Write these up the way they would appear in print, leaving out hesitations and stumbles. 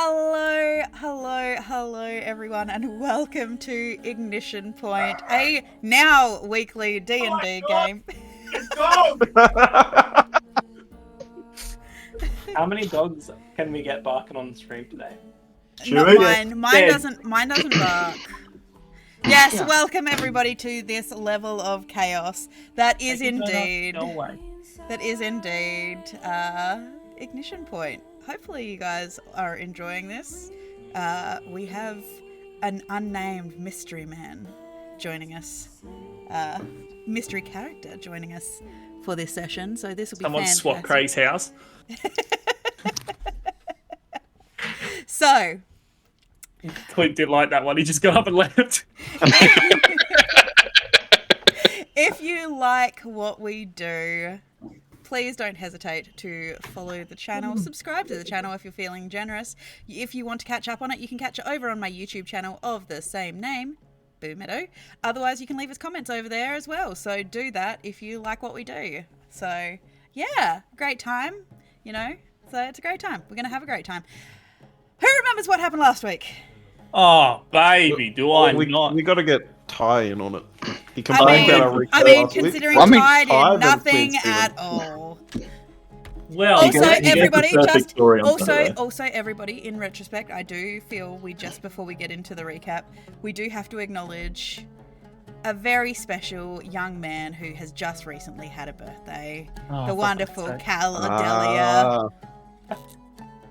Hello, everyone, and welcome to Ignition Point, a now weekly D&D game. How many dogs can we get barking on the stream today? Not mine. Mine doesn't bark. Yes, welcome everybody to this level of chaos. That is indeed Ignition Point. Hopefully you guys are enjoying this. We have an unnamed mystery man joining us. Mystery character joining us for this session. So this will be fantastic. Someone swap Craig's house. So Clint didn't like that one. He just got up and left. if you like what we do, please don't hesitate to follow the channel, subscribe to the channel if you're feeling generous. If you want to catch up on it, you can catch it over on my YouTube channel of the same name, Boomeadow. Otherwise, you can leave us comments over there as well. So do that if you like what we do. So yeah, great time, you know. So it's a great time. We're going to have a great time. Who remembers what happened last week? Oh, baby, do I not? We got to get Ty in on it. He I mean, considering Ty did nothing at all. Well, also, everybody, everybody, in retrospect, I do feel just before we get into the recap, we do have to acknowledge a very special young man who has just recently had a birthday. The wonderful Cal Adelia.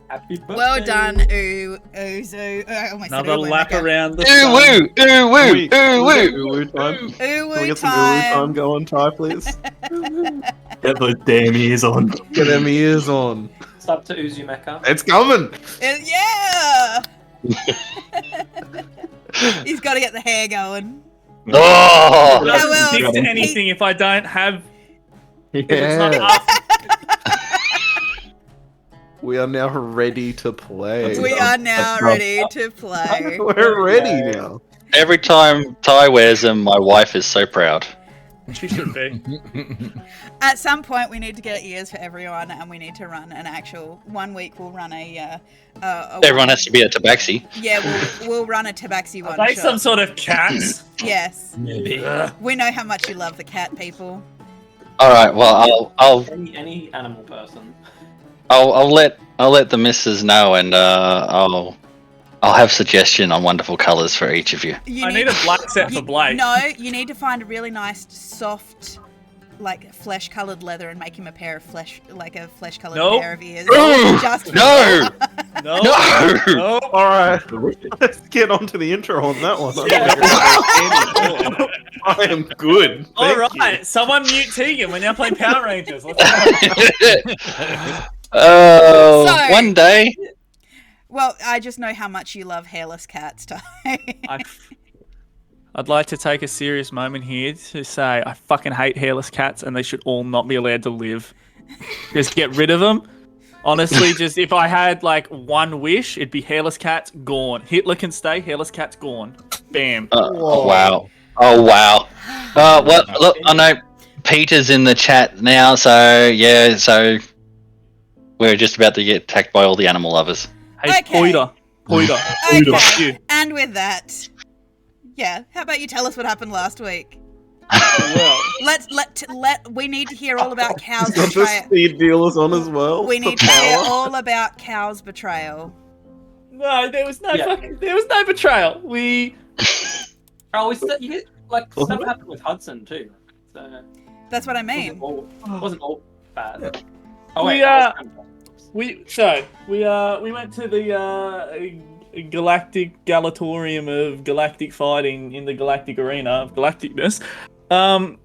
Happy birthday. Well done, Uzu. Another lap around the Ooh Ooh time. Can we get some time. time going, Ty, please? Get those damn ears on. Get them ears on. It's up to Uzu Mecca. It's coming. Yeah. He's got to get the hair going. Oh! It doesn't stick to anything if I don't have... If it's Yeah. not up. We are now ready to play. We are now ready to play. We're ready now. Every time Ty wears them, my wife is so proud. She should be. At some point, we need to get ears for everyone, and we need to run an actual 1 week. We'll run a Everyone has to be a tabaxi. Yeah, we'll run a tabaxi one. Are they some sort of cats? Yes. Maybe. We know how much you love the cat people. All right. Well, Any animal person. I'll let the missus know, and I'll have suggestion on wonderful colours for each of you. I need a black set for Blake. No, you need to find a really nice, soft, like flesh-colored leather and make him a pair of flesh-colored pair of ears. Just No! No. No! All right. Let's get on to the intro on that one. I am good. All right. Someone mute Tegan. We're now playing Power Rangers. Let's go. One day. Well, I just know how much you love hairless cats, Ty. I'd like to take a serious moment here to say I fucking hate hairless cats and they should all not be allowed to live. Just get rid of them. Honestly, just if I had like one wish, it'd be hairless cats gone. Hitler can stay, hairless cats gone. Bam. Oh wow. Well, look, I know Peter's in the chat now, so yeah, so we're just about to get attacked by all the animal lovers. Hey, Okay. Poiter. Okay. And with that, yeah, how about you tell us what happened last week? Well, We need to hear all about Cal's Got the betrayal. speed dealers on as well. We need to for hear power. all about Cal's betrayal. no, there was no betrayal. Oh, you get stuff happened with Hudson too. So That's what I mean. wasn't all bad. Oh We, wait, we went to the Galactic Galatorium of galactic fighting in the galactic arena of galacticness. Some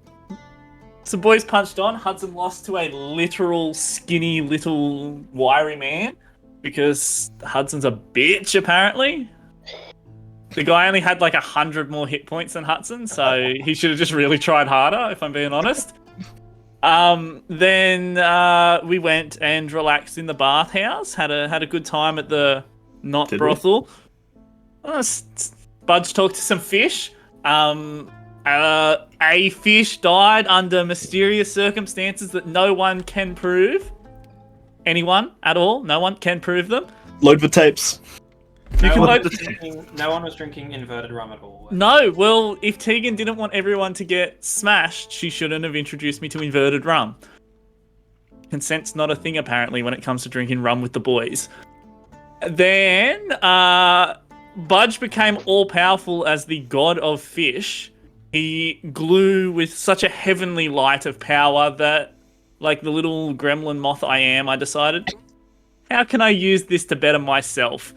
boys punched on. Hudson lost to a literal skinny little wiry man because Hudson's a bitch apparently. The guy only had like 100 more hit points than Hudson, so he should have just really tried harder, if I'm being honest. Then we went and relaxed in the bathhouse, had a good time at the brothel. Budge talked to some fish. A fish died under mysterious circumstances that no one can prove. Anyone at all? No one can prove them. Load the tapes. You No can one, vote. was drinking, no one was drinking inverted rum at all. No, well, if Tegan didn't want everyone to get smashed, she shouldn't have introduced me to inverted rum. Consent's not a thing, apparently, when it comes to drinking rum with the boys. Then, Budge became all-powerful as the god of fish. He glue with such a heavenly light of power that, like the little gremlin moth I am, I decided, how can I use this to better myself?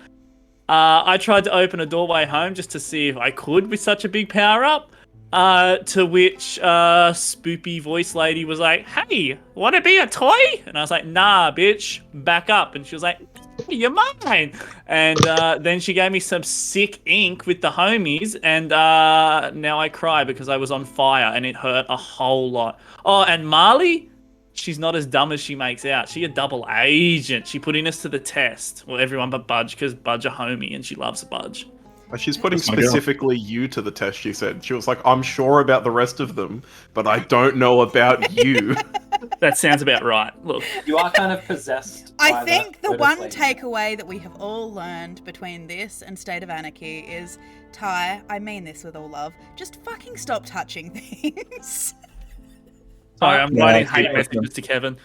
I tried to open a doorway home just to see if I could with such a big power-up. To which spoopy voice lady was like, hey, want to be a toy? And I was like, nah, bitch, back up. And she was like, you're mine. And then she gave me some sick ink with the homies, and now I cry because I was on fire and it hurt a whole lot. Oh, and Marley, she's not as dumb as she makes out. She a double agent. She putting us to the test. Well, everyone but Budge, because Budge a homie and she loves Budge. She's putting That's my girl. specifically you to the test, she said. She was like, I'm sure about the rest of them, but I don't know about you. That sounds about right. Look, You are kind of possessed. I by think the good one lady. takeaway that we have all learned between this and State of Anarchy is, Ty, I mean this with all love, just fucking stop touching things. sorry, I'm Yeah, writing I hate see. messages to Kevin.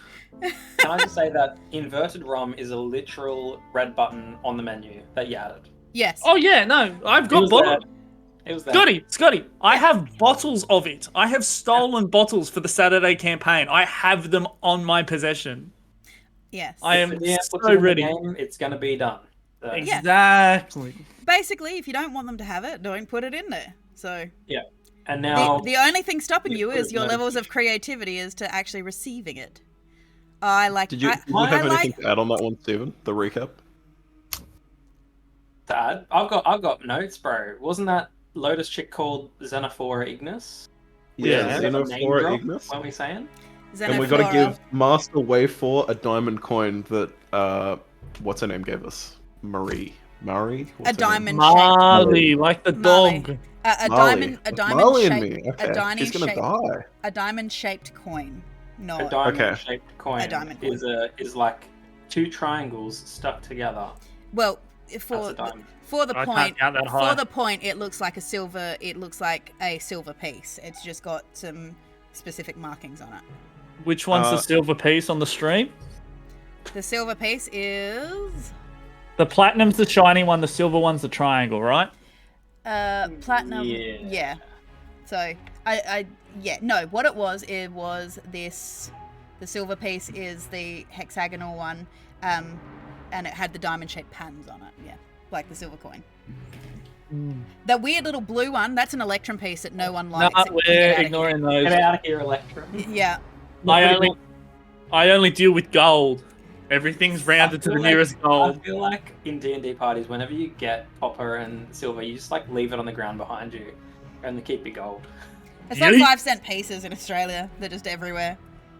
Can I just say that inverted rum is a literal red button on the menu that you added. Yes. Oh yeah, no, I've It got was bottles. there. It was there. Scotty, I have bottles of it. I have stolen bottles for the Saturday campaign. I have them on my possession. Yes. I am Yeah, so puts it in the ready. game, it's gonna be done. So, Yeah. Exactly. Basically, if you don't want them to have it, don't put it in there. So And now the only thing stopping we you put is it your in levels of creativity as to actually receiving it. I like. Did you, I, did you I have like, anything to add on that one, Stephen? The recap? to add, I've got notes, bro. Wasn't that Lotus chick called Xenophora Ignis? Yeah. Name Xenophora drop, Ignis. What are we saying? And we got to Xenophora. give Master Wave 4 a diamond coin that, what's her name gave us? Murray? A What's her name? diamond Marley, like the Marley. dog. A Marley. diamond Marley and shaped, me. Okay. a diamond She's gonna shaped, die. a diamond shaped coin. No, A diamond Okay. shaped coin, A diamond coin. is like two triangles stuck together. well, That's for a diamond. for the I can't point, count that high. for the point, it looks like a silver. It looks like a silver piece. It's just got some specific markings on it. Which one's the silver piece on the stream? The silver piece is The platinum's the shiny one, the silver one's the triangle, right? platinum. Yeah. Yeah. So no. What it was this. The silver piece is the hexagonal one, and it had the diamond-shaped patterns on it. Yeah, like the silver coin. The weird little blue one, that's an Electrum piece that no one likes. Nah, It can get we're outta ignoring Get those. out of here, Electrum. here. Yeah. I only deal with gold. Everything's rounded to the feel like- nearest I gold. feel like in D&D parties, whenever you get copper and silver, you just like leave it on the ground behind you and keep your gold. It's like Yeet. 5-cent pieces in Australia. They're just everywhere.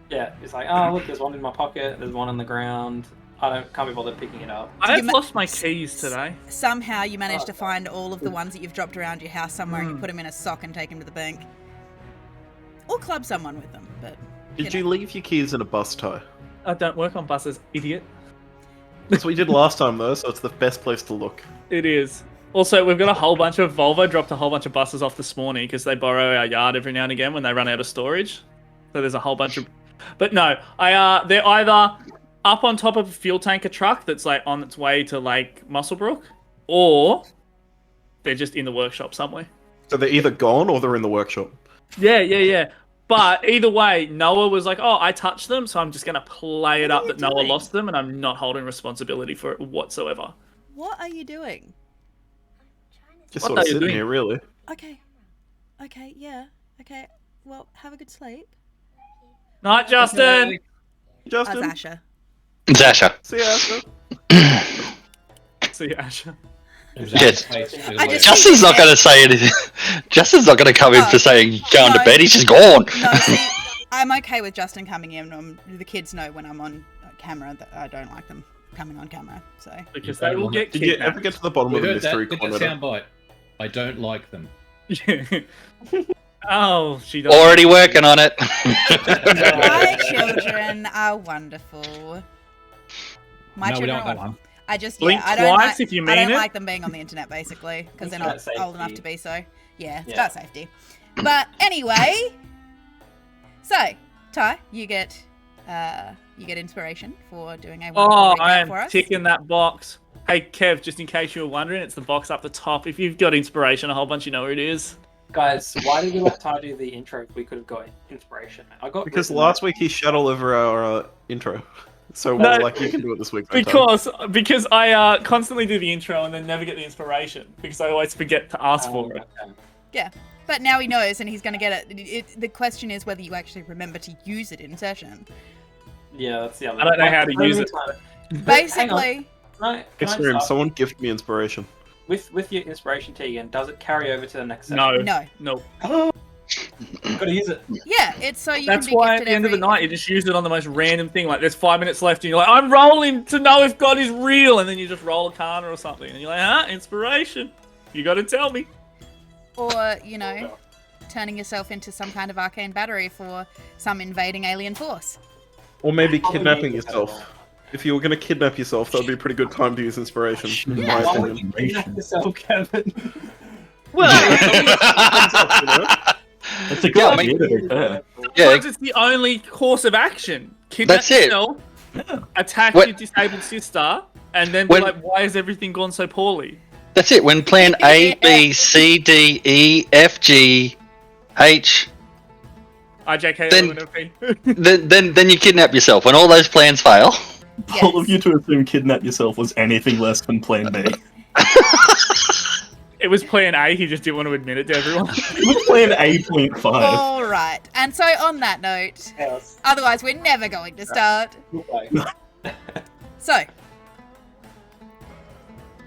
Yeah, it's like, oh look, there's one in my pocket, there's one on the ground. can't be bothered picking it up. I've You ma- lost my keys today. Somehow you managed to find all of the ones that you've dropped around your house somewhere and you put them in a sock and take them to the bank. Or club someone with them, but... Did you leave your keys in a bus tow? I don't work on buses, idiot. That's what you did last time, though, so it's the best place to look. It is. Also, we've got a whole bunch of Volvo dropped a whole bunch of buses off this morning because they borrow our yard every now and again when they run out of storage. So there's a whole bunch of... But no, they're either up on top of a fuel tanker truck that's like on its way to like Musselbrook, or they're just in the workshop somewhere. So they're either gone or they're in the workshop. Yeah. But either way, Noah was like, oh, I touched them, so I'm just going to play it What up are you that Noah doing? lost them, and I'm not holding responsibility for it whatsoever. What are you doing? Just What sort are of you sitting doing? here, really. Okay, yeah. Okay, well, have a good sleep. Night, Justin! Justin, Asha. Zasha. see you, Asher. See you, Asher. Yes. I just- Justin's not going to say anything. Justin's not going to come in for saying going to No. bed. He's just gone. No, see, I'm okay with Justin coming in. The kids know when I'm on camera that I don't like them coming on camera, so... Because they will get Did you kidnapped. ever get to the bottom We of the heard that. mystery Get that corner? soundbite. I don't like them. Oh, she does. Already working on it. My children are wonderful. My No, we children don't are have wonderful. one. I just Blink I don't twice like, if you I mean don't it. like them being on the internet basically because they're not Internet old enough safety. to be so. Yeah, it's Yeah. got safety. But anyway, so Ty, you get inspiration for doing a wonderful Oh, recap I am for us. ticking that box. Hey, Kev, just in case you were wondering, it's the box up the top. If you've got inspiration, a whole bunch, you know where it is. Guys, why did we let Ty do the intro if we could have got inspiration? I got Because written last that- week he shut all over our intro. So No. we're like, you can do it this week. don't tell. Because I constantly do the intro and then never get the inspiration because I always forget to ask for it. okay. Yeah, but now he knows and he's going to get it. The question is whether you actually remember to use it in session. Yeah, that's the other. I don't know how to use it. Basically, Can I It's just room. ask, Someone gift me inspiration. with your inspiration, Tegan, does it carry over to the next session? No. no. No. Gotta use it. Yeah, it's so you That's can be why at gifted the end of the every- night, you just use it on the most random thing. Like, there's 5 minutes left, and you're like, I'm rolling to know if God is real. And then you just roll a Kana or something. And you're like, inspiration. You gotta tell me. Or, turning yourself into some kind of arcane battery for some invading alien force. Or maybe Probably kidnapping use it yourself. as well. If you were going to kidnap yourself, that would be a pretty good time to use inspiration, in Yeah. my Why would opinion. you kidnap yourself, Kevin? That's a good Yeah, I idea, mean- to be fair. Yeah, Because it's the only course of action. Kidnap That's it. yourself, attack What- your disabled sister, and then be When- like, why has everything gone so poorly? that's it. When plan A, B, C, D, E, F, G, H, IJK, Then- LMNOP. then you kidnap yourself. When all those plans fail, All of you to assume kidnap yourself was anything less than plan B. It was plan A, he just didn't want to admit it to everyone. It was plan 8.5. All right. And so on that note, Yes. otherwise we're never going to start. Okay. So,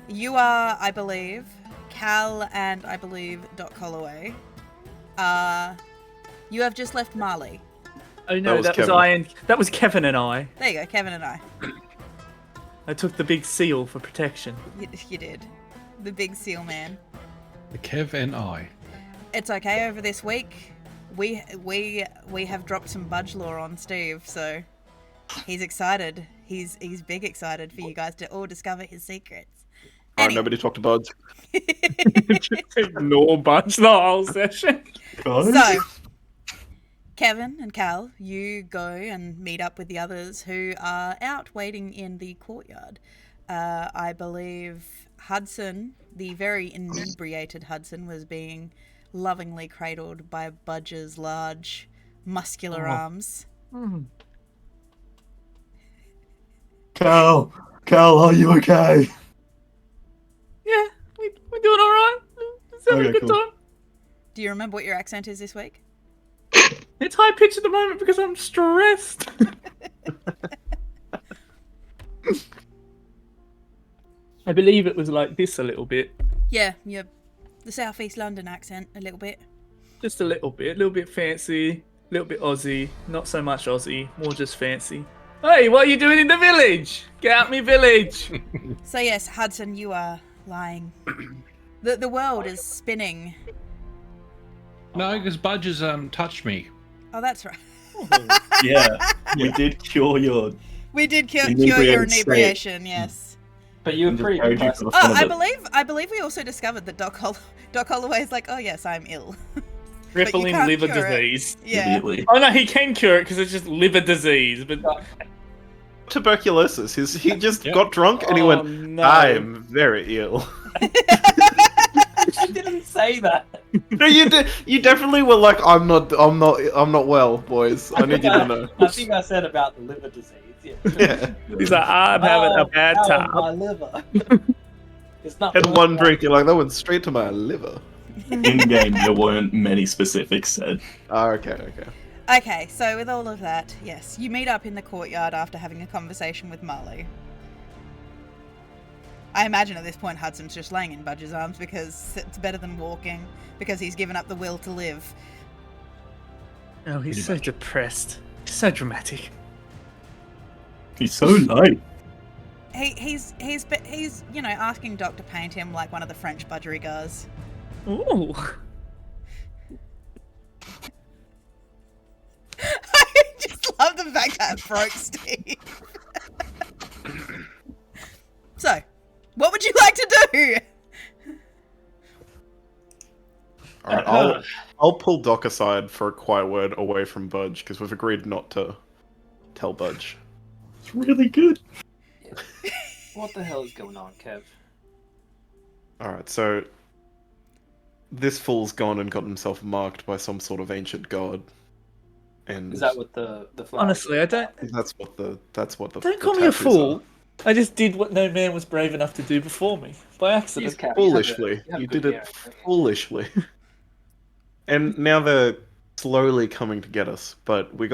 you are, I believe, Cal and I believe Doc Holloway. You have just left Marley. Oh no, was that was Kevin. I and that was Kevin and I. There you go, Kevin and I. I took the big seal for protection. You did. The big seal man. The Kev and I. It's okay. Over this week, we have dropped some budge lore on Steve, so he's excited. He's big excited for you guys to all discover his secrets. Alright, Anyway. nobody talked to Budge. Just ignore Bunch the whole session. Guys? So, Kevin and Cal, you go and meet up with the others who are out waiting in the courtyard. I believe Hudson, the very inebriated Hudson, was being lovingly cradled by Budge's large, muscular arms. Cal, are you okay? Yeah, we're doing all right. It's having a Okay, good cool. time. Do you remember what your accent is this week? It's high pitched at the moment because I'm stressed. I believe it was like this a little bit. Yeah, the Southeast London accent, a little bit. Just a little bit fancy, a little bit Aussie, not so much Aussie, more just fancy. Hey, what are you doing in the village? Get out me village! So yes, Hudson, you are lying. The world is spinning. No, because Budge has touched me. Oh, that's right. Yeah, we did cure your. We did cure your Inebriated state. inebriation, yes. But you were and just pretty carried good you person. to the Oh, front of it. I believe we also discovered that Doc Holloway is like, oh yes, I'm ill. Crippling can't liver cure it. disease. Yeah. Immediately. Oh no, he can cure it because it's just liver disease, but Tuberculosis. He just Yep. got drunk and he Oh, went, no. I'm very ill. I didn't say that. No, you did. You definitely were like, I'm not well, boys. I need you to know. I think I said about the liver disease. Yeah. Yeah. he's like, I'm having a bad Ow, time. My liver. It's not. Had one drink, you're like, that went straight to my liver. In game, there weren't many specifics said. Ah, okay. Okay, so with all of that, yes, you meet up in the courtyard after having a conversation with Marley. I imagine at this point Hudson's just laying in Budge's arms because it's better than walking, because he's given up the will to live. Oh, he's so depressed. So dramatic. He's so light. He's asking Doc to paint him like one of the French budgerigars. Ooh. I just love the fact that broke Steve. So, What would you like to do? All right, I'll pull Doc aside for a quiet word away from Budge because we've agreed not to tell Budge. It's really good. What the hell is going on, Kev? All right, so this fool's gone and got himself marked by some sort of ancient god, and Is that what the flag? Honestly, I don't. that's what the Don't call me a fool. I just did what no man was brave enough to do before me by accident. Foolishly, you did it foolishly. And now they're slowly coming to get us. But we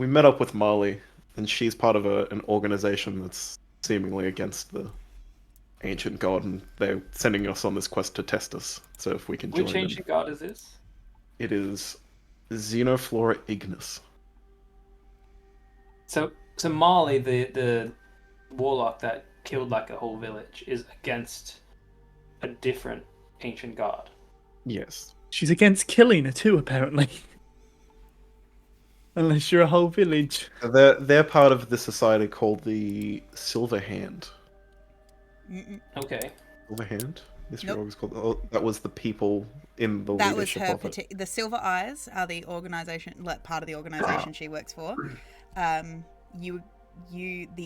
met up with Marley, and she's part of an organization that's seemingly against the ancient god, and they're sending us on this quest to test us. So if we can join Which them. ancient god is this? It is Xenoflora Ignis. So Marley, the warlock that killed like a whole village, is against a different ancient god. Yes. She's against killing her too, apparently. Unless you're a whole village. They're part of the society called the Silver Hand. Okay. Silver Hand? Mr. Nope. August called. Oh, that was the people in the That was leadership her. of it. The Silver Eyes are the organization, like part of the organization she works for. The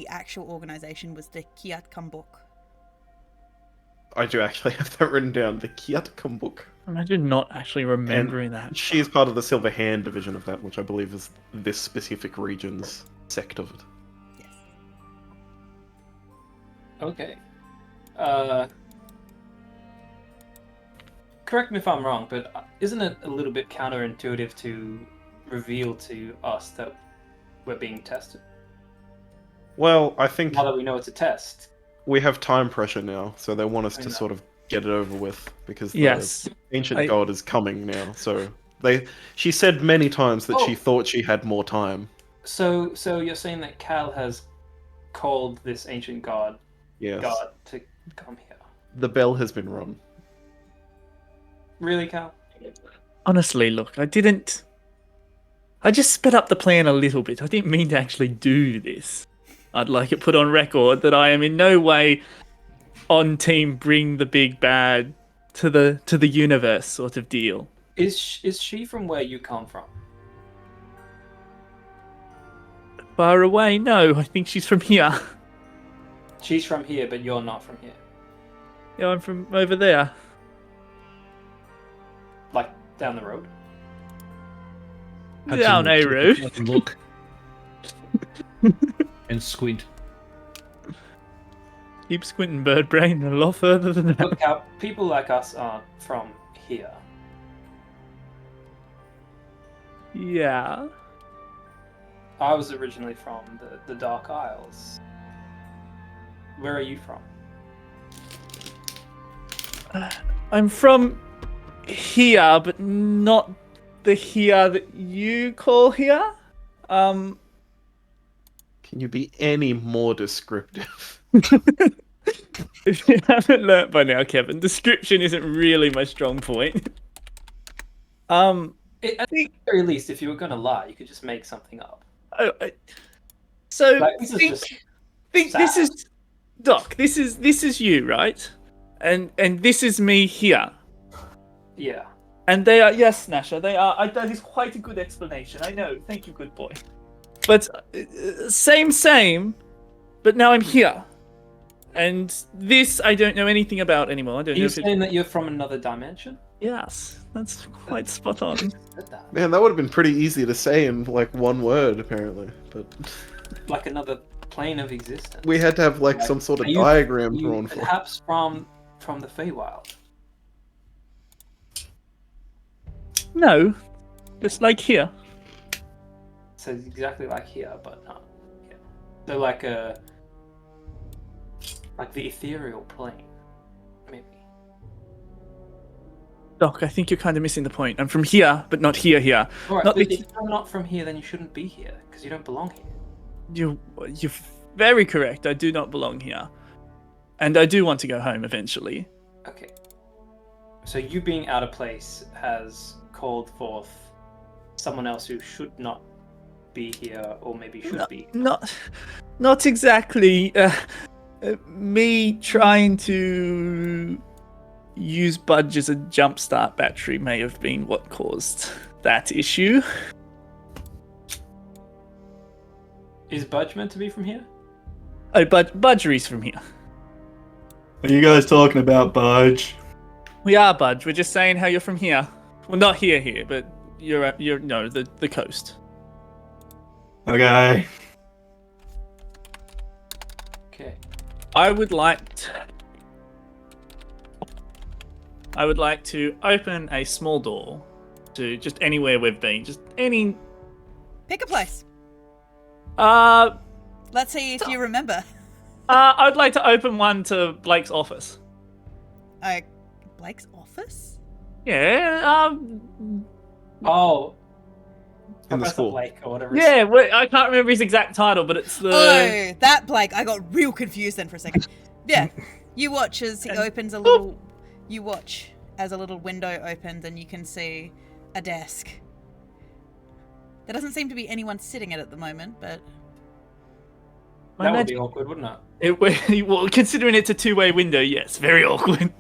actual organization was the Kiat Kumbuk. I do actually have that written down. The Kiat Kumbuk. Imagine not actually remembering that. She is part of the Silver Hand division of that, which I believe is this specific region's sect of it. Yes. Okay. Correct me if I'm wrong, but isn't it a little bit counterintuitive to reveal to us that we're being tested? Well, I think Now that we know it's a test. we have time pressure now, so they want us I to know. sort of get it over with because the Yes. ancient god is coming now. So she said many times that she Oh. thought she had more time. So you're saying that Cal has called this ancient god Yes. to come here? The bell has been rung. Really, Cal? Honestly, look, I just sped up the plan a little bit. I didn't mean to actually do this. I'd like it put on record that I am in no way on team bring the big bad to the universe sort of deal. Is she from where you come from? Far away? No, I think she's from here. She's from here, but you're not from here. Yeah, I'm from over there. Like down the road. Down a road. Look. And squint. Keep squinting, bird brain, a lot further than that. Look, Cal, people like us aren't from here. Yeah. I was originally from the Dark Isles. Where are you from? I'm from here, but not the here that you call here. Can you be any more descriptive? If you haven't learnt by now, Kevin, description isn't really my strong point. At the very least, if you were going to lie, you could just make something up. So Like, this is just think this is Doc. This is you, right? And this is me here. Yeah. And they are, yes, Nasha, they are. That is quite a good explanation. I know. Thank you, good boy. But same. But now I'm here. And this I don't know anything about anymore. I don't Are know you if it's... saying that you're from another dimension? Yes, that's quite spot on. Said that. Man, that would have been pretty easy to say in like one word, apparently. But Like another plane of existence. we had to have like some sort of diagram drawn for it. Perhaps from the Feywild. No, just like here. So it's exactly like here, but not here. So like the ethereal plane, maybe. Doc, I think you're kind of missing the point. I'm from here, but not here. All right, Not but the- if you're not from here, then you shouldn't be here because you don't belong here. You're very correct. I do not belong here. And I do want to go home eventually. Okay. So you being out of place has called forth someone else who should not be here, or maybe should be. Not exactly. Me trying to use Budge as a jumpstart battery may have been what caused that issue. Is Budge meant to be from here? Oh, Budgerie's from here. Are you guys talking about Budge? We are Budge. We're just saying how you're from here. Well, not here, but you're no the coast. Okay. Okay. I would like to open a small door to just anywhere we've been. Just any. Pick a place. Let's see if you remember. I'd like to open one to Blake's office. Blake's office? Yeah. Oh. In the Professor school. Blake or whatever. Yeah. I can't remember his exact title, but it's the. Oh, that Blake. I got real confused then for a second. Yeah. You watch as he opens a little. You watch as a little window opens and you can see a desk. There doesn't seem to be anyone sitting at the moment, but. That would be awkward, wouldn't it? Well, considering it's a two-way window, yes, very awkward.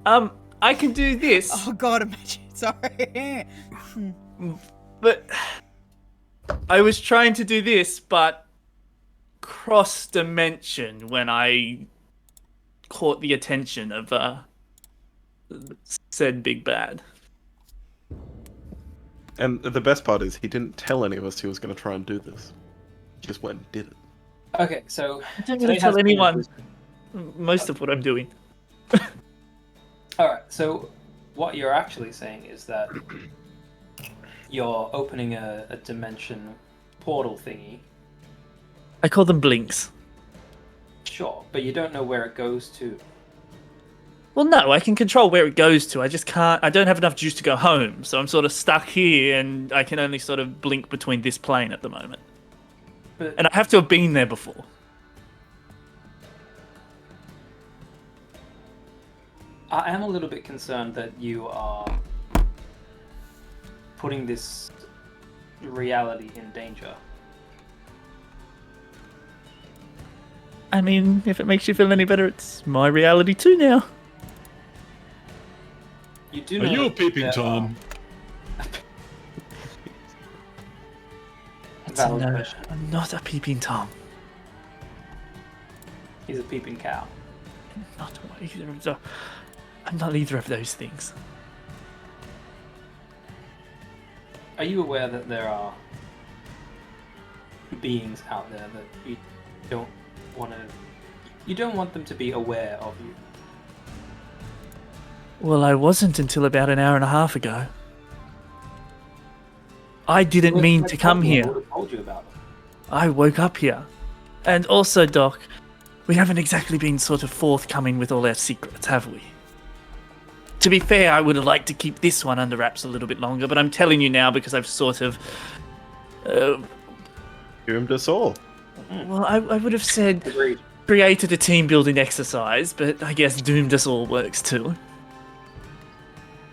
I can do this. Oh God, imagine. Sorry. But I was trying to do this, but cross-dimension when I caught the attention of said big bad. And the best part is he didn't tell any of us he was going to try and do this. He just went and did it. Okay, so I don't really tell anyone most of what I'm doing. Alright, so what you're actually saying is that you're opening a dimension portal thingy. I call them blinks. Sure, but you don't know where it goes to. Well, no, I can control where it goes to. I just can't. I don't have enough juice to go home, so I'm sort of stuck here, and I can only sort of blink between this plane at the moment. And I have to have been there before. I am a little bit concerned that you are putting this reality in danger. I mean, if it makes you feel any better, it's my reality too now. You do Are know you a that peeping there Tom? Valid question. I'm not a peeping Tom. He's a peeping cow. I'm not either of those things. Are you aware that there are beings out there that you don't want them to be aware of you? Well, I wasn't until about an hour and a half ago. I didn't mean to come I here. would have told you about them. I woke up here. And also, Doc, we haven't exactly been sort of forthcoming with all our secrets, have we? To be fair, I would have liked to keep this one under wraps a little bit longer, but I'm telling you now because I've sort of... Doomed us all. well, I would have said Agreed. created a team-building exercise, but I guess doomed us all works too.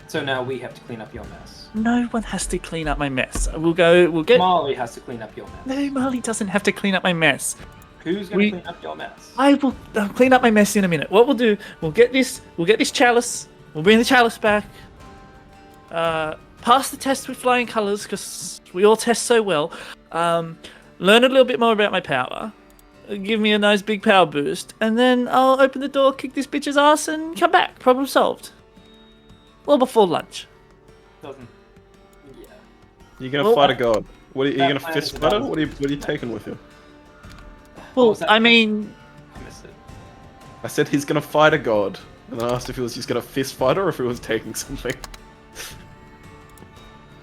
So now we have to clean up your mess. No one has to clean up my mess. We'll get... Marley has to clean up your mess. No, Marley doesn't have to clean up my mess. Who's going to clean up your mess? I will clean up my mess in a minute. What we'll do, we'll get this chalice. We'll bring the chalice back. Pass the test with flying colours because we all test so well. Learn a little bit more about my power. Give me a nice big power boost, and then I'll open the door, kick this bitch's ass, and come back. Problem solved. Or before lunch. Doesn't. Yeah. You're going to Well, fight a god. What are you that going to plan fist is fight her? about- What are you taking with you? What Well, was that? I mean, I missed it. I said he's going to fight a god. And then I asked if he was just going to fist fight her or if he was taking something.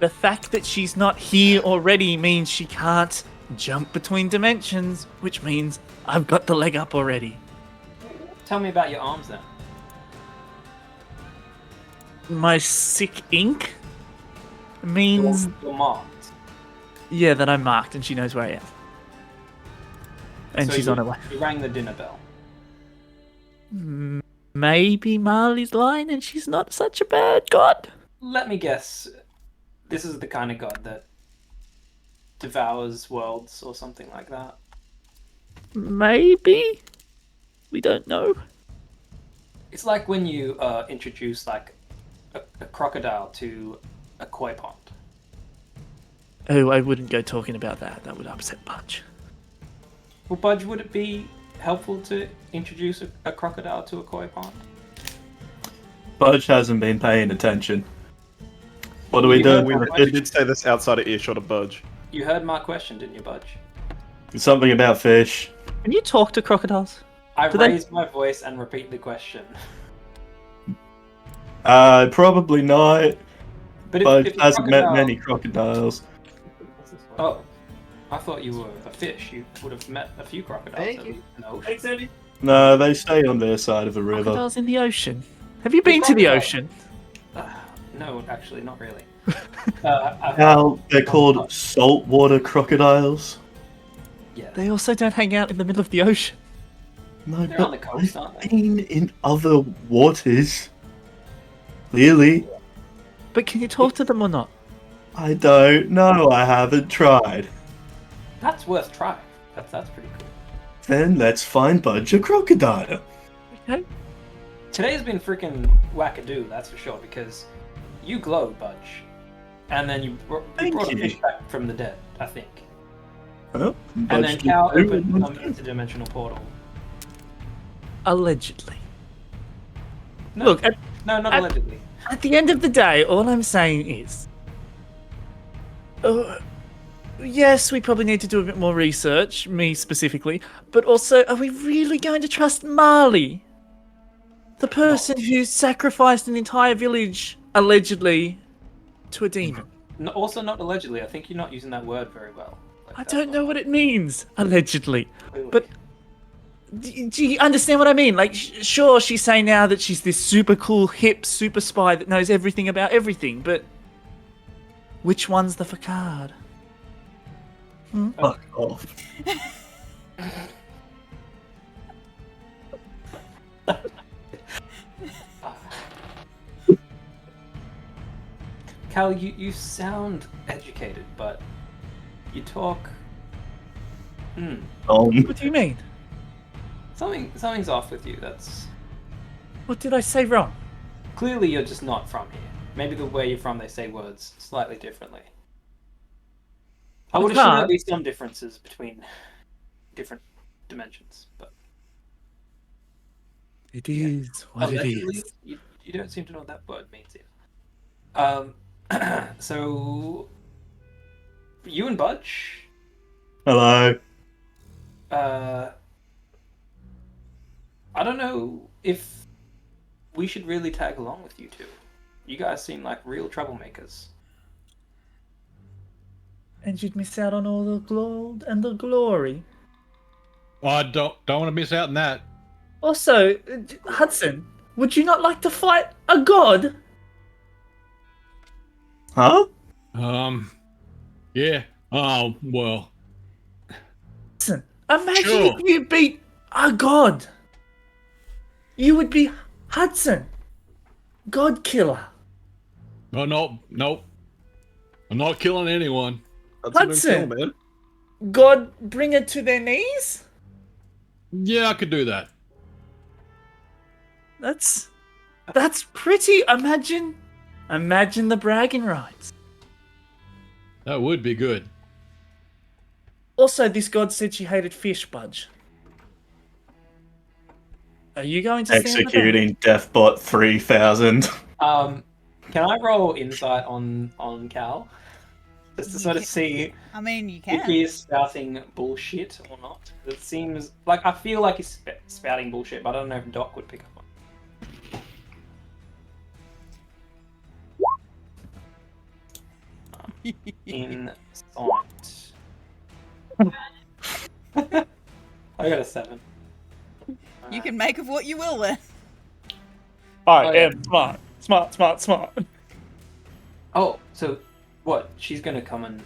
the fact that she's not here already means she can't jump between dimensions, which means I've got the leg up already. Tell me about your arms then. My sick ink means You're marked. yeah that I'm marked and she knows where I am. And So she's you- on her way. You rang the dinner bell. Maybe Marley's lying and she's not such a bad god. Let me guess. This is the kind of god that devours worlds or something like that. Maybe. We don't know. It's like when you introduce like a crocodile to a koi pond. Oh, I wouldn't go talking about that. That would upset Budge. Well, Budge, would it be helpful to introduce a crocodile to a koi pond? Budge hasn't been paying attention. What do we You do? heard We my did say this outside of earshot of Budge. You heard my question, didn't you, Budge? Something about fish. Can you talk to crocodiles? I Do they- raised my voice and repeat the question. Probably not. But Budge if a hasn't met crocodile- many crocodiles. Oh, I thought you were a fish. You would have met a few crocodiles. Thank you. In the ocean. No, they stay on their side of the river. Crocodiles in the ocean. Have you been to the ocean? No, actually, not really. Now they're called saltwater crocodiles. Yeah, They also don't hang out in the middle of the ocean. No, they're on the but coast, aren't I've they? been in other waters. Clearly, But can you talk to them or not? I don't know. I haven't tried. That's worth trying. That's pretty cool. Then let's find Budge a crocodile. Okay. Today has been freaking wackadoo, that's for sure, because you glow, Budge. And then you Thank brought a you. fish back from the dead, I think. Well, And Budge then did Cal too, opened and some interdimensional portal. Allegedly. No, Look, no, not I- allegedly. at the end of the day, all I'm saying is... yes, we probably need to do a bit more research, me specifically, but also, are we really going to trust Marley? The person who sacrificed an entire village, allegedly, to a demon. No, also not allegedly. I think you're not using that word very well. Like I that don't one. know what it means, allegedly. Clearly. But do you understand what I mean? Like, sure, she's saying now that she's this super cool, hip super spy that knows everything about everything, but which one's the facade? Fuck off. Cal, you sound educated, but you talk. What do you mean? Something's off with you. That's What did I say wrong? clearly you're just not from here. Maybe the way you're from, they say words slightly differently. I would assume But- there'd be some differences between different dimensions, but It is what it allegedly, is. you don't seem to know what that word means yet. So you and Budge, Hello. I don't know if we should really tag along with you two. You guys seem like real troublemakers. And you'd miss out on all the gold and the glory. Well, I don't want to miss out on that. Also, Hudson, would you not like to fight a god? Huh? Yeah. Oh, well. Hudson, imagine Sure. if you beat a god. You would be Hudson, God Killer. Oh, nope. I'm not killing anyone. That's a big Hudson. kill, man. God Bringer to their knees? Yeah, I could do that. That's pretty. Imagine the bragging rights. That would be good. Also, this god said she hated fish, Budge. Are you going to stand with her? Executing Deathbot 3000. Can I roll insight on Cal? Just to sort of see I mean, you if can. he is spouting bullshit or not. It seems like I feel like he's spouting bullshit, but I don't know if Doc would pick up on it. Insight. I got a 7. You can make of what you will then. I Oh, yeah. am smart. Oh, so what? She's gonna come and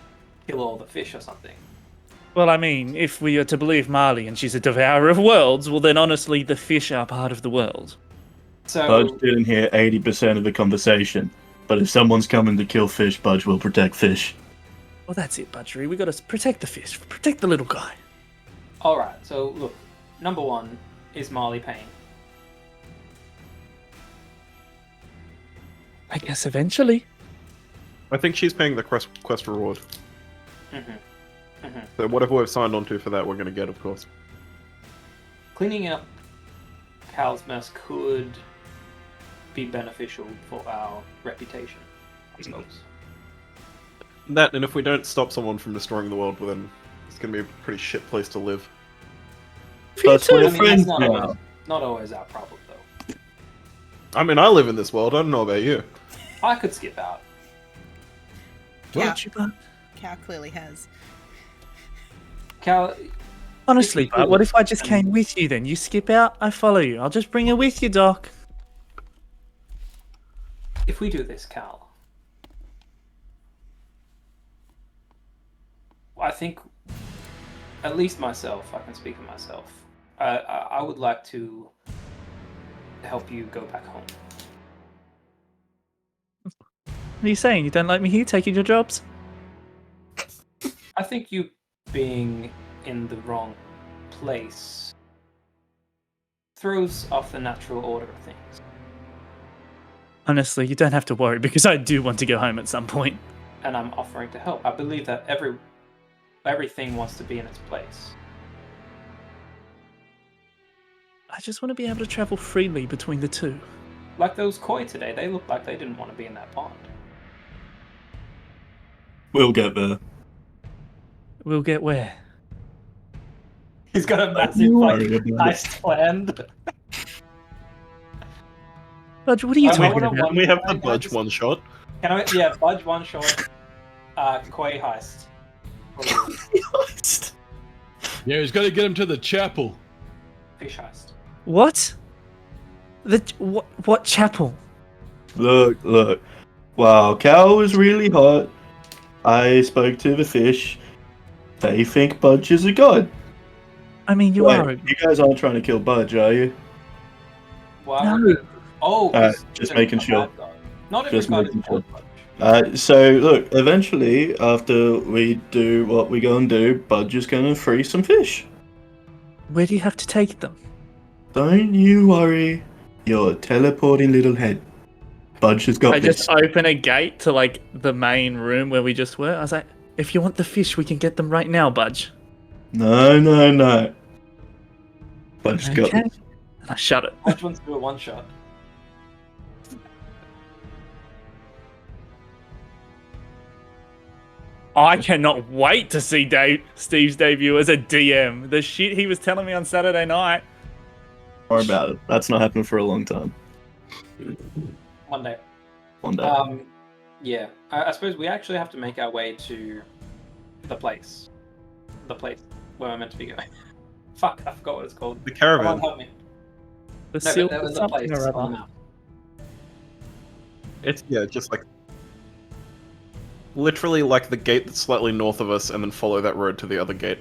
kill all the fish or something? Well, I mean, if we are to believe Marley and she's a devourer of worlds, well then honestly the fish are part of the world. So Budge didn't hear 80% of the conversation. But if someone's coming to kill fish, Budge will protect fish. Well, that's it, Budgery. We gotta protect the fish. Protect the little guy. Alright, so look, number one, is Marley paying? I guess eventually. I think she's paying the quest reward. Mm-hmm. So whatever we've signed on to for that, we're going to get, of course. Cleaning up Cal's mess could be beneficial for our reputation, I suppose. That, and if we don't stop someone from destroying the world, well, then it's going to be a pretty shit place to live. But I we're mean, that's friends not now. always our problem, though. I mean, I live in this world. I don't know about you. I could skip out. Cow, Would you, Bud? Cow clearly has. Cal, Honestly, but what if I just came with you then? You skip out, I follow you. I'll just bring her with you, Doc. if we do this, Cal, I think, at least myself, I can speak for myself, I would like to help you go back home. What are you saying? You don't like me here taking your jobs? I think you being in the wrong place throws off the natural order of things. Honestly, you don't have to worry because I do want to go home at some point. And I'm offering to help. I believe that everything wants to be in its place. I just want to be able to travel freely between the two. Like those koi today, they looked like they didn't want to be in that pond. We'll get there. We'll get where? He's got a massive you like worry about it. heist planned. Budge, what are you I talking wanna about? Can we have the I Budge just- one shot? Can I? Yeah, Budge one shot. Koi heist. Yeah, he's got to get him to the chapel. Fish heist. What? What chapel? Look. Wow, Cal was really hot. I spoke to the fish. They think Budge is a god. I mean, you Wait, are. you guys aren't trying to kill Budge, are you? Why No. would- Oh, Just he's making a sure. bad guy. Not every Just god making is sure. Budge. So look, eventually, after we do what we gonna do, Budge is gonna free some fish. Where do you have to take them? Don't you worry, your teleporting little head. Budge has got I this. just open a gate to like the main room where we just were. I was like, if you want the fish, we can get them right now, Budge. No. Budge's got Okay. this. And I shut it. Budge wants to do a one shot. I cannot wait to see Steve's debut as a DM. The shit he was telling me on Saturday night. Don't worry about it. That's not happening for a long time. One day. One day. Yeah. I suppose we actually have to make our way to the place. The place where we're meant to be going. Fuck, I forgot what it's called. The Come on, caravan. help me. The No, seal but there was a something place or on the other. map. It's just like literally like the gate that's slightly north of us, and then follow that road to the other gate.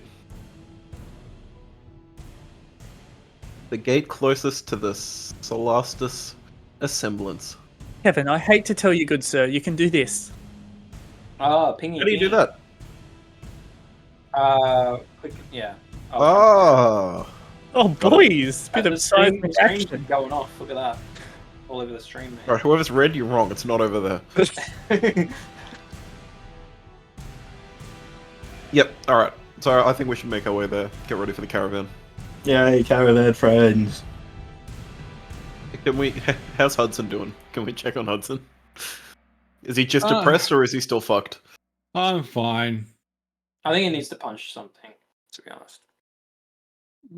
The gate closest to the Solastus Assemblance. Kevin, I hate to tell you, good sir, you can do this. Pingy. How do you do that? Quick, yeah. Oh, Oh, boys! Bit The of stream, seismic the stream's action. going off. Look at that. All over the stream, man. Alright, whoever's read you wrong. It's not over there. Yep. All right. So I think we should make our way there. Get ready for the caravan. Yay, caravan friends. Can we? How's Hudson doing? Can we check on Hudson? Is he just Uh. depressed, or is he still fucked? I'm fine. I think he needs to punch something, to be honest.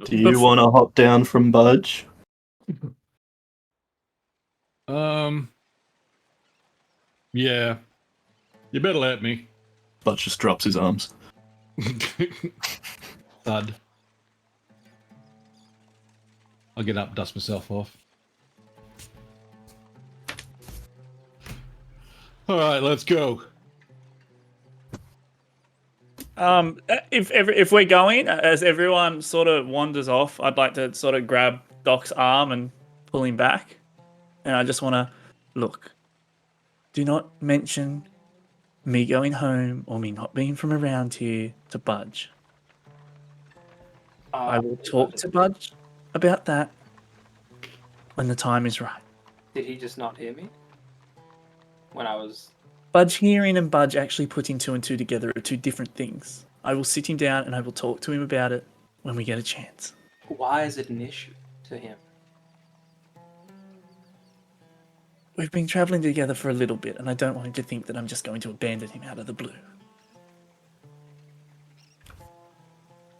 Do you want to hop down from Budge? Yeah. You better let me. Budge just drops his arms. Thud. I'll get up, dust myself off. All right, let's go. If we're going, as everyone sort of wanders off, I'd like to sort of grab Doc's arm and pull him back. And I just want to look. Do not mention me going home or me not being from around here to Budge. I will talk to Budge. about that when the time is right. Did he just not hear me? When I was... Budge hearing and Budge actually putting two and two together are two different things. I will sit him down and I will talk to him about it when we get a chance. Why is it an issue to him? We've been travelling together for a little bit, and I don't want him to think that I'm just going to abandon him out of the blue.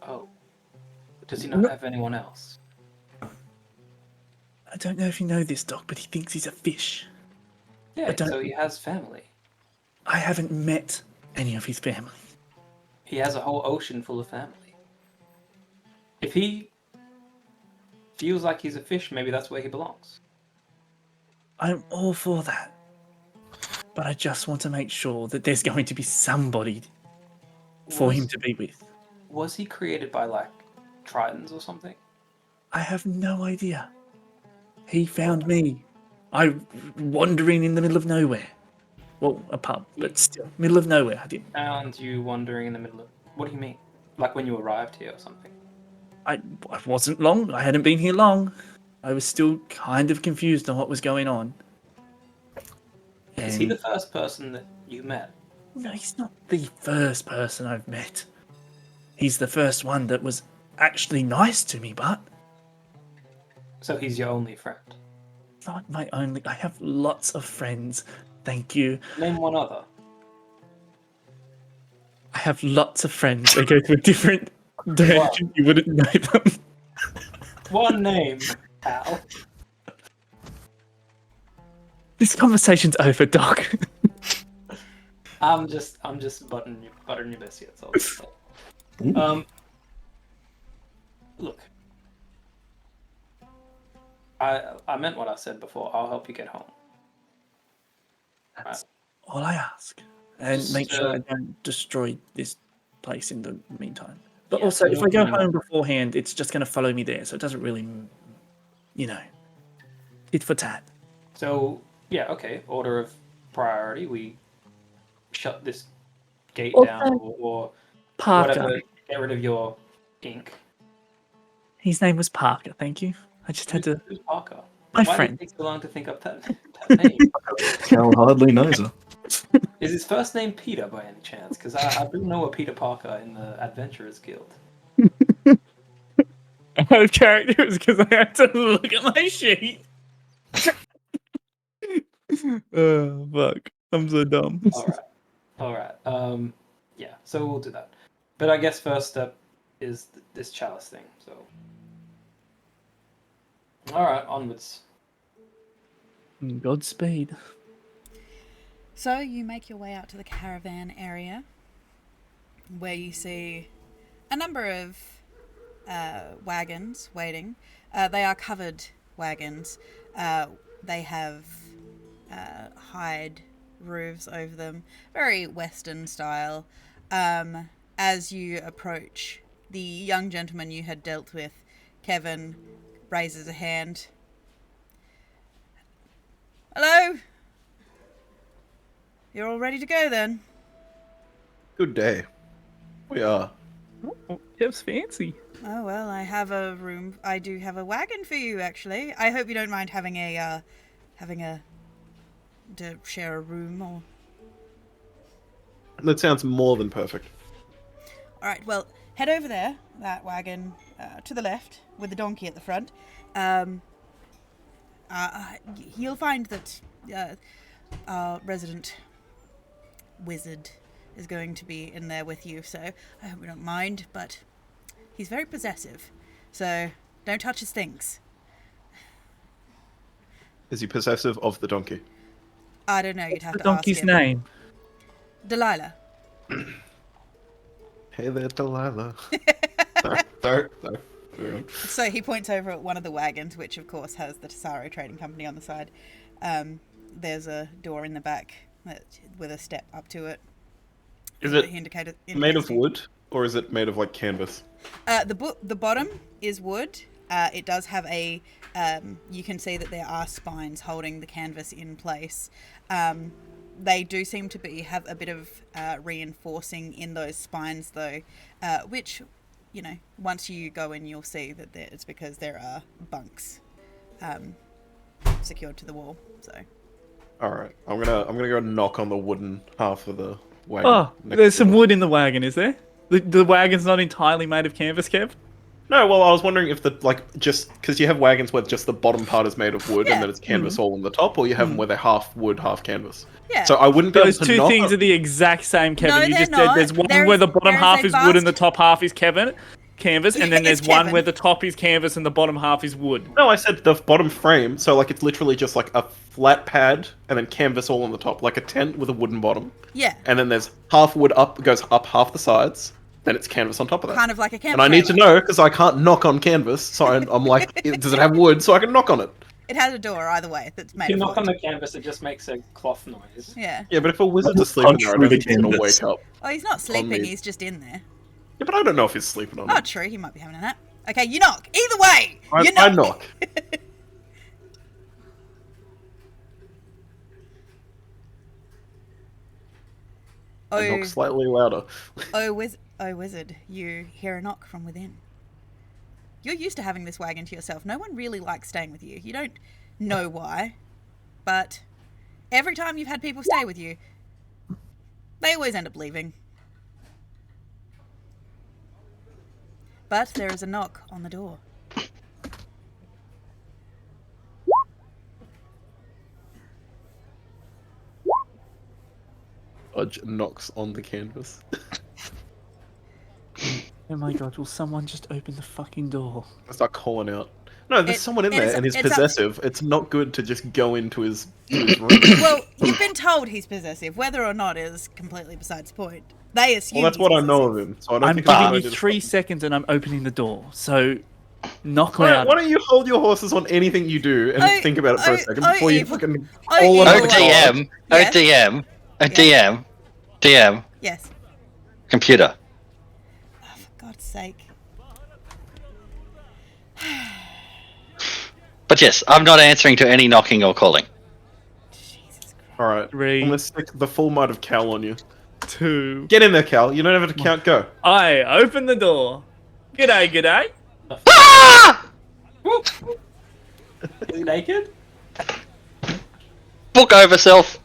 Oh. Does he not have anyone else? I don't know if you know this, Doc, but he thinks he's a fish. Yeah, don't- so he has family. I haven't met any of his family. He has a whole ocean full of family. If he feels like he's a fish, maybe that's where he belongs. I'm all for that. But I just want to make sure that there's going to be somebody for him to be with. Was he created by, like, Tritons or something? I have no idea. He found me. I wandering in the middle of nowhere. Well, a pub, but still, middle of nowhere. I did. Found you wandering in the middle of... What do you mean? Like when you arrived here or something? I wasn't long. I hadn't been here long. I was still kind of confused on what was going on. Is he the first person that you met? No, he's not the first person I've met. He's the first one that was actually nice to me, but So he's your only friend? not my only. I have lots of friends. Thank you. Name one other. I have lots of friends. They go to a different direction. You wouldn't know them. One name, pal. This conversation's over, Doc. I'm just buttering your biscuits. All this stuff. Look. I meant what I said before. I'll help you get home. That's all I ask. And Just, make sure I don't destroy this place in the meantime. But Yeah, also, so if I go you know- home beforehand, it's just going to follow me there. So it doesn't really, tit for tat. So, yeah, okay. Order of priority. We shut this gate Okay. down or Parker. whatever. Get rid of your ink. His name was Parker, thank you. I just had to... Who's Parker? My Why friend. did it take so long to think up that name? Cal hardly knows her. Is his first name Peter by any chance? Because I do know a Peter Parker in the Adventurers Guild. Out of characters because I had to look at my sheet. Oh, fuck. I'm so dumb. Alright. Yeah, so we'll do that. But I guess first step is this chalice thing, so... Alright, onwards. Godspeed. So you make your way out to the caravan area, where you see a number of wagons waiting. They are covered wagons. They have hide roofs over them, very Western style. As you approach, the young gentleman you had dealt with, Kevin, raises a hand. Hello? You're all ready to go then? Good day. We are. Oh, Kev's fancy. Oh, well, I have a room. I do have a wagon for you, actually. I hope you don't mind having a to share a room or... That sounds more than perfect. Alright, well, head over there, that wagon, to the left, with the donkey at the front. You'll find that our resident wizard is going to be in there with you, so I hope you don't mind, but he's very possessive, so don't touch his things. Is he possessive of the donkey? I don't know, you'd have The to donkey's ask him. name. Delilah. Hey there, Delilah. Sorry. So he points over at one of the wagons, which of course has the Tesoro Trading Company on the side. There's a door in the back with a step up to it. Is it He indicated made of to you. wood, or is it made of like canvas? The bottom is wood. It does have a. You can see that there are spines holding the canvas in place. They do seem to have a bit of reinforcing in those spines, though, which once you go in, you'll see that it's because there are bunks secured to the wall. So. All right, I'm gonna go knock on the wooden half of the wagon. Oh, next there's to some the- wood in the wagon, is there? The wagon's not entirely made of canvas, Kev? No, well, I was wondering if just because you have wagons where just the bottom part is made of wood Yeah. and then it's canvas all on the top, or you have them where they're half wood, half canvas. Yeah. So I wouldn't be Those able to two knock things on- are the exact same, Kevin. No, You they're just not. said there's one There where is- the bottom there is half a is wood and the vast- top half is canvas, and then there's It's one Kevin. where the top is canvas and the bottom half is wood. No, I said the bottom frame, so like it's literally just like a flat pad and then canvas all on the top, like a tent with a wooden bottom. Yeah. And then there's half wood up, goes up half the sides, then it's canvas on top of that. Kind of like a camp And I need to trailer. know because I can't knock on canvas, so I'm like, does it have wood so I can knock on it? It has a door either way that's If made you of knock on wood. the canvas, it just makes a cloth noise. Yeah. Yeah, but if a wizard's asleep in there, I Punch don't through think the he's gonna canvas. wake up. Oh, he's not sleeping. me. He's just in there. Yeah, but I don't know if he's sleeping or Oh, not. true. He might be having a nap. Okay, you knock. Either way, you I knock. knock. I knock slightly louder. Oh, wizard, you hear a knock from within. You're used to having this wagon to yourself. No one really likes staying with you. You don't know why, but every time you've had people stay with you, they always end up leaving. But there is a knock on the door. Budge knocks on the canvas. Oh my god, will someone just open the fucking door? I start calling out. No, there's someone in there and he's it's up- possessive. It's not good to just go into his room. Well, you've been told he's possessive. Whether or not is completely besides the point. They assume. Well, that's he's what I know possessive. of him. So I don't I'm think it's a good giving idea you to 3 stop seconds and I'm opening the door. So, knock him. Why loud. don't you hold your horses on anything you do and Oh, think about it for a second oh, before you evil. fucking Oh, call evil. out Oh, the DM. Oh, Yes. DM. Oh, Yes. DM. DM. Yes. Computer. Oh, for God's sake. But yes, I'm not answering to any knocking or calling. Jesus Christ. Alright, 3, I'm gonna stick the full might of Cal on you. 2. Get in there, Cal. You don't have to count, go. I open the door. G'day, g'day. Ah! Is he naked? Book over self.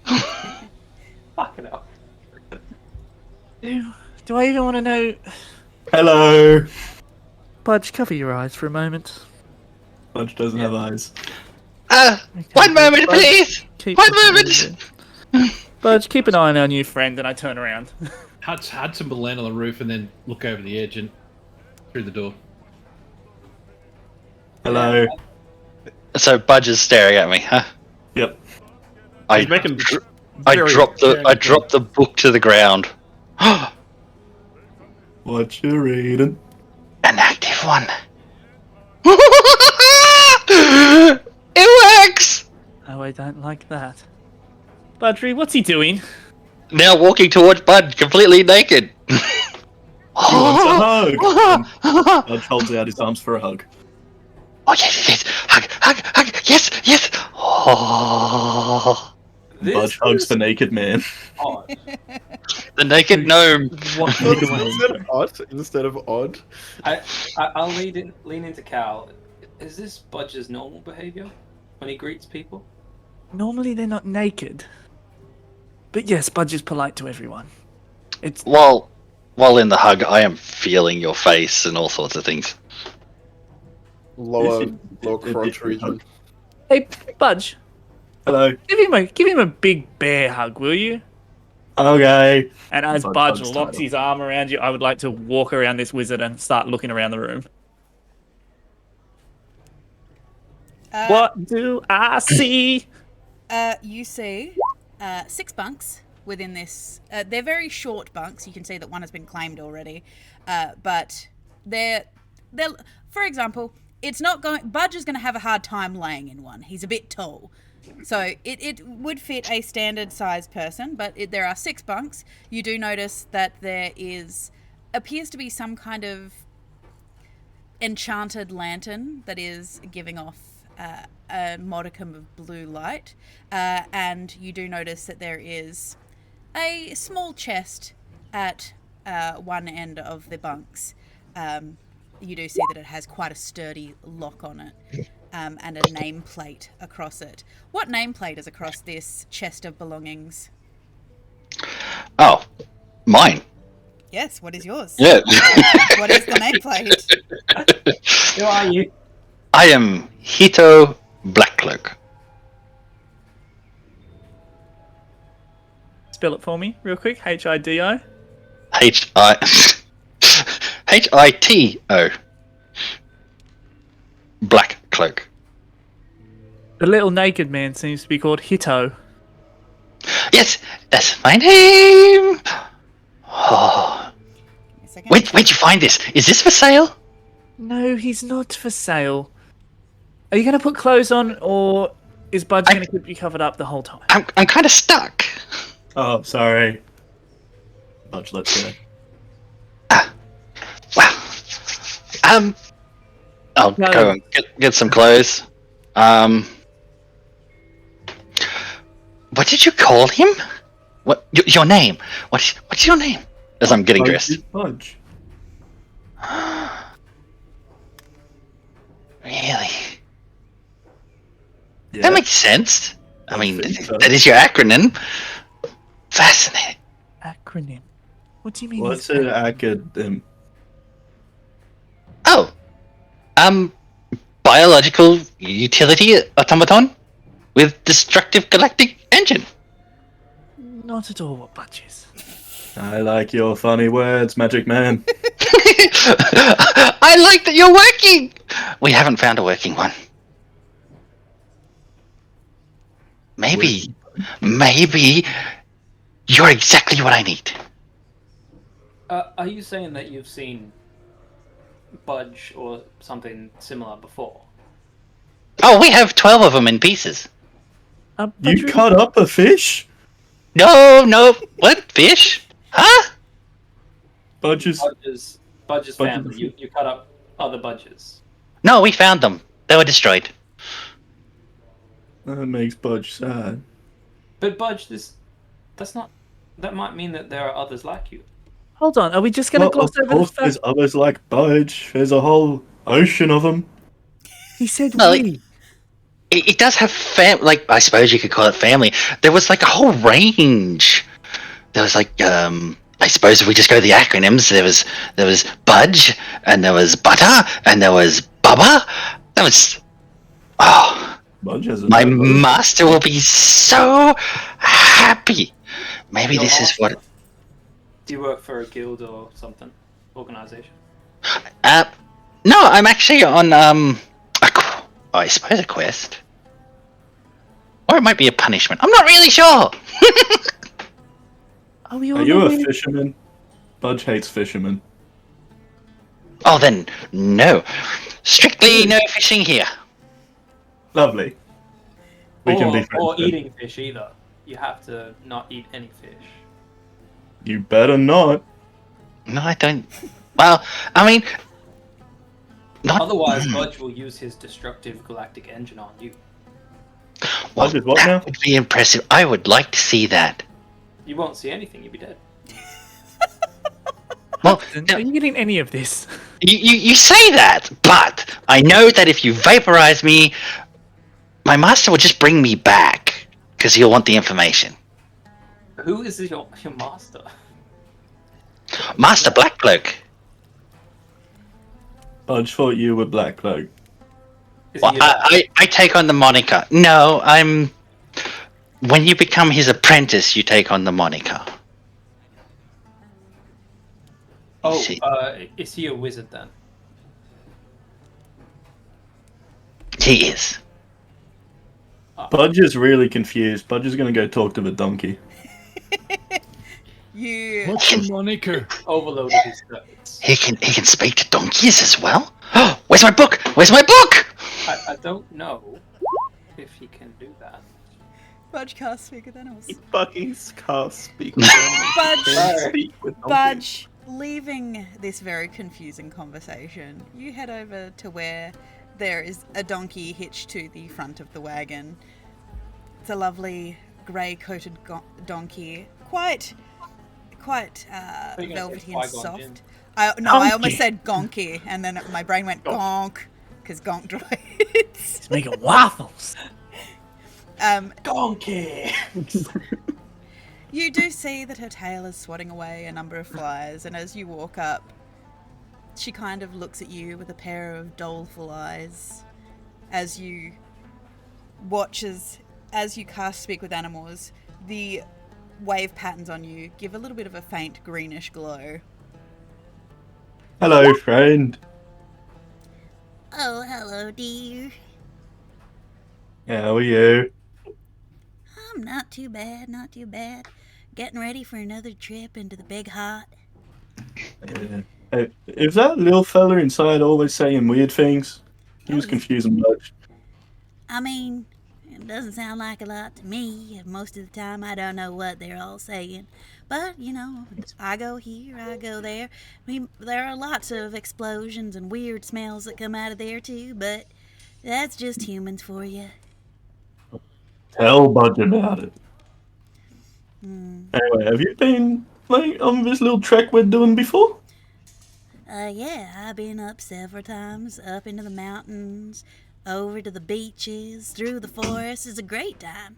Fucking hell. Do I even want to know? Hello. Budge, cover your eyes for a moment. Budge doesn't have eyes. One moment, please. Keep One moment. Budge, keep an eye on our new friend, and I turn around. Hudson will land on the roof and then look over the edge and through the door. Hello. So Budge is staring at me, huh? Yep. He's I making I very dropped very the book to the ground. An What you reading? active one. It works. Oh, I don't like that. Budgery, what's he doing? Now walking towards Bud, completely naked. He wants a hug. And Budge holds out his arms for a hug. Oh yes, yes, hug, hug, hug, yes, yes. Oh, Budge hugs the naked man. odd. the naked gnome. What instead of odd. I'll lean into Cal. Is this Budge's normal behavior when he greets people? Normally they're not naked. But yes, Budge is polite to everyone. It's While in the hug, I am feeling your face and all sorts of things. Lower Yes, crotch region. Hey, Budge, Hello. give him a big bear hug, will you? Okay. And as Budge Budge hugs locks title. his arm around you, I would like to walk around this wizard and start looking around the room. What do I see? You see 6 bunks within this. They're very short bunks. You can see that one has been claimed already. But they're for example, it's not going. Budge is going to have a hard time laying in one. He's a bit tall. So it would fit a standard size person, but there are 6 bunks. You do notice that there appears to be some kind of enchanted lantern that is giving off a modicum of blue light, and you do notice that there is a small chest at one end of the bunks. you do see that it has quite a sturdy lock on it, and a nameplate across it. What nameplate is across this chest of belongings? Oh, mine. Yes, what is yours? Yeah. What is the nameplate? Who are you? I am Hito Blackcloak. Spell it for me, real quick. H-I-D-O. Hito. Black Cloak. The little naked man seems to be called Hito. Yes, that's my name. Oh. A second. Where'd you find this? Is this for sale? No, he's not for sale. Are you going to put clothes on, or is Budge going to keep you covered up the whole time? I'm kind of stuck. Oh, sorry. Budge, let's go. Wow. I'll No. go and get some clothes. What did you call him? What your name? What's your name? As I'm getting Budge dressed. is Budge. Really? Yeah. That makes sense. I mean, think so. that is your acronym. Fascinating. Acronym. What do you mean? What's an acronym? Oh, biological utility automaton with destructive galactic engine. Not at all what Budge is. I like your funny words, Magic Man. I like that you're working. We haven't found a working one. Maybe you're exactly what I need. Are you saying that you've seen Budge or something similar before? Oh, we have 12 of them in pieces. You cut up a fish? No. What? Fish? Huh? Budge's. Budge's family. You cut up other Budges. No, we found them. They were destroyed. That makes Budge sad. But Budge, that might mean that there are others like you. Hold on, are we just going to gloss of over the course, there's fact others like Budge. There's a whole ocean of them. he said No, we? It does have like, I suppose you could call it family. There was like a whole range. There was like, I suppose if we just go to the acronyms, there was Budge, and there was Butter, and there was Bubba. That was, Budge has a my name. master will be so happy. Maybe Your this is master? what. Do you work for a guild or something? Organization? No, I'm actually on I suppose a quest, or it might be a punishment. I'm not really sure. Are we all Are you a really- fisherman? Budge hates fishermen. Oh, then no, strictly no fishing here. Lovely. We can be friends. Or then. eating fish either. You have to not eat any fish. You better not. No, I don't. Well, I mean, not. Otherwise, Budge will use his destructive galactic engine on you. Well, Budge is what that now? would be impressive. I would like to see that. You won't see anything. You'll be dead. Well, Are you getting any of this? you say that, but I know that if you vaporize me, my master will just bring me back because he'll want the information. Who is your master? Master Blackcloak. Budge thought you were Black Cloak. Is Well, he a- I take on the moniker. No, I'm. When you become his apprentice, you take on the moniker. Oh, see. is he a wizard then? He is. Budge is really confused. Budge is gonna go talk to the donkey. You What's your moniker? Overloaded his skirts. He can speak to donkeys as well. Where's my book? Where's my book? I don't know if he can do that. Budge can't speak with animals. He fucking can't speak. Budge, with Budge, leaving this very confusing conversation, you head over to where there is a donkey hitched to the front of the wagon. It's a lovely grey-coated donkey, quite quite you were gonna say velvety and Qui-Gon Jinn. soft. I almost Gonky. said gonky, and then my brain went gonk, because gonk droids. He's making waffles. Donkey. You do see that her tail is swatting away a number of flies, and as you walk up, she kind of looks at you with a pair of doleful eyes as you watch as you cast Speak with Animals, the wave patterns on you give a little bit of a faint greenish glow. Hello, friend. Oh, hello, dear. How are you? I'm not too bad, not too bad. Getting ready for another trip into the big hot. Hey, is that little fella inside always saying weird things? He was Oh, confusing Budge. I mean, it doesn't sound like a lot to me. Most of the time, I don't know what they're all saying. But, you know, I go here, I go there. I mean, there are lots of explosions and weird smells that come out of there, too, but that's just humans for you. Tell Budge about it. Hmm. Anyway, have you been on this little trek we're doing before? Yeah, I've been up several times, up into the mountains, over to the beaches, through the forest. It's a great time.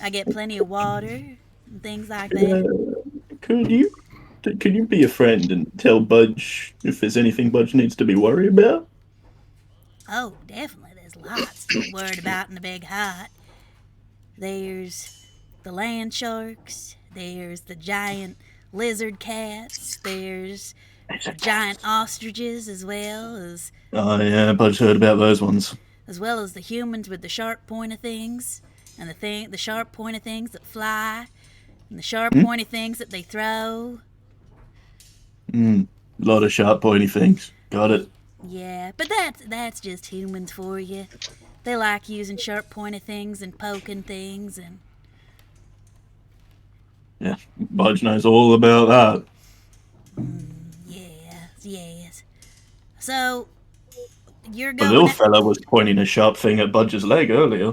I get plenty of water and things like that. Could you be a friend and tell Budge if there's anything Budge needs to be worried about? Oh, definitely. There's lots to be worried about in the big hot. There's the land sharks. There's the giant lizard cats. There's giant ostriches as well as Oh yeah, Budge heard about those ones. the humans with the sharp pointy things, and the sharp pointy things that fly, and the sharp pointy things that they throw. A lot of sharp pointy things. Got it. Yeah, but that's just humans for you. They like using sharp pointy things and poking things and Yeah, Budge knows all about that. yes. So you're The going. little fella was pointing a sharp thing at Budge's leg earlier.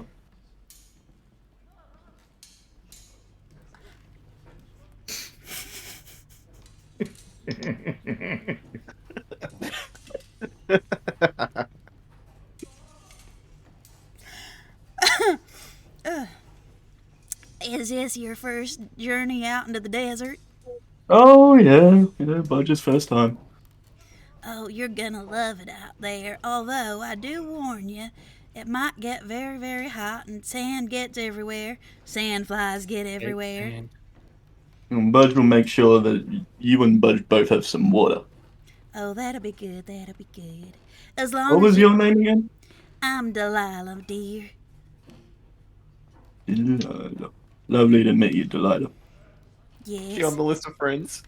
Is this your first journey out into the desert? Oh yeah, Budge's first time. Oh, you're gonna love it out there. Although I do warn you, it might get very, very hot and sand gets everywhere. Sand flies get everywhere. And Budge will make sure that you and Budge both have some water. Oh, that'll be good. That'll be good. As long What as was your name again? I'm Delilah, dear. Delilah. Lovely to meet you, Delilah. Yes. She on the list of friends.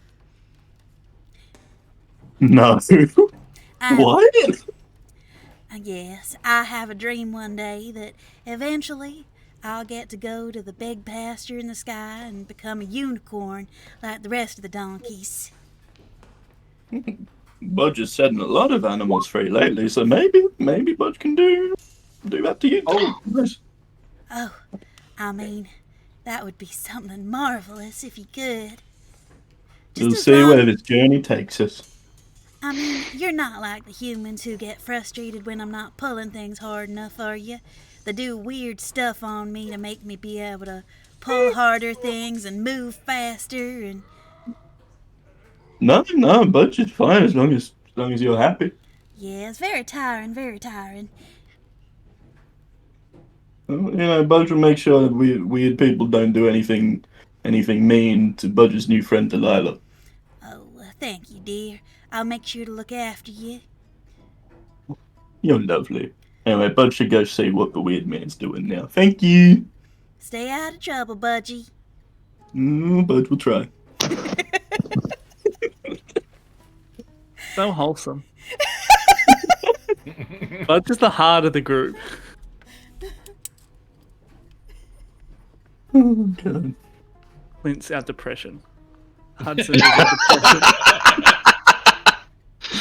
No. What? Yes, I have a dream one day that eventually I'll get to go to the big pasture in the sky and become a unicorn like the rest of the donkeys. Budge has setting a lot of animals free lately, so maybe Budge can do that to you. Oh. Nice. Oh, I mean, that would be something marvelous if you could. We'll as see long- where this journey takes us. I mean, you're not like the humans who get frustrated when I'm not pulling things hard enough, are you? They do weird stuff on me to make me be able to pull harder things and move faster and... No, Budge is fine as long as you're happy. Yeah, it's very tiring, very tiring. Budge will make sure that weird people don't do anything mean to Budge's new friend Delilah. Oh, thank you, dear. I'll make sure to look after you. You're lovely. Anyway, Budge should go see what the weird man's doing now. Thank you. Stay out of trouble, Budgie. Budge will try. So wholesome. Budge is the heart of the group. Oh, God. Clint's our depression. Hudson is our depression.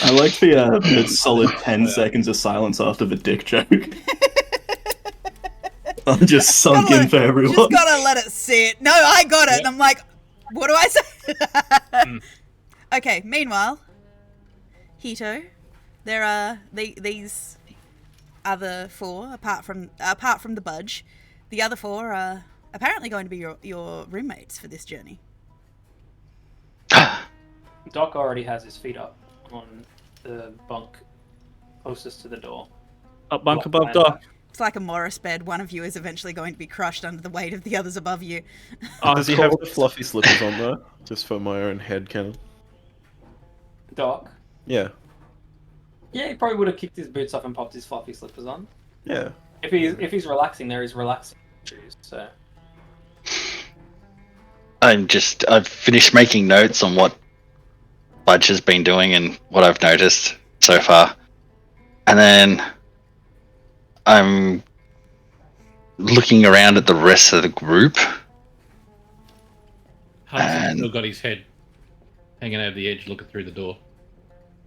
I like the solid 10 seconds of silence after the dick joke. I'm just sunk in for everyone. Just gotta let it sit. No, I got it. And I'm like, what do I say? Okay, meanwhile, Hito, there are these other four, apart from the Budge, the other four are apparently going to be your roommates for this journey. Doc already has his feet up on the bunk closest to the door. Up bunk above Doc. It's like a Morris bed. One of you is eventually going to be crushed under the weight of the others above you. Does he have the fluffy slippers on there? Just for my own head canon. Doc? Yeah. Yeah, he probably would have kicked his boots off and popped his fluffy slippers on. Yeah. If he's relaxing there, he's relaxing shoes, so... I've finished making notes on what Budge has been doing and what I've noticed so far. And then I'm looking around at the rest of the group. Hudson's still got his head hanging over the edge, looking through the door.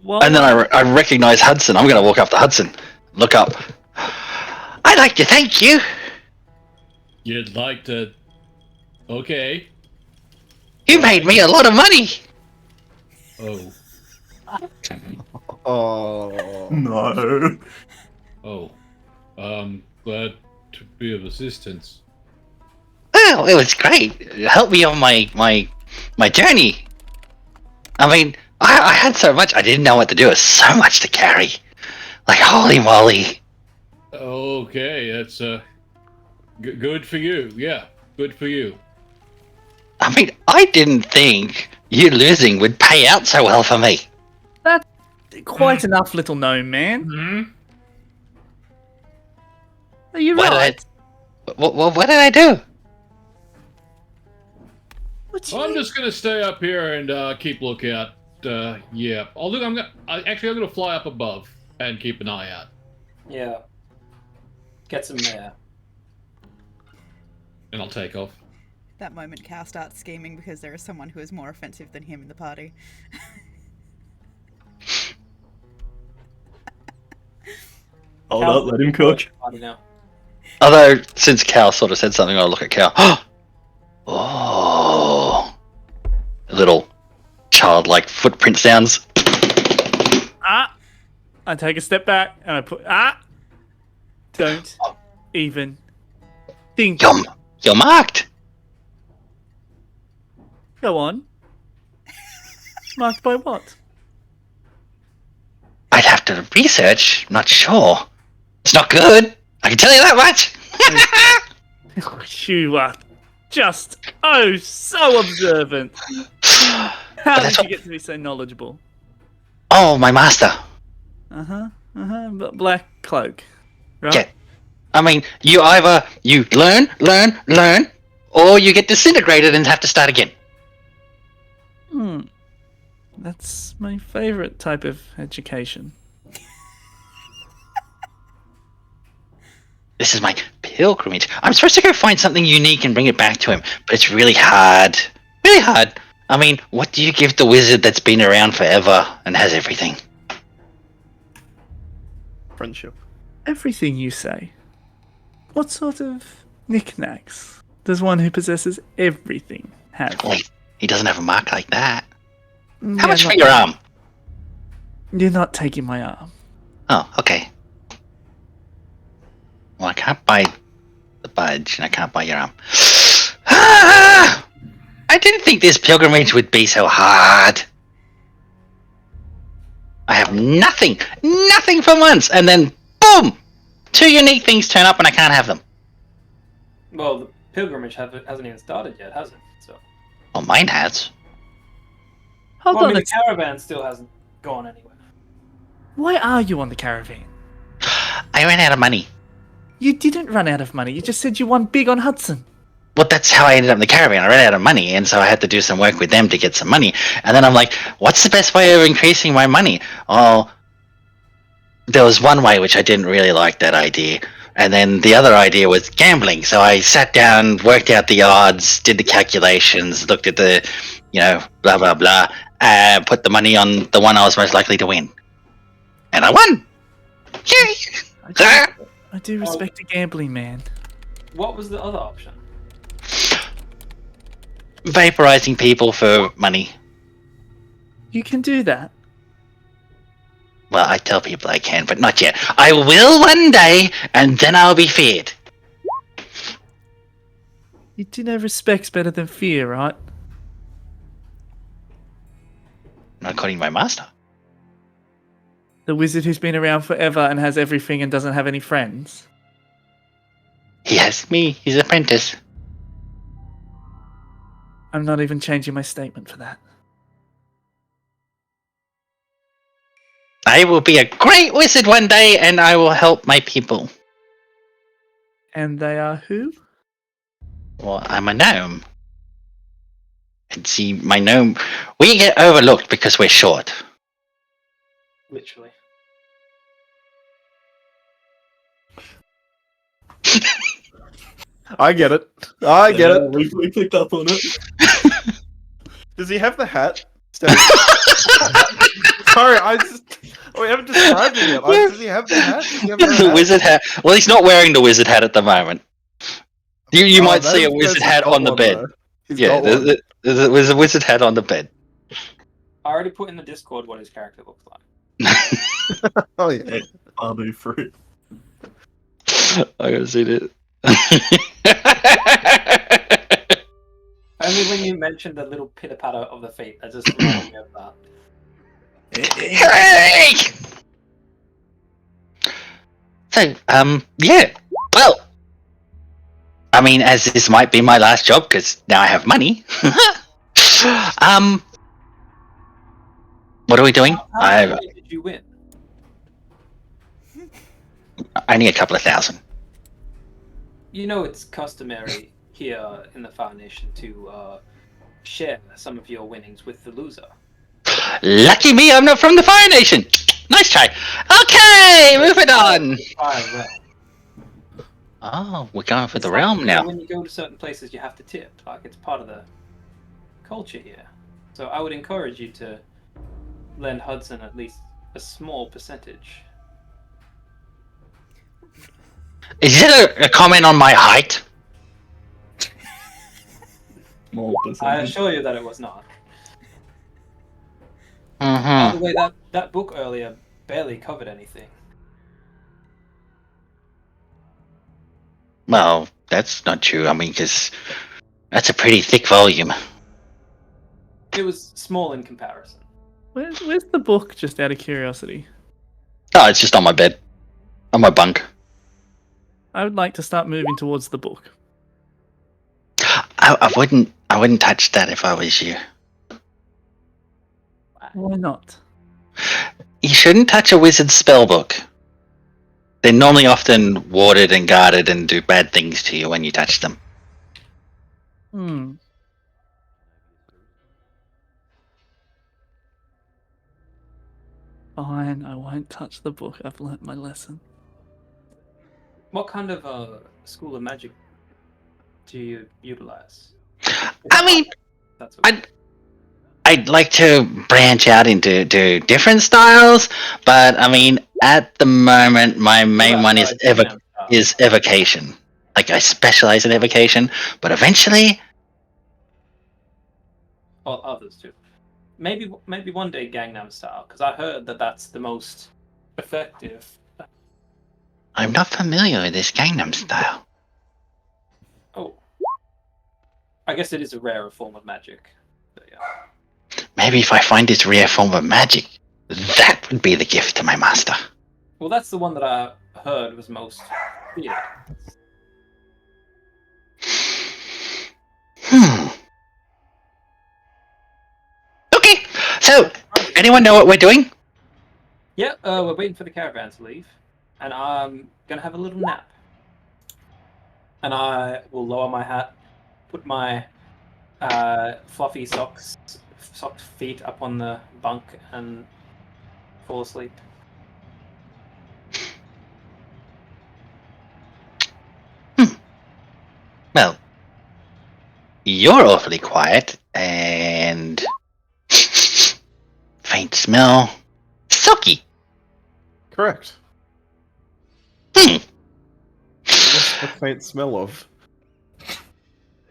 Well, And then I recognize Hudson. I'm going to walk up to Hudson, look up. I'd like to thank you. You'd like to... Okay. You made me a lot of money. Oh. Oh. No. Oh. Glad to be of assistance. Well, it was great. It helped me on my journey. I mean, I had so much, I didn't know what to do. It was so much to carry. Like, holy moly. Okay, that's good for you. Yeah, good for you. I mean, I didn't think you losing would pay out so well for me. quite enough, little gnome man. Hmm? Are you What right? what did I do? What do you I'm mean? just gonna stay up here and keep lookout. Yeah, I'm gonna fly up above and keep an eye out. Yeah. Get some air. And I'll take off. That moment, Cal starts scheming because there is someone who is more offensive than him in the party. Hold up, let him cook. Party now. Although, since Cal sort of said something, I'll look at Cal. Oh, little childlike footprint sounds. I take a step back and I put don't even think. You're marked. Go on. Marked by what? I'd have to research. I'm not sure. It's not good. I can tell you that much. You are just so observant. How did you get to be so knowledgeable? Oh, my master. Black cloak, right? Yeah. I mean, you either learn, or you get disintegrated and have to start again. That's my favorite type of education. This is my pilgrimage. I'm supposed to go find something unique and bring it back to him, but it's really hard. Really hard. I mean, what do you give the wizard that's been around forever and has everything? Friendship. Everything you say. What sort of knickknacks does one who possesses everything have? Well, he doesn't have a mark like that. How You're much for not- your arm? You're not taking my arm. Oh, okay. Well, I can't buy the budge, and I can't buy your arm. I didn't think this pilgrimage would be so hard. I have nothing for months, and then boom! 2 unique things turn up and I can't have them. Well, the pilgrimage hasn't even started yet, has it? So. Well, mine has. Hold Well, I on mean, a the caravan still hasn't gone anywhere. Why are you on the caravan? I ran out of money. You didn't run out of money. You just said you won big on Hudson. Well, that's how I ended up in the caravan. I ran out of money, and so I had to do some work with them to get some money. And then I'm like, what's the best way of increasing my money? Oh, there was one way which I didn't really like that idea. And then the other idea was gambling. So I sat down, worked out the odds, did the calculations, looked at the, blah, blah, blah, and put the money on the one I was most likely to win. And I won! Yay! I do respect a gambling man. What was the other option? Vaporizing people for money. You can do that. Well, I tell people I can, but not yet. I will one day, and then I'll be feared. You do know respect's better than fear, right? Not according to my master. The wizard who's been around forever and has everything and doesn't have any friends. He has me, his apprentice. I'm not even changing my statement for that. I will be a great wizard one day, and I will help my people. And they are who? Well, I'm a gnome. And see, my gnome... We get overlooked because we're short. Literally. I get it. I get it. We picked up on it. Does he have the hat? Sorry, we haven't described it yet. Does he have the hat? Does he have the The hat? wizard hat. Well, he's not wearing the wizard hat at the moment. You might see a wizard hat on the bed. Yeah, there's a wizard hat on the bed. I already put in the Discord what his character looks like. Oh yeah. Bamboo fruit. I gotta see it. Only when you mentioned the little pitter patter of the feet, I just reminded me of that. Hooray! So, yeah. Well, I mean, as this might be my last job because now I have money. What are we doing? How much money did you win? I need a couple of thousand. You know it's customary here in the Foundation to share some of your winnings with the loser. Lucky me, I'm not from the Fire Nation. Nice try. Okay, moving on. Oh, we're going for the realm now. When you go to certain places, you have to tip. Like, it's part of the culture here. So I would encourage you to lend Hudson at least a small percentage. Is it a comment on my height? I assure you that it was not. By Mm-hmm. the way, that book earlier barely covered anything. Well, that's not true. I mean, because that's a pretty thick volume. It was small in comparison. Where's the book, just out of curiosity? Oh, it's just on my bed. On my bunk. I would like to start moving towards the book. I wouldn't touch that if I was you. Why not? You shouldn't touch a wizard's spellbook. They're normally often warded and guarded and do bad things to you when you touch them. Fine, I won't touch the book. I've learnt my lesson. What kind of school of magic do you utilize? I mean, That's okay. I'd like to branch out into different styles, but I mean, at the moment, my main one is evocation. Like, I specialize in evocation, but eventually, Well, others too. Maybe one day Gangnam Style, because I heard that that's the most effective. I'm not familiar with this Gangnam Style. Oh, I guess it is a rarer form of magic. So, yeah. Maybe if I find this rare form of magic, that would be the gift to my master. Well, that's the one that I heard was most feared. Okay, so, anyone know what we're doing? Yeah, we're waiting for the caravan to leave, and I'm gonna have a little nap. And I will lower my hat, put my fluffy socked feet up on the bunk, and fall asleep. Well, you're awfully quiet, and faint smell. Silky. Correct. Hmm. What's the faint smell of?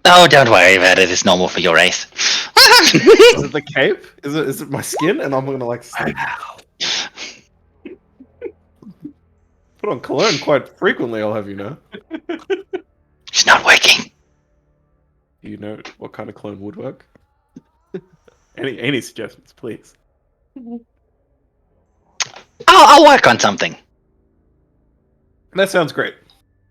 Oh, don't worry about it. It's normal for your race. Is it the cape? Is it my skin? And I'm gonna like put on cologne quite frequently. I'll have you know. It's not working. Do you know what kind of cologne would work? Any suggestions, please? I'll work on something. That sounds great.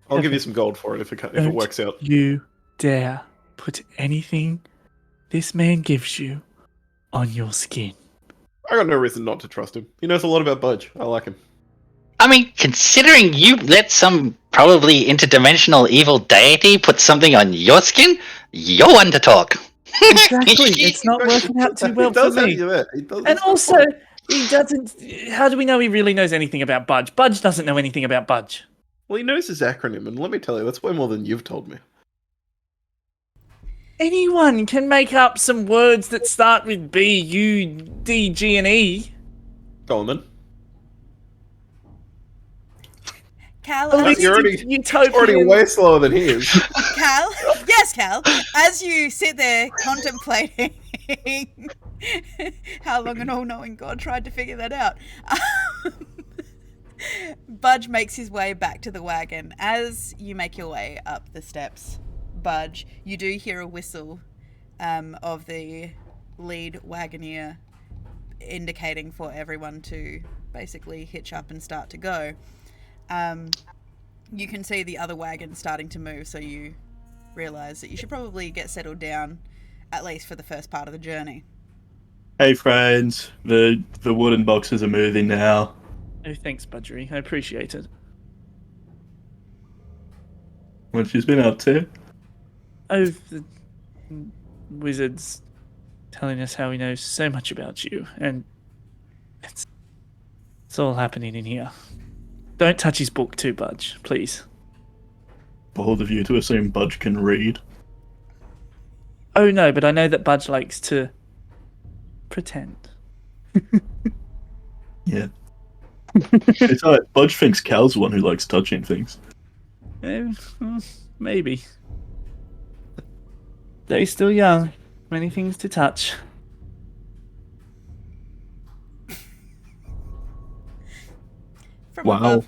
I'll give you some gold for it if it works out. You dare put anything this man gives you on your skin. I got no reason not to trust him. He knows a lot about Budge. I like him. I mean, considering you let some probably interdimensional evil deity put something on your skin, you're one to talk. Exactly. It's not working out too well for me. And also, he doesn't. How do we know he really knows anything about Budge? Budge doesn't know anything about Budge. Well, he knows his acronym, and let me tell you, that's way more than you've told me. Anyone can make up some words that start with B, U, D, G, and E. Go on then. Cal, You're already way slower than he is. Cal, yes, Cal. As you sit there contemplating how long an all-knowing God tried to figure that out, Budge makes his way back to the wagon. As you make your way up the steps, Budge, you do hear a whistle of the lead wagoneer indicating for everyone to basically hitch up and start to go. You can see the other wagon starting to move, so you realise that you should probably get settled down, at least for the first part of the journey. Hey friends, the wooden boxes are moving now. Oh, thanks, Budgery. I appreciate it. What she's been up to? Oh, the wizard's telling us how he knows so much about you, and it's all happening in here. Don't touch his book too, Budge, please. Bold of you to assume Budge can read. Oh no, but I know that Budge likes to pretend. Yeah. It's alright, Budge thinks Cal's the one who likes touching things. Maybe. They're still young. Many things to touch. Wow.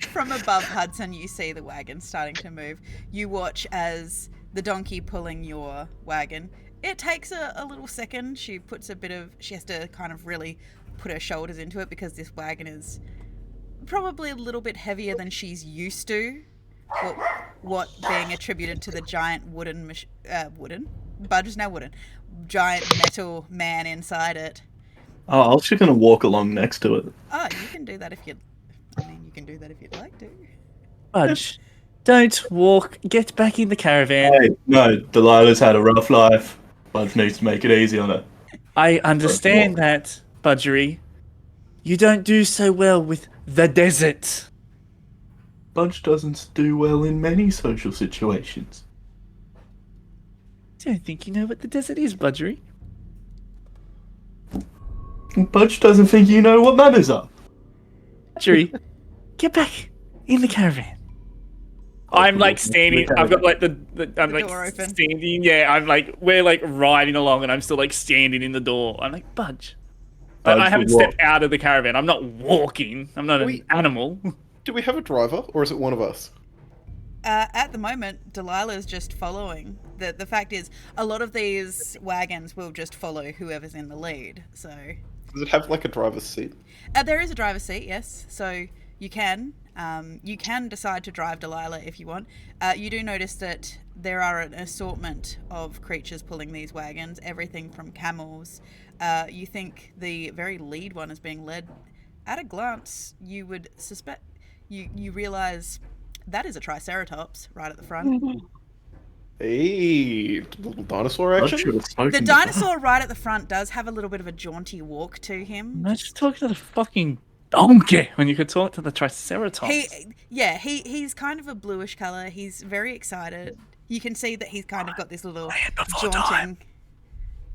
From above Hudson, you see the wagon starting to move. You watch as the donkey pulling your wagon. It takes a little second. She has to kind of really put her shoulders into it because this wagon is probably a little bit heavier than she's used to. What being attributed to the giant Budge is now wooden, giant metal man inside it. Oh, I was just gonna walk along next to it. Oh, you can do that if you'd like to. Budge, don't walk. Get back in the caravan. Hey, no, Delilah's had a rough life. Budge needs to make it easy on her. I understand that, Budgery. You don't do so well with the desert. Budge doesn't do well in many social situations. I don't think you know what the desert is, Budgery. Budge doesn't think you know what manners are. Budgery, get back in the caravan. I'm like standing. I've got like I'm the like door open. standing. Yeah, I'm like we're like riding along, and I'm still like standing in the door. I'm like Budge. I haven't stepped out of the caravan. I'm not walking. I'm not an animal. Do we have a driver, or is it one of us? At the moment, Delilah's just following. The fact is, a lot of these wagons will just follow whoever's in the lead. So, does it have like a driver's seat? There is a driver's seat, yes. So you can decide to drive Delilah if you want. You do notice that there are an assortment of creatures pulling these wagons. Everything from camels. You think the very lead one is being led. At a glance, you would suspect. You realise that is a Triceratops right at the front. Hey, little dinosaur action. The dinosaur right at the front does have a little bit of a jaunty walk to him. Imagine talking to the fucking donkey when you could talk to the Triceratops. He's kind of a bluish colour. He's very excited. You can see that he's kind of got this little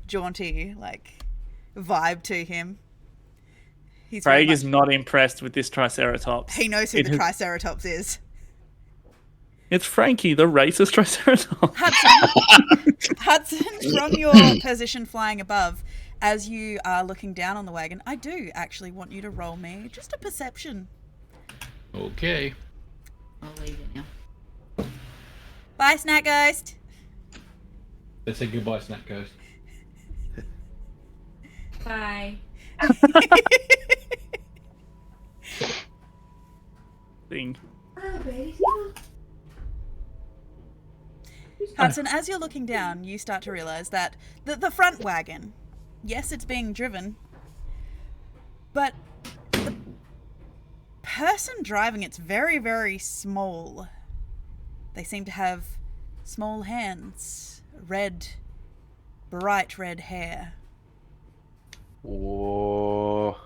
jaunty like vibe to him. Craig is not impressed with this Triceratops. He knows who the Triceratops is. It's Frankie, the racist Triceratops. Hudson, from your position flying above, as you are looking down on the wagon, I do actually want you to roll me just a perception. Okay. I'll leave it now. Bye, Snack Ghost. Let's say goodbye, Snack Ghost. Bye. Thing. Hudson, as you're looking down, you start to realize that the front wagon, yes, it's being driven, but the person driving it's very, very small. They seem to have small hands, bright red hair. Whoa.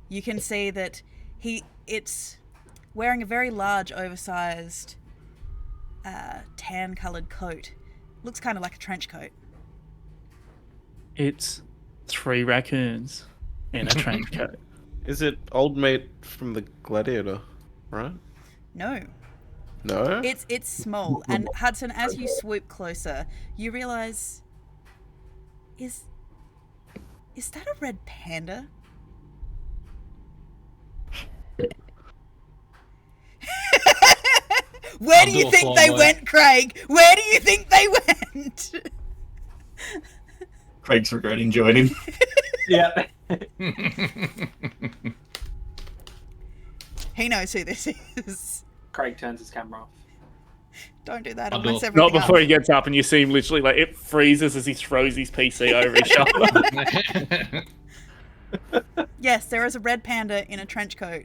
You can see that it's wearing a very large, oversized, tan-coloured coat. Looks kind of like a trench coat. It's 3 raccoons in a trench coat. Is it old mate from the Gladiator, right? No. No? It's small, and Hudson, as you swoop closer, you realise, is that a red panda? Where do you think they went, Craig? Where do you think they went? Craig's regretting joining. Yeah. He knows who this is. Craig turns his camera off. Don't do that. I'll I'll do mess it. everything Not before up. he gets up and you see him literally like it freezes as he throws his PC over his shoulder. Yes, there is a red panda in a trench coat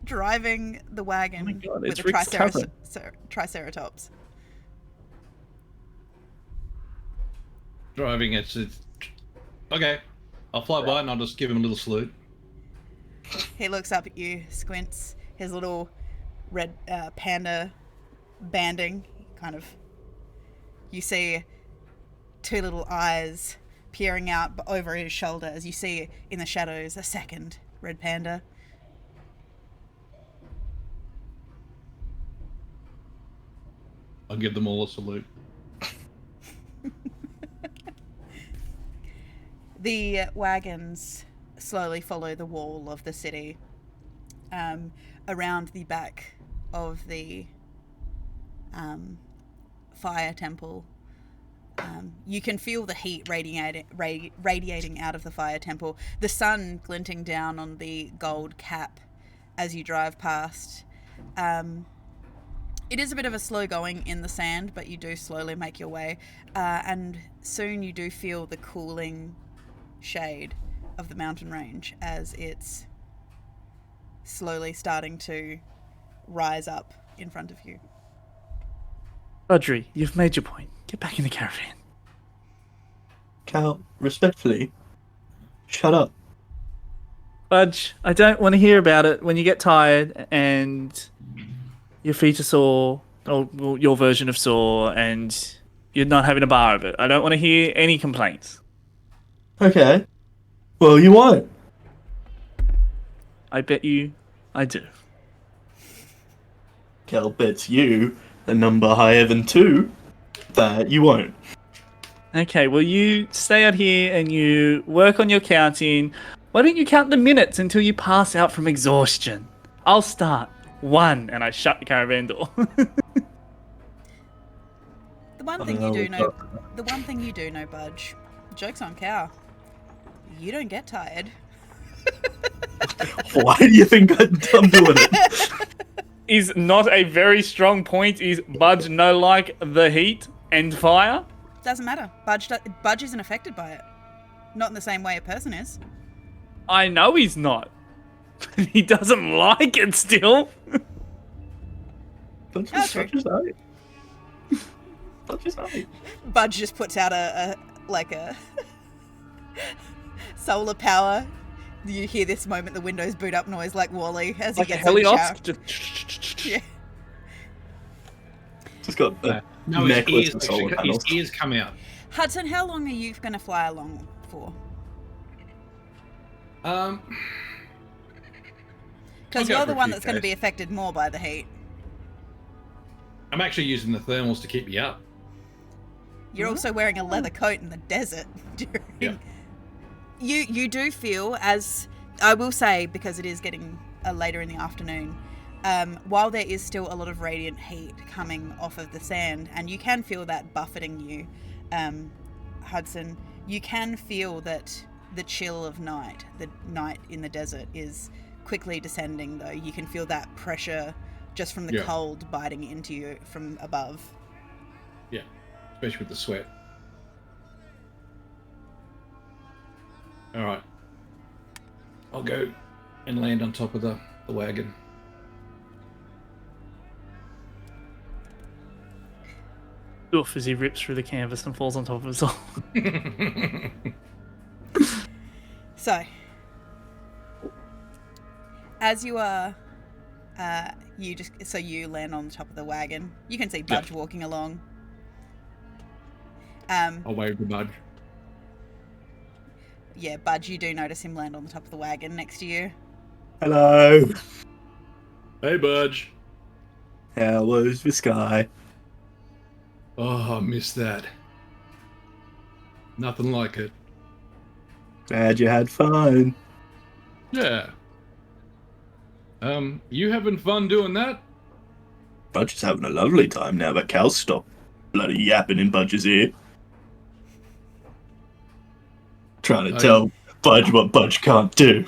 driving the wagon Oh my God, with it's a Rick's cousin. triceratops. Driving, it's okay. I'll fly by and I'll just give him a little salute. He looks up at you, squints his little red panda banding. You see 2 little eyes peering out over his shoulder as you see in the shadows a second red panda. I'll give them all a salute. The wagons slowly follow the wall of the city around the back of the fire temple. You can feel the heat radiating out of the fire temple, the sun glinting down on the gold cap as you drive past. It is a bit of a slow going in the sand, but you do slowly make your way, and soon you do feel the cooling shade of the mountain range as it's slowly starting to rise up in front of you. Audrey, you've made your point. Get back in the caravan. Cal, respectfully, shut up. Budge, I don't want to hear about it when you get tired and your feet are sore, or well, your version of sore, and you're not having a bar of it. I don't want to hear any complaints. Okay. Well, you won't. I bet you I do. Cal bets you a number higher than 2 that you won't. Okay, well, you stay out here and you work on your counting. Why don't you count the minutes until you pass out from exhaustion? I'll start. 1, and I shut the caravan door. The one thing you do know, Budge, joke's on Cow. You don't get tired. Why do you think I'm doing it? Is not a very strong point. Is Budge no like the heat and fire? Doesn't matter. Budge isn't affected by it. Not in the same way a person is. I know he's not. But he doesn't like it still. That's Oh, true. just right. That's just right. Budge just puts out a solar power. You hear this moment the Windows boot up noise like Wally as Like he a gets in the shower. Helios. Just... Yeah. Just got a No, necklace his of solar ears, panels. his ears come out. Hudson, how long are you going to fly along for? Because I'll go you're for the a one few that's going to days. be affected more by the heat. I'm actually using the thermals to keep me up. You're also wearing a leather coat in the desert. Yeah. You do feel, as I will say, because it is getting later in the afternoon, while there is still a lot of radiant heat coming off of the sand, and you can feel that buffeting you, Hudson, you can feel that the chill of night, the night in the desert, is quickly descending, though. You can feel that pressure just from the cold biting into you from above. Yeah, especially with the sweat. All right. I'll go and land on top of the wagon. Oof, as he rips through the canvas and falls on top of himself. So, as you are, you land on the top of the wagon. You can see Budge walking along. I'll wave to Budge. Yeah, Budge, you do notice him land on the top of the wagon next to you. Hello. Hey, Budge. How was the sky? Oh, I missed that. Nothing like it. Glad you had fun. Yeah. You having fun doing that? Budge is having a lovely time now that Cal's stopped bloody yapping in Budge's ear. Trying to tell Budge what Budge can't do.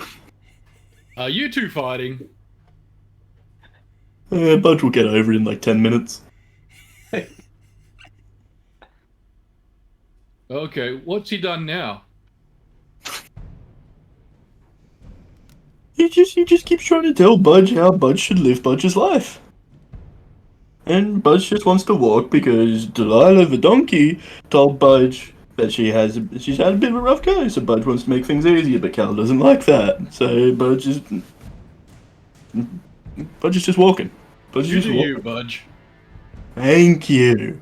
Are you two fighting? Budge will get over it in like 10 minutes. Okay, what's he done now? He just keeps trying to tell Budge how Budge should live Budge's life. And Budge just wants to walk because Delilah the donkey told Budge that she's had a bit of a rough go, so Budge wants to make things easier, but Cal doesn't like that. So Budge is just walking. Budge is just walking. You, Budge. Thank you.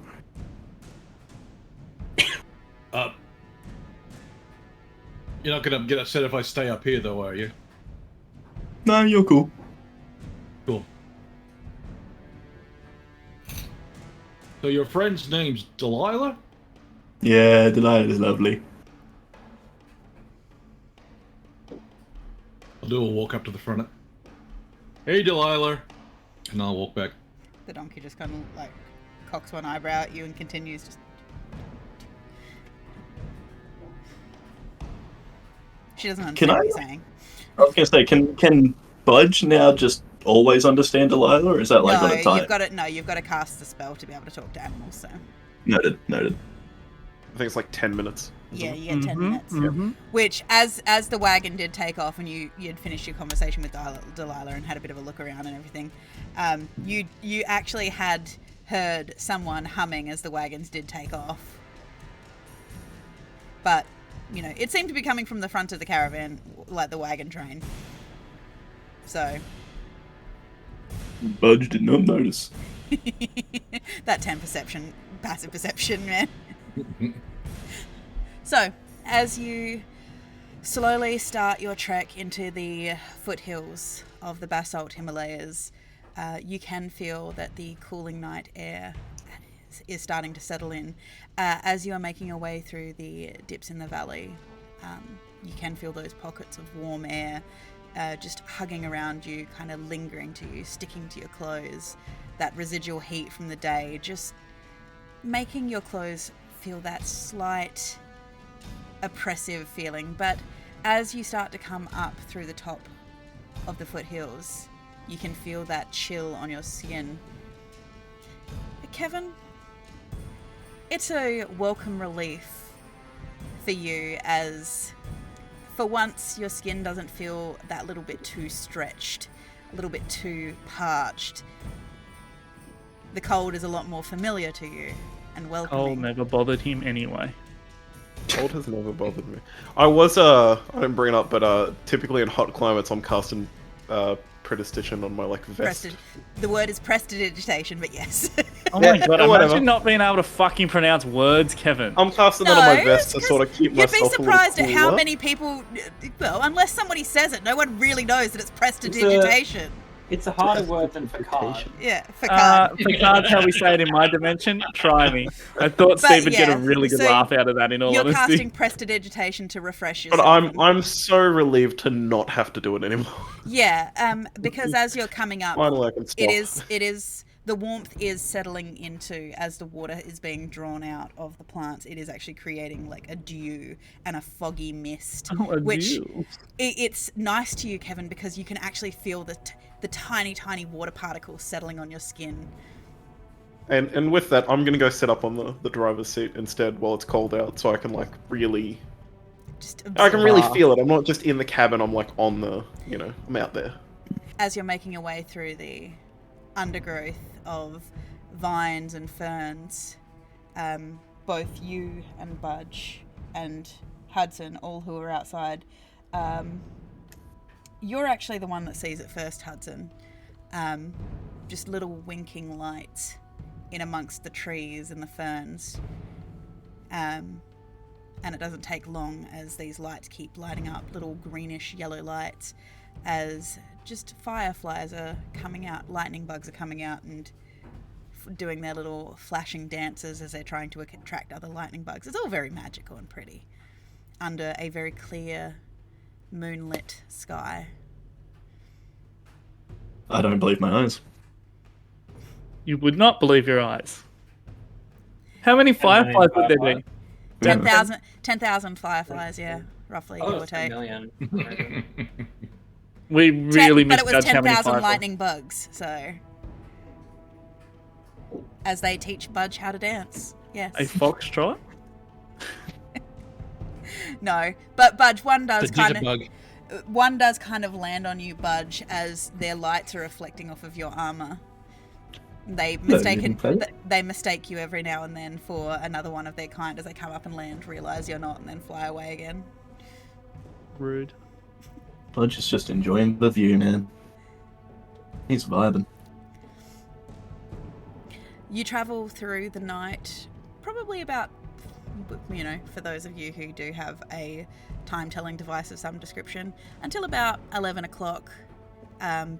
You're not gonna get upset if I stay up here, though, are you? No, you're cool. Cool. So your friend's name's Delilah? Yeah, Delilah is lovely. I'll do a walk up to the front. Hey, Delilah. And I'll walk back. The donkey just kind of like cocks one eyebrow at you and continues just. She doesn't understand what you're saying. I was gonna say, can Budge now just always understand Delilah, or is that like on a time? You've got to cast the spell to be able to talk to animals. So. Noted. I think it's like 10 minutes. Yeah, you get 10 minutes. Which, as the wagon did take off and you'd finished your conversation with Delilah and had a bit of a look around and everything, you actually had heard someone humming as the wagons did take off. But, you know, it seemed to be coming from the front of the caravan, like the wagon train. So... Budge did not notice. That 10 passive perception, man. So, as you slowly start your trek into the foothills of the basalt Himalayas, you can feel that the cooling night air is starting to settle in. As you are making your way through the dips in the valley, you can feel those pockets of warm air just hugging around you, kind of lingering to you, sticking to your clothes. That residual heat from the day, just making your clothes feel that slight oppressive feeling. But as you start to come up through the top of the foothills, you can feel that chill on your skin. Kevin, it's a welcome relief for you, as for once your skin doesn't feel that little bit too stretched, a little bit too parched. The cold is a lot more familiar to you and welcoming. Cold never bothered him anyway. Cold has never bothered me. I didn't bring it up, but typically in hot climates I'm casting prestidigitation on my vest. The word is prestidigitation, but yes. Oh my god, whatever. imagine not being able to fucking pronounce words, Kevin. I'm casting that on my vest to sort of keep myself a little You'd be surprised at how cooler. many people, well, unless somebody says it, no one really knows that it's prestidigitation. It's a harder word than facade. Yeah, facade. Facade's how we say it in my dimension. Try me. I thought Steve would get a really good laugh out of that, in all You're honesty. casting Prestidigitation to refresh yourself. But I'm so relieved to not have to do it anymore. Yeah, because as you're coming up, Finally, I can stop. it is the warmth is settling into as the water is being drawn out of the plants. It is actually creating like a dew and a foggy mist, which it's nice to you, Kevin, because you can actually feel the tiny water particles settling on your skin. And with that, I'm gonna go sit up on the driver's seat instead while it's cold out, so I can like really. I can really feel it. I'm not just in the cabin. I'm like on the, I'm out there. As you're making your way through the undergrowth of vines and ferns, both you and Budge and Hudson, all who are outside, you're actually the one that sees it first, Hudson. Just little winking lights in amongst the trees and the ferns. And it doesn't take long as these lights keep lighting up, little greenish yellow lights, as just fireflies are coming out, lightning bugs are coming out and doing their little flashing dances as they're trying to attract other lightning bugs. It's all very magical and pretty under a very clear moonlit sky. I don't believe my eyes. You would not believe your eyes. How many fireflies would there be? 10,000 fireflies, yeah, roughly, give or a take. million. We really but it was misjudged how many 10,000 fireflies. lightning bugs, so as they teach Budge how to dance. Yes. A foxtrot? No, but Budge, one The does kind jitterbug. of one does kind of land on you, Budge, as their lights are reflecting off of your armor. They mistake you every now and then for another one of their kind as they come up and land, realize you're not, and then fly away again. Rude. Budge is just enjoying the view, man. He's vibing. You travel through the night, probably about, for those of you who do have a time-telling device of some description, until about 11 o'clock,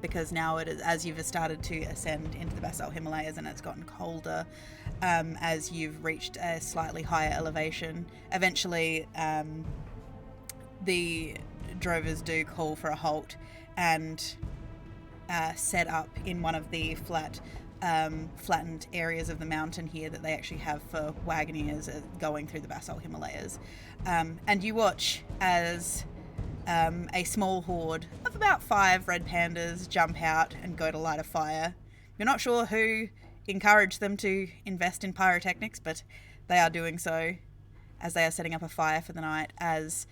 because now it is, as you've started to ascend into the basalt Himalayas and it's gotten colder, as you've reached a slightly higher elevation, eventually the drovers do call for a halt and set up in one of the flattened areas of the mountain here that they actually have for wagoners going through the basalt Himalayas. And you watch as a small horde of about 5 red pandas jump out and go to light a fire. You're not sure who encouraged them to invest in pyrotechnics, but they are doing so as they are setting up a fire for the night, as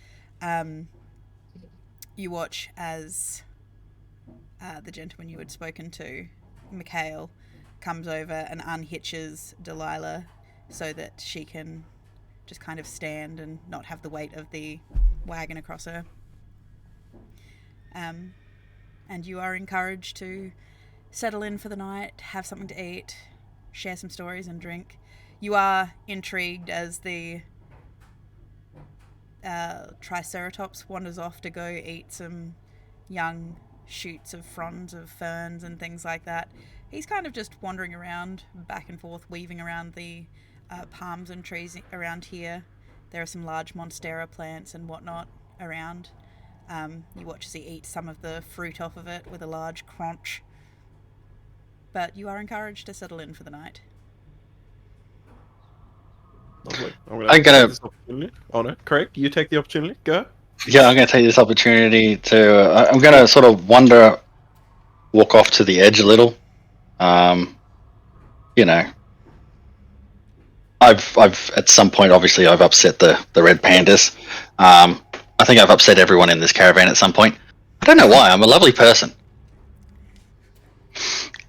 you watch as the gentleman you had spoken to, Mikhail, comes over and unhitches Delilah so that she can just kind of stand and not have the weight of the wagon across her. And you are encouraged to settle in for the night, have something to eat, share some stories and drink. You are intrigued as the Triceratops wanders off to go eat some young shoots of fronds of ferns and things like that. He's kind of just wandering around, back and forth, weaving around the palms and trees around here. There are some large monstera plants and whatnot around. You watch as he eats some of the fruit off of it with a large crunch. But you are encouraged to settle in for the night. Lovely. I'm gonna- take this opportunity. Oh no, correct. You take the opportunity. Go. Yeah, I'm going to take this opportunity to. I'm going to sort of walk off to the edge a little. I've at some point, obviously, I've upset the red pandas. I think I've upset everyone in this caravan at some point. I don't know why. I'm a lovely person.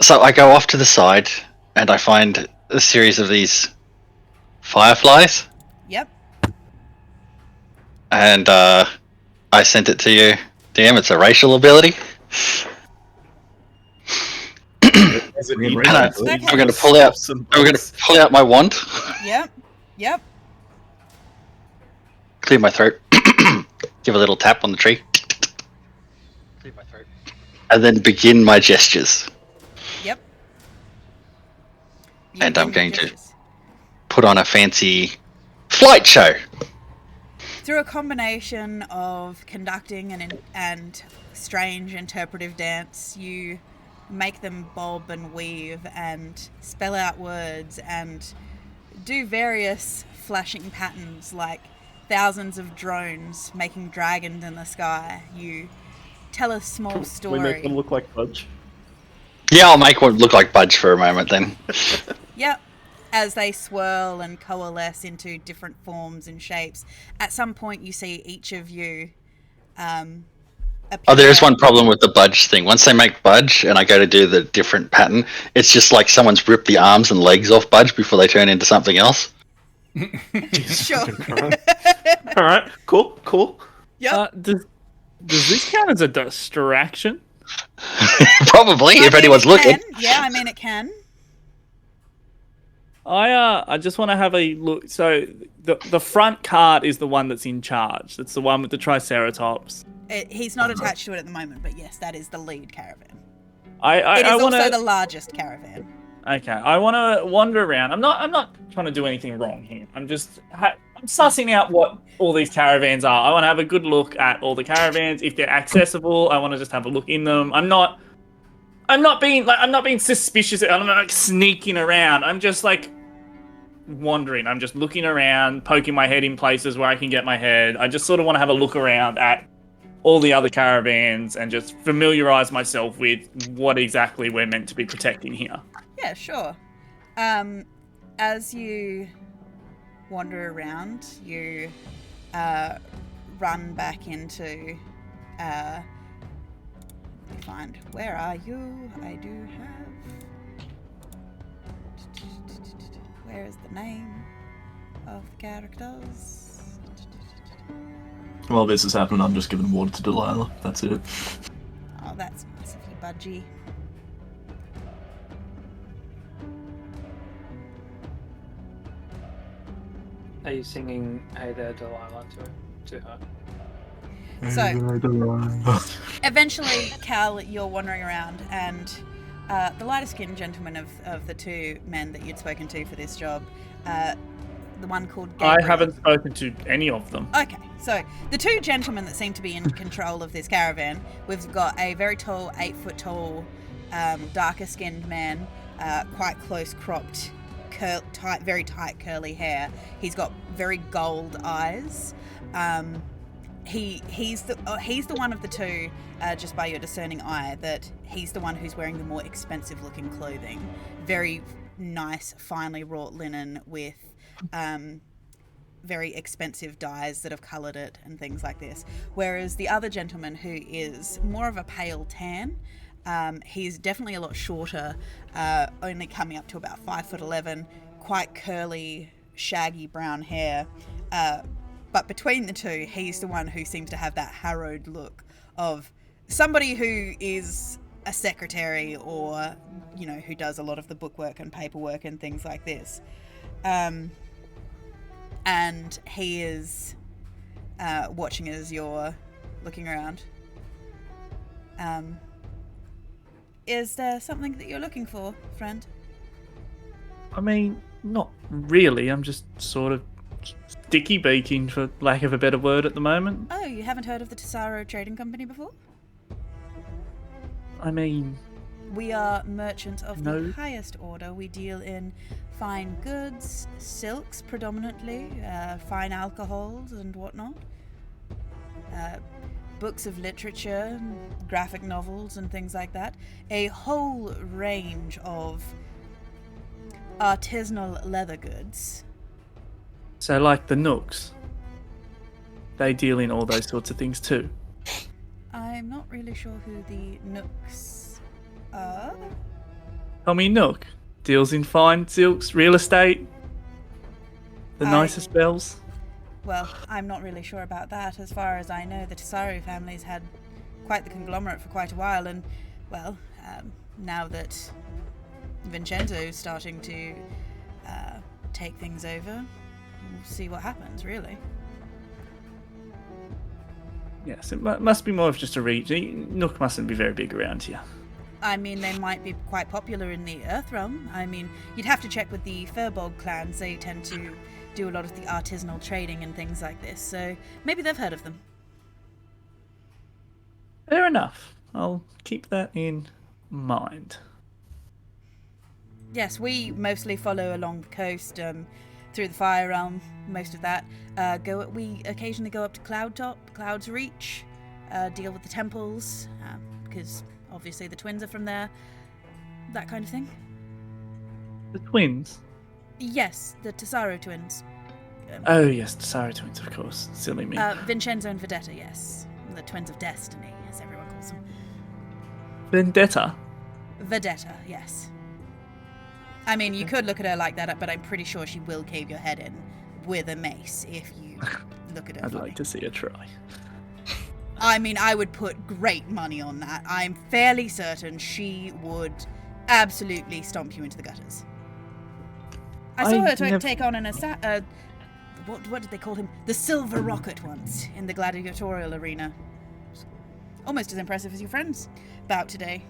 So I go off to the side and I find a series of these fireflies. Yep. And I sent it to you. Damn, it's a racial ability. Is it Green eat? race. Okay. I'm going to pull out. I'm going to pull out my wand. Yep. Clear my throat. Give a little tap on the tree. Clear my throat. and then begin my gestures. Yep. And I'm going to- Gestures. Put on a fancy flight show. Through a combination of conducting and strange interpretive dance, you make them bob and weave and spell out words and do various flashing patterns like thousands of drones making dragons in the sky. You tell a small story. We make them look like Budge. Yeah, I'll make one look like Budge for a moment then. Yep. As they swirl and coalesce into different forms and shapes. At some point you see each of you Oh, there is one problem with the Budge thing. Once they make Budge and I go to do the different pattern, it's just like someone's ripped the arms and legs off Budge before they turn into something else. Sure. All right, cool. Yep. Does this count as a distraction? Probably, if anyone's looking. Yeah, I mean it can. I just want to have a look. So the front cart is the one that's in charge. That's the one with the Triceratops. He's not attached to it at the moment, but yes, that is the lead caravan. I It is want also to. the largest caravan. Okay, I want to wander around. I'm not trying to do anything wrong here. I'm just I'm sussing out what all these caravans are. I want to have a good look at all the caravans. If they're accessible, I want to just have a look in them. I'm not being suspicious. I'm not like sneaking around. I'm just like wandering. I'm just looking around, poking my head in places where I can get my head. I just sort of want to have a look around at all the other caravans and just familiarize myself with what exactly we're meant to be protecting here. Yeah, sure. As you wander around, you run back into. Let me find. Where are you? I do have. Where is the name of the characters? While this is happening, I'm just giving water to Delilah. That's it. Oh, that's nice of you, Budgie. Are you singing "Hey There, Delilah" to her? So, eventually, Cal, you're wandering around, and the lighter-skinned gentleman of the two men that you'd spoken to for this job, the one called Gabriel. I haven't spoken to any of them. Okay, so the two gentlemen that seem to be in control of this caravan, we've got a very tall, 8-foot-tall, darker-skinned man, quite close-cropped, very tight curly hair. He's got very gold eyes. He's the one of the two, just by your discerning eye, that he's the one who's wearing the more expensive looking clothing. Very nice, finely wrought linen with very expensive dyes that have coloured it and things like this. Whereas the other gentleman, who is more of a pale tan, he's definitely a lot shorter, only coming up to about 5'11", quite curly, shaggy brown hair. But between the two, he's the one who seems to have that harrowed look of somebody who is a secretary or, who does a lot of the bookwork and paperwork and things like this. And he is watching as you're looking around. Is there something that you're looking for, friend? I mean, not really. I'm just sort of sticky beaking, for lack of a better word, at the moment. Oh, you haven't heard of the Tesoro Trading Company before? I mean, we are merchants of No. the highest order. We deal in fine goods, silks predominantly, fine alcohols and whatnot. Books of literature, graphic novels and things like that. A whole range of artisanal leather goods. so like the Nooks, they deal in all those sorts of things too. I'm not really sure who the Nooks are. Tommy Nook deals in fine silks, real estate, the nicest bells. Well, I'm not really sure about that. As far as I know, the Tesoro family's had quite the conglomerate for quite a while, and, well, now that Vincenzo's starting to take things over, we'll see what happens, really. Yes, it must be more of just a region. Nook mustn't be very big around here. I mean, they might be quite popular in the Earth realm. I mean, you'd have to check with the Furbog clans. They tend to do a lot of the artisanal trading and things like this, so maybe they've heard of them. Fair enough. I'll keep that in mind. Yes, we mostly follow along the coast, through the Fire Realm, most of that. We occasionally go up to Cloud's Reach, deal with the temples, because obviously the twins are from there, that kind of thing. The twins? Yes, the Tesaro twins. Oh yes, Tesaro twins, of course. Silly me. Vincenzo and Vedetta, yes. The twins of destiny, as everyone calls them. Vendetta? Vedetta, yes. I mean, you could look at her like that, but I'm pretty sure she will cave your head in with a mace if you look at her. I'd funny. like to see her try. I mean, I would put great money on that. I'm fairly certain she would absolutely stomp you into the gutters. I saw her take on what did they call him? The Silver Rocket once in the gladiatorial arena. Almost as impressive as your friend's bout today.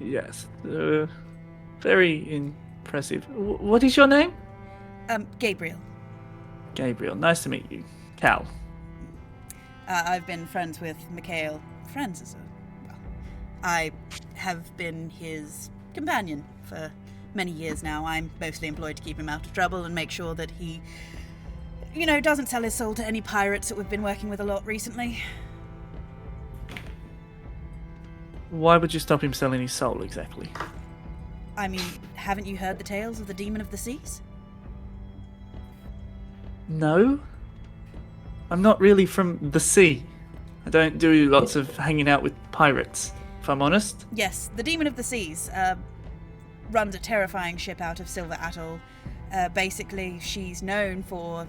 Yes, very impressive. What is your name? Gabriel. Gabriel. Nice to meet you. Cal. I've been friends with Mikhail. Friends as I have been his companion for many years now. I'm mostly employed to keep him out of trouble and make sure that he, doesn't sell his soul to any pirates that we've been working with a lot recently. Why would you stop him selling his soul exactly? I mean, haven't you heard the tales of the Demon of the Seas? No. I'm not really from the sea. I don't do lots of hanging out with pirates, if I'm honest. Yes, the Demon of the Seas runs a terrifying ship out of Silver Atoll. Basically, she's known for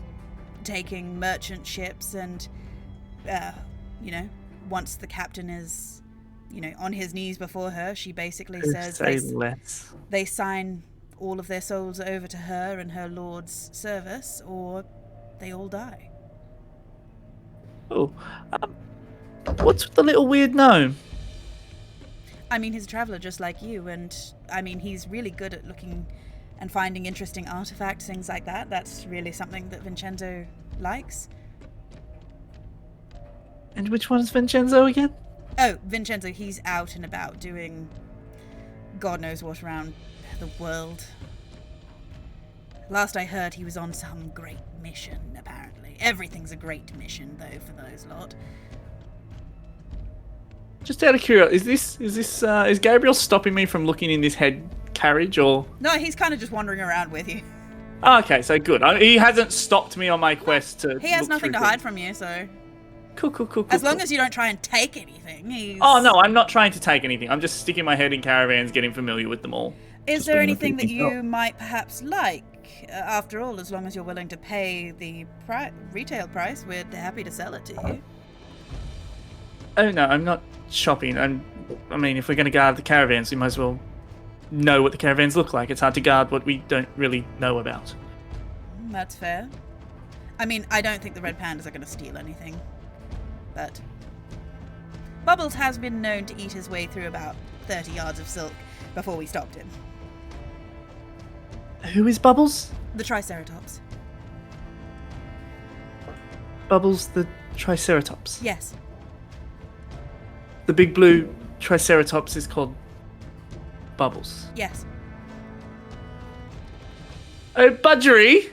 taking merchant ships and, once the captain is, on his knees before her, she basically says they sign all of their souls over to her and her lord's service, or they all die. Oh, what's with the little weird gnome? I mean, he's a traveler just like you, and I mean, he's really good at looking and finding interesting artifacts, things like that. That's really something that Vincenzo likes. And which one's Vincenzo again? Oh, Vincenzo, he's out and about doing God knows what around the world. Last I heard, he was on some great mission, apparently. Everything's a great mission, though, for those lot. Just out of curiosity, is Gabriel stopping me from looking in this head carriage, or? No, he's kind of just wandering around with you. Oh, okay, so good. He hasn't stopped me on my quest to. He has nothing to hide from you, so. Cool. As long as you don't try and take anything, he's... Oh, no, I'm not trying to take anything. I'm just sticking my head in caravans, getting familiar with them all. Is there anything that you might perhaps like? After all, as long as you're willing to pay the retail price, we're happy to sell it to you. Oh, no, I'm not shopping. I mean, if we're going to guard the caravans, we might as well know what the caravans look like. It's hard to guard what we don't really know about. That's fair. I mean, I don't think the Red Pandas are going to steal anything. But Bubbles has been known to eat his way through about 30 yards of silk before we stopped him. Who is Bubbles? The Triceratops. Bubbles the Triceratops? Yes. The big blue Triceratops is called Bubbles? Yes. Oh, Budgery!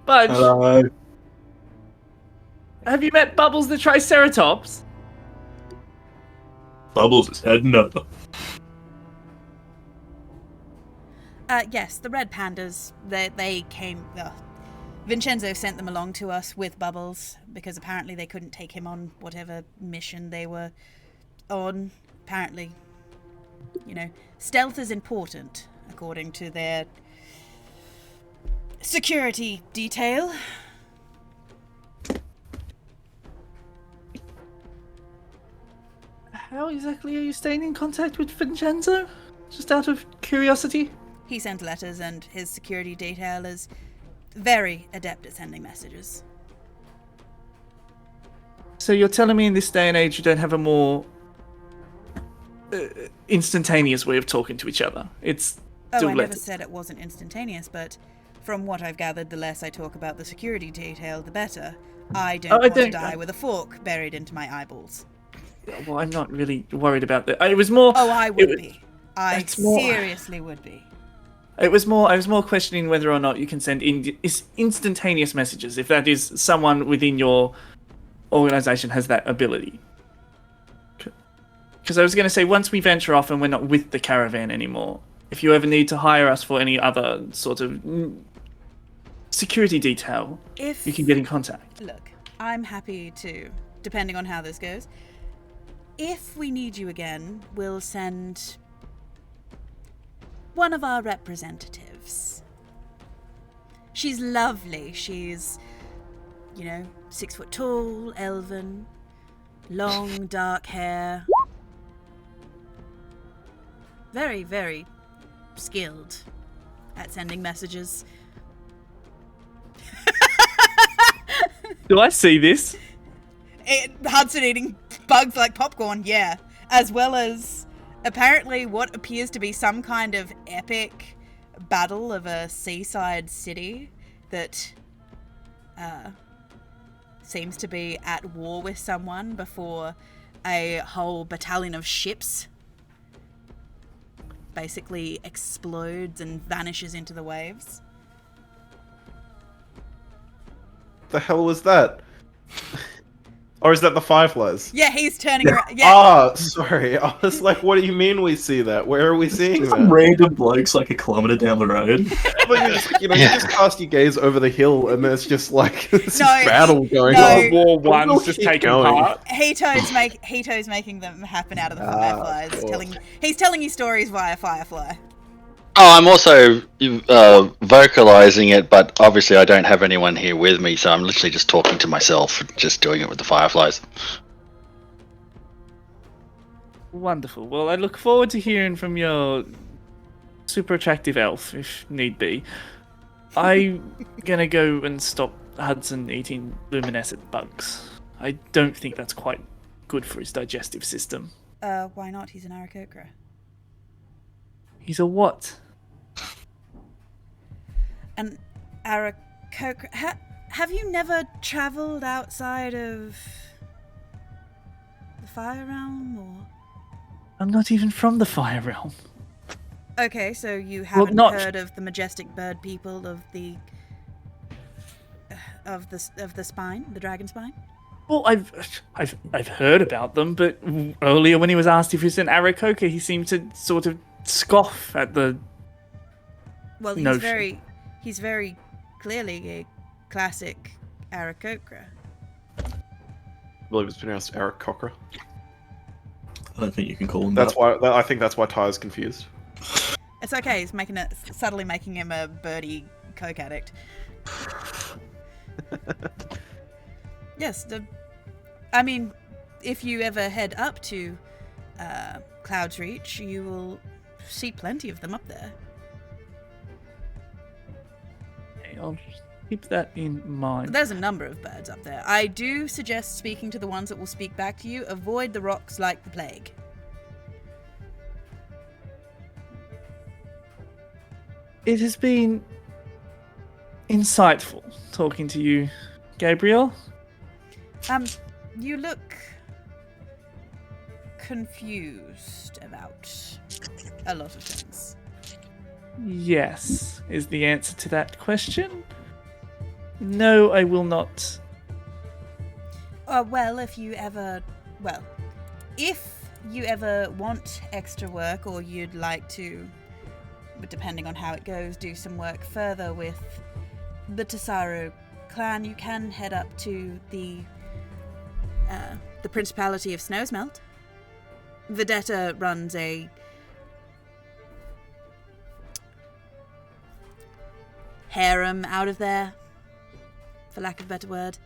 Budge! Hello. Have you met Bubbles the Triceratops? Bubbles is heading up. Yes, the Red Pandas, they came... Vincenzo sent them along to us with Bubbles, because apparently they couldn't take him on whatever mission they were on. Apparently, stealth is important, according to their security detail. How exactly are you staying in contact with Vincenzo? Just out of curiosity? He sends letters, and his security detail is very adept at sending messages. So you're telling me in this day and age you don't have a more instantaneous way of talking to each other? It's Oh, still I never letters. said it wasn't instantaneous, but from what I've gathered, the less I talk about the security detail, the better. I don't want to die with a fork buried into my eyeballs. Well, I'm not really worried about that. It was more. Oh, I would be. I it's more- seriously would be. It was more. I was more questioning whether or not you can send instantaneous messages. If that is someone within your organization has that ability. Because I was going to say, once we venture off and we're not with the caravan anymore, if you ever need to hire us for any other sort of security detail, you can get in contact. Look, I'm happy to, depending on how this goes. If we need you again, we'll send one of our representatives. She's lovely. She's, 6 foot tall, elven, long, dark hair. Very, very skilled at sending messages. Do I see this? Hudson eating bugs like popcorn, yeah. As well as apparently what appears to be some kind of epic battle of a seaside city that seems to be at war with someone before a whole battalion of ships basically explodes and vanishes into the waves. The hell was that? Or is that the Fireflies? Yeah, he's turning around. Yeah. Ah, sorry. I was like, what do you mean we see that? Where are we seeing Some that? random blokes like a kilometer down the road. Like, you just cast your gaze over the hill and there's just like this No, battle going no. on. War We'll One's just keep taking going. part. Hito's making them happen out of the fireflies. cool. He's telling you stories via Firefly. Oh, I'm also vocalizing it, but obviously I don't have anyone here with me, so I'm literally just talking to myself, just doing it with the fireflies. Wonderful. Well, I look forward to hearing from your super attractive elf, if need be. I'm gonna go and stop Hudson eating luminescent bugs. I don't think that's quite good for his digestive system. Why not? He's an Aarakocra. He's a what? An Aarakocra. Have you never travelled outside of the Fire Realm, or? I'm not even from the Fire Realm. Okay, so you haven't heard of the majestic bird people of the spine, the dragon spine? Well, I've heard about them, but earlier when he was asked if he's an Aarakocra, he seemed to sort of scoff at the. Well, notion. he's very clearly a classic Aarakocra. I believe it's pronounced Eric Cochra. I don't think you can call him That's that. why I think that's why Ty's confused. It's okay. He's subtly making him a birdie coke addict. Yes, I mean, if you ever head up to Cloud's Reach, you will see plenty of them up there. Okay, I'll just keep that in mind. There's a number of birds up there. I do suggest speaking to the ones that will speak back to you. Avoid the rocks like the plague. It has been insightful talking to you, Gabriel. You look confused about a lot of things. Yes, is the answer to that question. No, I will not. Well, if you ever want extra work, or you'd like to, but depending on how it goes, do some work further with the Tesaro clan, you can head up to the Principality of Snowsmelt. Vedetta runs a harem out of there, for lack of a better word.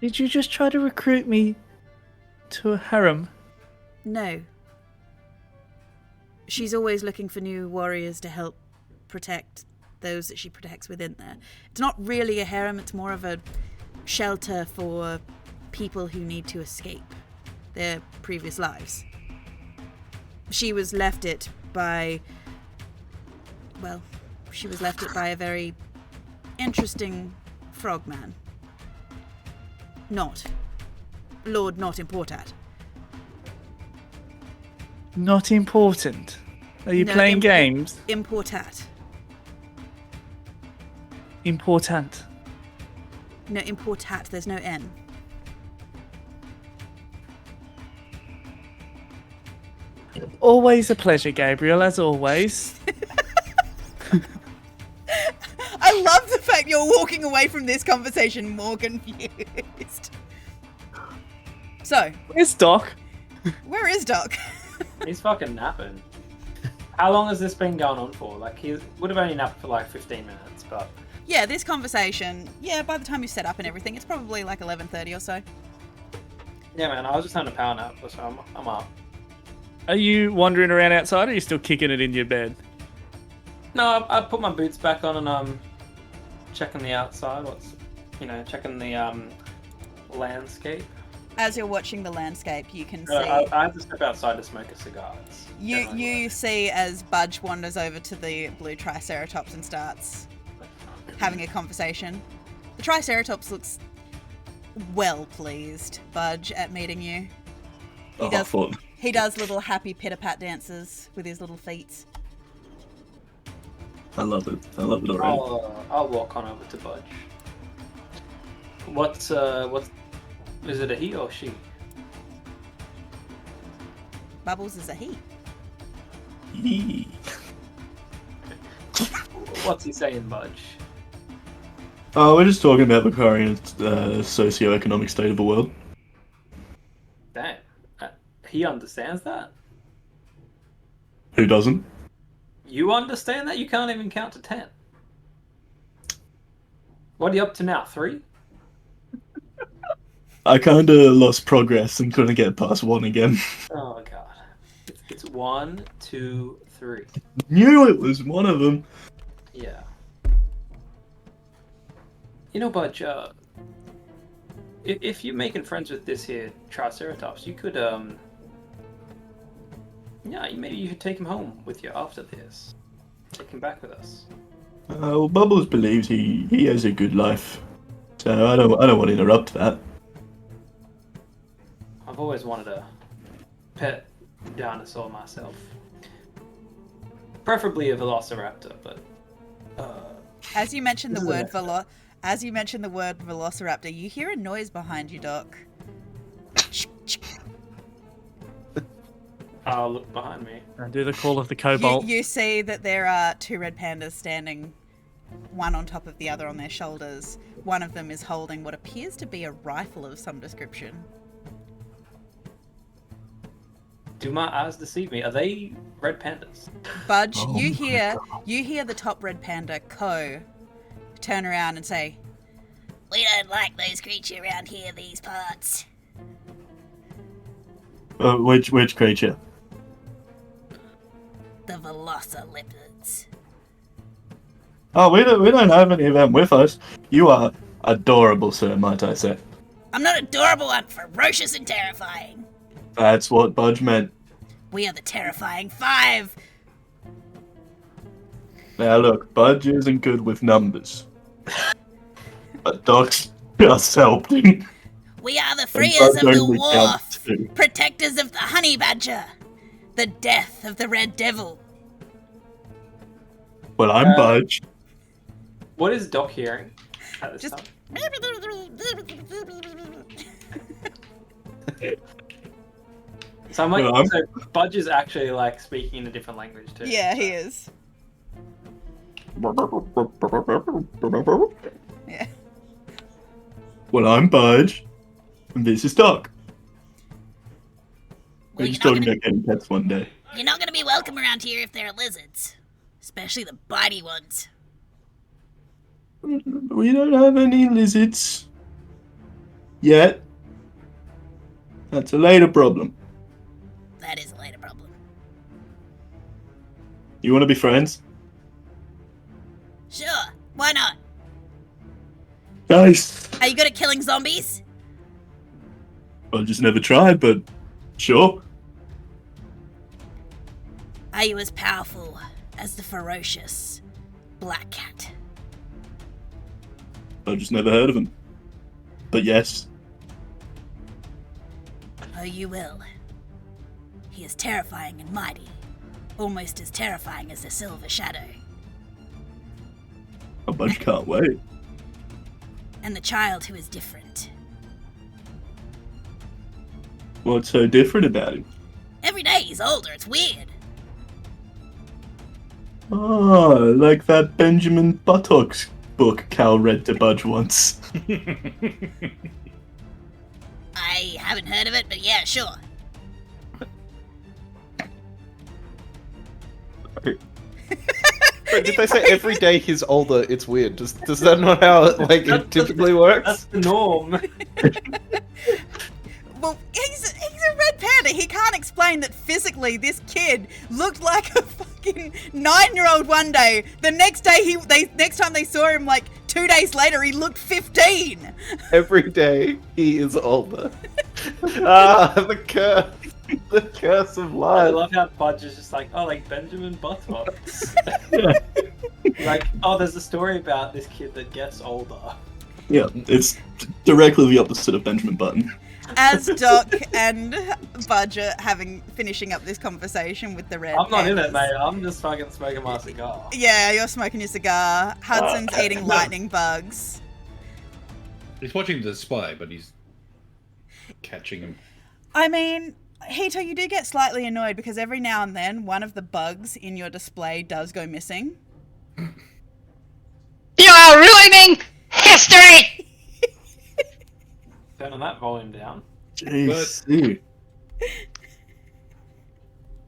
Did you just try to recruit me to a harem? No. She's always looking for new warriors to help protect those that she protects within there. It's not really a harem, it's more of a shelter for people who need to escape their previous lives. She was left it by... Well, she was left it by a very interesting frogman. Not Importat. Not important. Are you No, playing games? Importat. Important. No, Importat, there's no N. Always a pleasure, Gabriel, as always. I love the fact you're walking away from this conversation more confused. So, Where's Doc? where is Doc? He's fucking napping. How long has this been going on for? Like, he would have only napped for like 15 minutes, but... Yeah, this conversation, by the time you set up and everything, it's probably like 11:30 or so. Yeah, man, I was just having a power nap, so I'm up. Are you wandering around outside, or are you still kicking it in your bed? No, I put my boots back on and checking the outside. Checking the landscape. As you're watching the landscape, you can see... I had to step outside to smoke a cigar. You see as Budge wanders over to the blue Triceratops and starts having a conversation. The Triceratops looks well pleased, Budge, at meeting you. Fun. He does little happy pitter-pat dances with his little feet. I love it. I love it already. I'll walk on over to Budge. What's is it, a he or she? Bubbles is a he. Yee. What's he saying, Budge? Oh, we're just talking about the current socio-economic state of the world. Damn. He understands that? Who doesn't? You understand that? You can't even count to 10. What are you up to now? 3? I kinda lost progress and couldn't get past 1 again. Oh god. It's 1, 2, 3. Knew it was one of them. Yeah. You know, Budge, if you're making friends with this here Triceratops, you could, maybe you could take him home with you after this. Take him back with us. Well, Bubbles believes he has a good life, so I don't want to interrupt that. I've always wanted a pet dinosaur myself. Preferably a velociraptor, but As you mention the word velociraptor, you hear a noise behind you, Doc. I'll look behind me. And do the call of the cobalt. You see that there are 2 red pandas standing, one on top of the other on their shoulders. One of them is holding what appears to be a rifle of some description. Do my eyes deceive me? Are they red pandas? Budge, Oh you my hear the top red panda, Ko, turn around and say, "We don't like those creatures around here, these parts." Which creature? The velociraptors. Oh, we don't have any of them with us. You are adorable, sir, might I say. I'm not adorable, I'm ferocious and terrifying. That's what Budge meant. We are the terrifying 5. Now look, Budge isn't good with numbers. But Doc's just helping. We are the And freers Budge of the only counts wharf, 2. protectors of the honey badger, the death of the red devil. Well, I'm Budge. What is Doc hearing at this Just- time? So so Budge is actually like speaking in a different language too. Yeah, he is. Yeah. Well, I'm Budge. And this is Doc. We're just talking about getting pets one day. You're not gonna be welcome around here if there are lizards. Especially the bitey ones. We don't have any lizards. Yet. That's a later problem. That is a later problem. You want to be friends? Sure, why not? Nice. Are you good at killing zombies? I just never tried, but sure. Are you as powerful as the ferocious Black Cat? I just never heard of him. But yes. Oh, you will. He is terrifying and mighty. Almost as terrifying as the Silver Shadow. I much can't wait. And the child who is different. What's so different about him? Every day he's older, it's weird. Oh, like that Benjamin Buttocks book Cal read to Budge once. I haven't heard of it, but yeah, sure. Wait, did they say every day he's older? It's weird. Does that not how it typically works? That's the norm. Well, he's a red panda. He can't explain that physically this kid looked like a fucking 9-year-old one day. The next day next time they saw him, like 2 days later, he looked 15. Every day he is older. The curse. The curse of I life. love how Budge is just like, oh, like Benjamin Buttocks. Like, oh, there's a story about this kid that gets older. Yeah, it's directly the opposite of Benjamin Button. As Doc and Budge are finishing up this conversation with the red I'm not in pandas. it, mate. I'm just fucking smoking my cigar. Yeah, you're smoking your cigar. Hudson's eating lightning bugs. He's watching the display, but he's catching him. I mean, Hito, you do get slightly annoyed because every now and then one of the bugs in your display does go missing. You are ruining history! Turning that volume down. Jeez.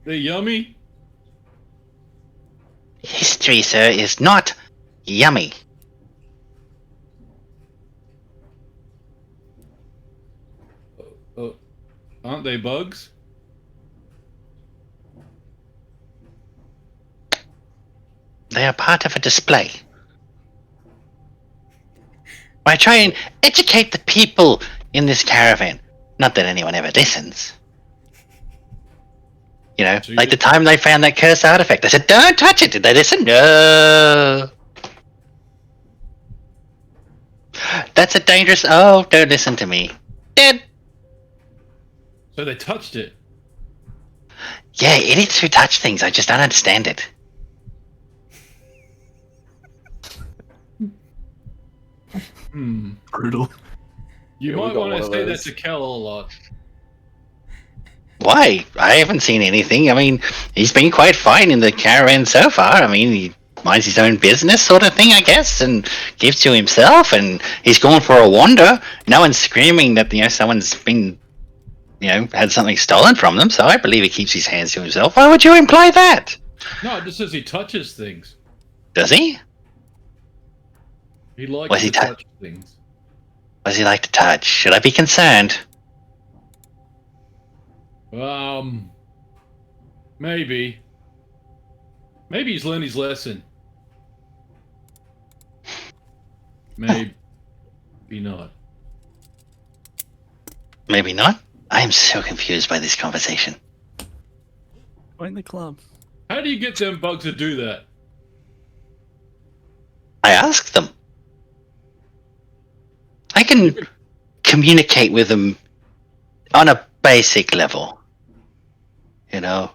They're yummy. History, sir, is not yummy. Aren't they bugs? They are part of a display. I try and educate the people in this caravan. Not that anyone ever listens. You know, So you like the just- time they found that cursed artifact. I said, don't touch it. Did they listen? No. That's a dangerous... Oh, don't listen to me. Dead. So they touched it. Yeah, idiots who touch things. I just don't understand it. Brutal. You Yeah, we might got want one to of say that those. to Kel a lot. Why? I haven't seen anything. I mean, he's been quite fine in the caravan so far. I mean, he minds his own business sort of thing, I guess, and gives to himself, and he's gone for a wander. No one's screaming that, you know, someone's been, you know, had something stolen from them, so I believe he keeps his hands to himself. Why would you imply that? No, it just says he touches things. Does he? He likes Was he to tou- touch things. What does he like to touch? Should I be concerned? Maybe. Maybe he's learned his lesson. Maybe not. Maybe not. I am so confused by this conversation. Join the club. How do you get them bugs to do that? I asked them. I can communicate with them on a basic level. You know,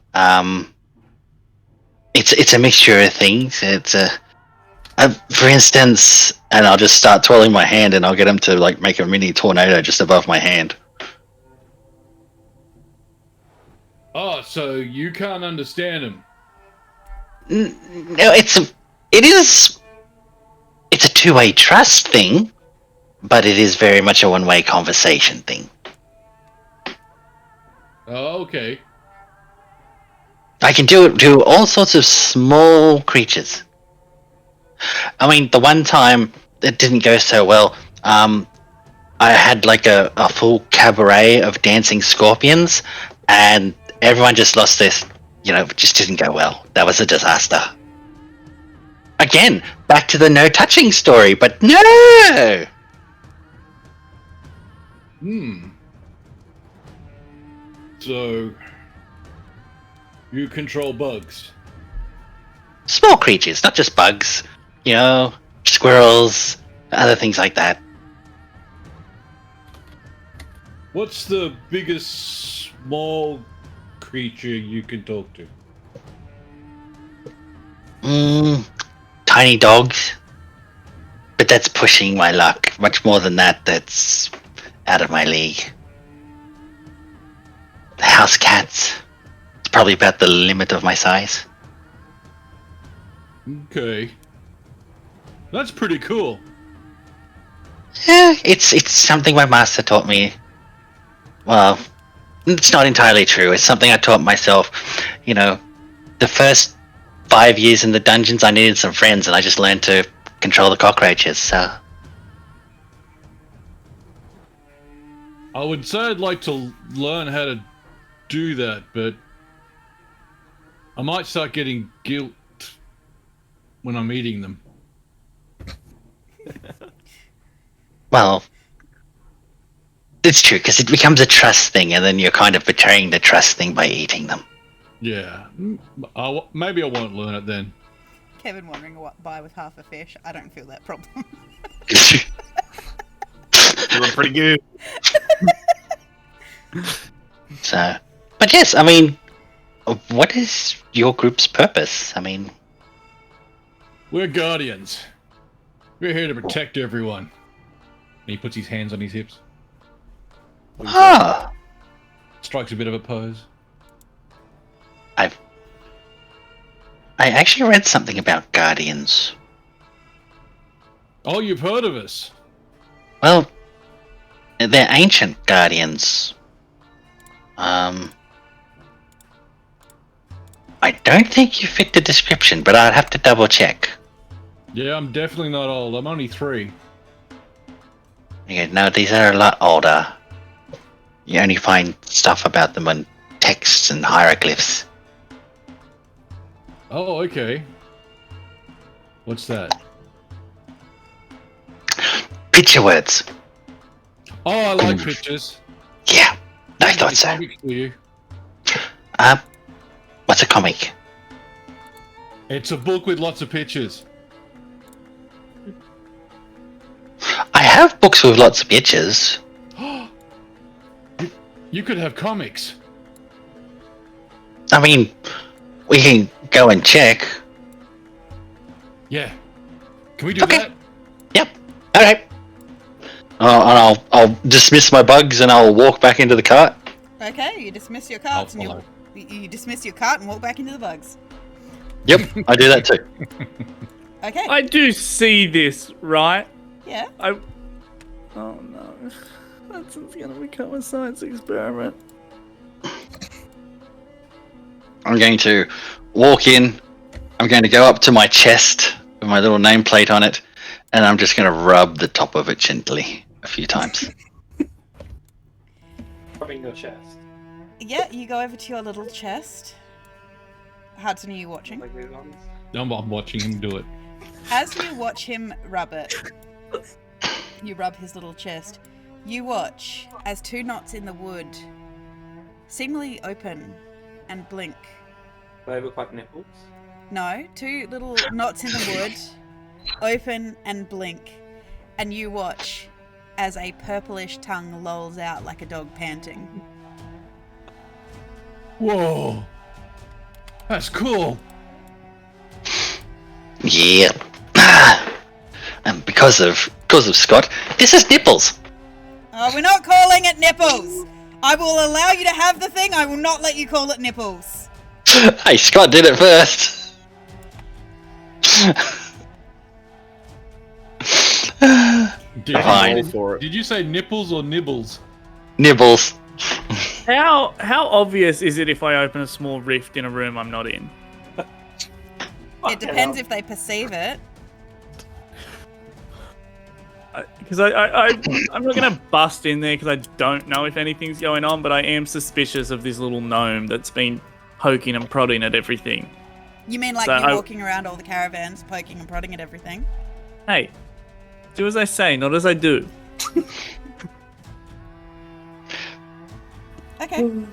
it's a mixture of things. It's for instance, and I'll just start twirling my hand, and I'll get him to like make a mini tornado just above my hand. Oh, so you can't understand him. No, it's a two-way trust thing, but it is very much a one-way conversation thing. Oh, okay. I can do it to all sorts of small creatures. I mean, the one time it didn't go so well, I had like a full cabaret of dancing scorpions, and everyone just lost this, you know, it just didn't go well. That was a disaster. Again, back to the no touching story, but no! So, you control bugs. Small creatures, not just bugs. You know, squirrels, other things like that. What's the biggest small creature you can talk to? Tiny dogs. But that's pushing my luck. Much more than that, that's out of my league. The house cats. It's probably about the limit of my size. Okay. That's pretty cool. Yeah, it's something my master taught me. Well, it's not entirely true. It's something I taught myself. You know, the first 5 years in the dungeons, I needed some friends, and I just learned to control the cockroaches. So I would say I'd like to learn how to do that, but I might start getting guilt when I'm eating them. well, it's true because it becomes a trust thing, and then you're kind of betraying the trust thing by eating them. Yeah. Maybe I won't learn it then. Kevin wondering what buy with half a fish. I don't feel that problem. Feeling pretty good. So, but yes, I mean, what is your group's purpose? I mean, We're guardians. We're here to protect everyone. And he puts his hands on his hips. ah, Strikes a bit of a pose. I actually read something about guardians. Oh, you've heard of us? Well, they're ancient guardians. I don't think you fit the description, but I'd have to double check. Yeah, I'm definitely not old. I'm only 3. Okay, no, these are a lot older. You only find stuff about them on texts and hieroglyphs. Oh, okay. What's that? Picture words. Oh, I like pictures. Yeah, I thought so. Comics for you. What's a comic? It's a book with lots of pictures. I have books with lots of pictures. You could have comics. I mean, we can go and check. Yeah. Can we do Okay. that? Yep. All right. And I'll dismiss my bugs and I'll walk back into the cart. Okay, you dismiss your carts and you dismiss your cart and walk back into the bugs. Yep, I do that too. Okay. I do see this, right? Yeah. Oh no. That's gonna become a science experiment. I'm going to walk in. I'm going to go up to my chest with my little nameplate on it, and I'm just going to rub the top of it gently a few times. Rubbing your chest. Yeah, you go over to your little chest. Hudson, are you watching? Like these ones. I'm watching him do it. As you watch him rub it, you rub his little chest, you watch as 2 knots in the wood seemingly open and blink. They look like nipples. No, 2 little knots in the wood open and blink, and you watch as a purplish tongue lolls out like a dog panting. Whoa. That's cool. Yeah. And because of Scott, this is nipples. Oh, we're not calling it nipples! I will allow you to have the thing, I will not let you call it nipples. Hey, Scott did it first. Fine. Did you say nipples or nibbles? Nibbles. How obvious is it if I open a small rift in a room I'm not in? It depends if they perceive it. Because I'm not gonna bust in there because I don't know if anything's going on, but I am suspicious of this little gnome that's been poking and prodding at everything. You mean like So you're walking around all the caravans, poking and prodding at everything? Hey, do as I say, not as I do. Okay.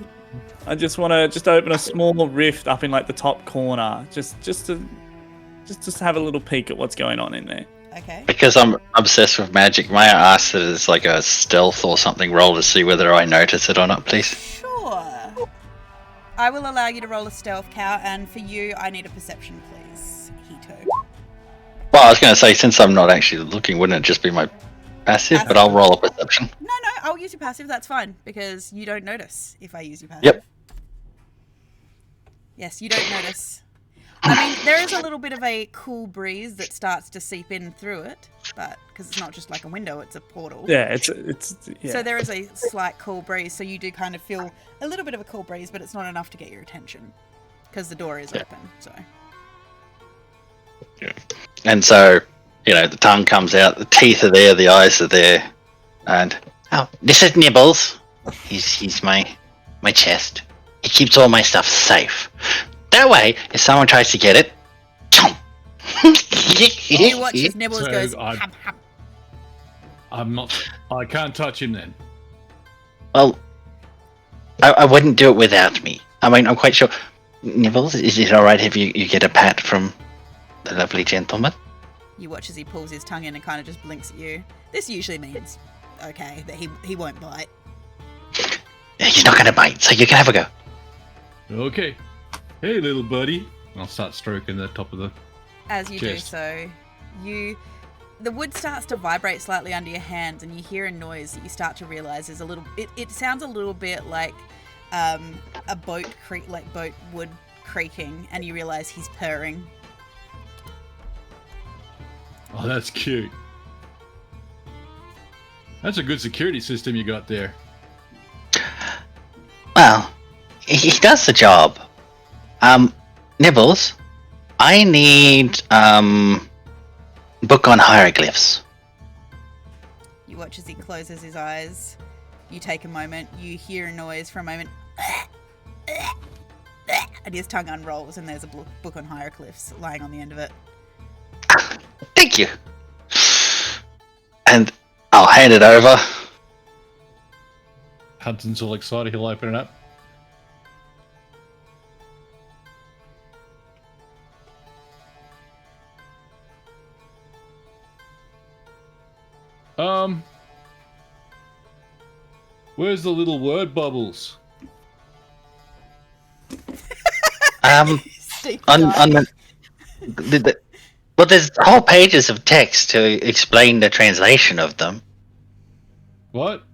I just want to open a small rift up in like the top corner, just to have a little peek at what's going on in there. Okay. Because I'm obsessed with magic, may I ask that it's like a stealth or something roll to see whether I notice it or not, please? Sure. I will allow you to roll a stealth, Cow, and for you, I need a perception, please. Hito. Well, I was going to say, since I'm not actually looking, wouldn't it just be my passive? But I'll roll a perception. No, I'll use your passive. That's fine because you don't notice if I use your passive. Yep. Yes, you don't notice. I mean, there is a little bit of a cool breeze that starts to seep in through it, but because it's not just like a window, it's a portal. Yeah, it's yeah. So there is a slight cool breeze, so you do kind of feel a little bit of a cool breeze, but it's not enough to get your attention because the door is open. So. Yeah. And so, the tongue comes out, the teeth are there, the eyes are there, and this is Nibbles. He's my chest. He keeps all my stuff safe. That way, if someone tries to get it, chomp. You watch as Nibbles So goes. I'm not. I can't touch him then. Well, I wouldn't do it without me. I mean, I'm quite sure. Nibbles, is it alright if you get a pat from the lovely gentleman? You watch as he pulls his tongue in and kind of just blinks at you. This usually means, okay, that he won't bite. He's not going to bite, so you can have a go. Okay. Hey, little buddy. I'll start stroking the top of the. As you chest. do so, the wood starts to vibrate slightly under your hands, and you hear a noise that you start to realize is a little. It sounds a little bit like a boat wood creaking, and you realize he's purring. Oh, that's cute. That's a good security system you got there. Well, he does the job. Nibbles, I need book on hieroglyphs. You watch as he closes his eyes. You take a moment. You hear a noise for a moment. And his tongue unrolls, and there's a book on hieroglyphs lying on the end of it. Thank you. And I'll hand it over. Hudson's all excited. He'll open it up. Where's the little word bubbles? Steve On died. well, there's whole pages of text to explain the translation of them. What?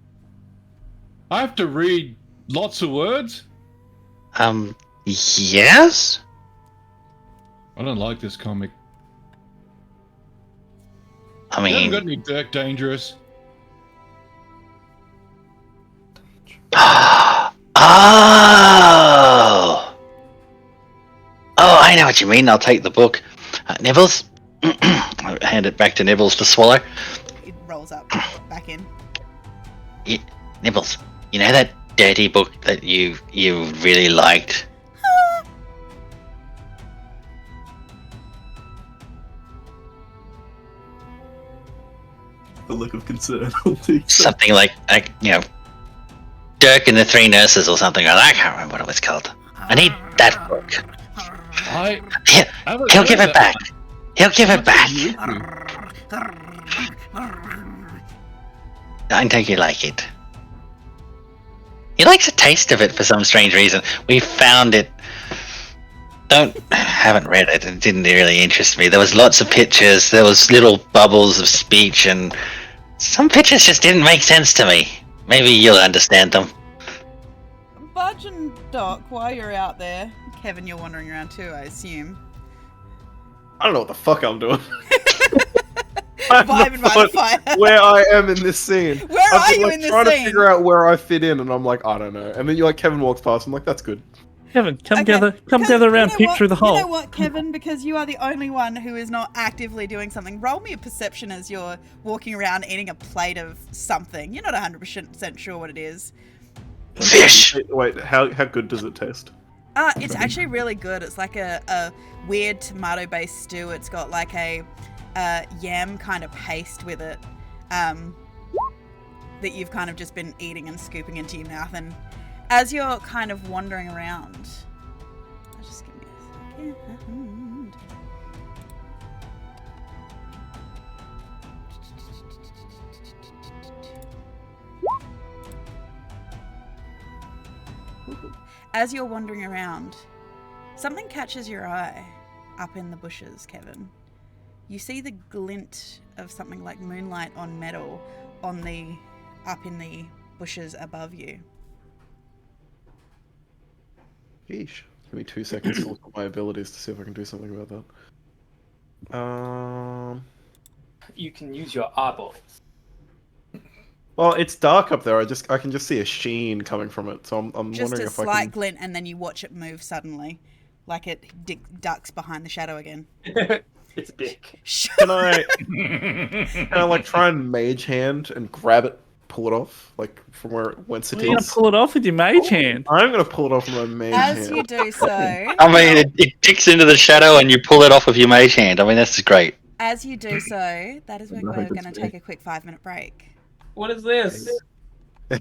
I have to read lots of words? Yes? I don't like this comic. I You haven't mean, got any Dirk Dangerous. Oh, I know what you mean. I'll take the book. Nibbles? I'll hand it back to Nibbles to swallow. It rolls up back in. Nibbles, you know that dirty book that you really liked? The look of concern on Teek's face. Something like Dirk and the Three Nurses or something like that. I can't remember what it was called. I need that book. I haven't He'll read give it that. back. He'll give it back. I think you like it. He likes a taste of it for some strange reason. We found it. Haven't read it. It didn't really interest me. There was lots of pictures. There was little bubbles of speech, and some pictures just didn't make sense to me. Maybe you'll understand them. Budge and Doc, while you're out there, Kevin, you're wandering around too, I assume. I don't know what the fuck I'm doing. I'm Vibing by the fire. where I am in this scene. Where I've are been, you like, in this trying scene? to figure out where I fit in, and I'm like, I don't know. And then Kevin walks past. I'm like, that's good. Kevin, come Okay, gather because around, you know peek what? through the hole. You know what, Kevin? Because you are the only one who is not actively doing something. Roll me a perception as you're walking around eating a plate of something. You're not 100% sure what it is. Fish. Wait, how good does it taste? It's actually really good. It's like a weird tomato-based stew. It's got like a yam kind of paste with it that you've kind of just been eating and scooping into your mouth. And As you're kind of wandering around, just give me a second. As you're wandering around, something catches your eye up in the bushes, Kevin. You see the glint of something like moonlight on metal up in the bushes above you. Sheesh. Give me 2 seconds to look at my abilities to see if I can do something about that. You can use your eyeballs. Well, it's dark up there. I can just see a sheen coming from it. So I'm Just wondering a if I slight can. glint, and then you watch it move suddenly, like it ducks behind the shadow again. It's big. Can I like try and mage hand and grab it, pull it off, like from whence it You're gonna is? pull it off with your mage hand. I'm gonna pull it off with my mage As hand. you do so, I mean, it digs into the shadow and you pull it off with your mage hand. I mean, that's great. that is where No, we're that's going to me. take a quick 5-minute break. What is this?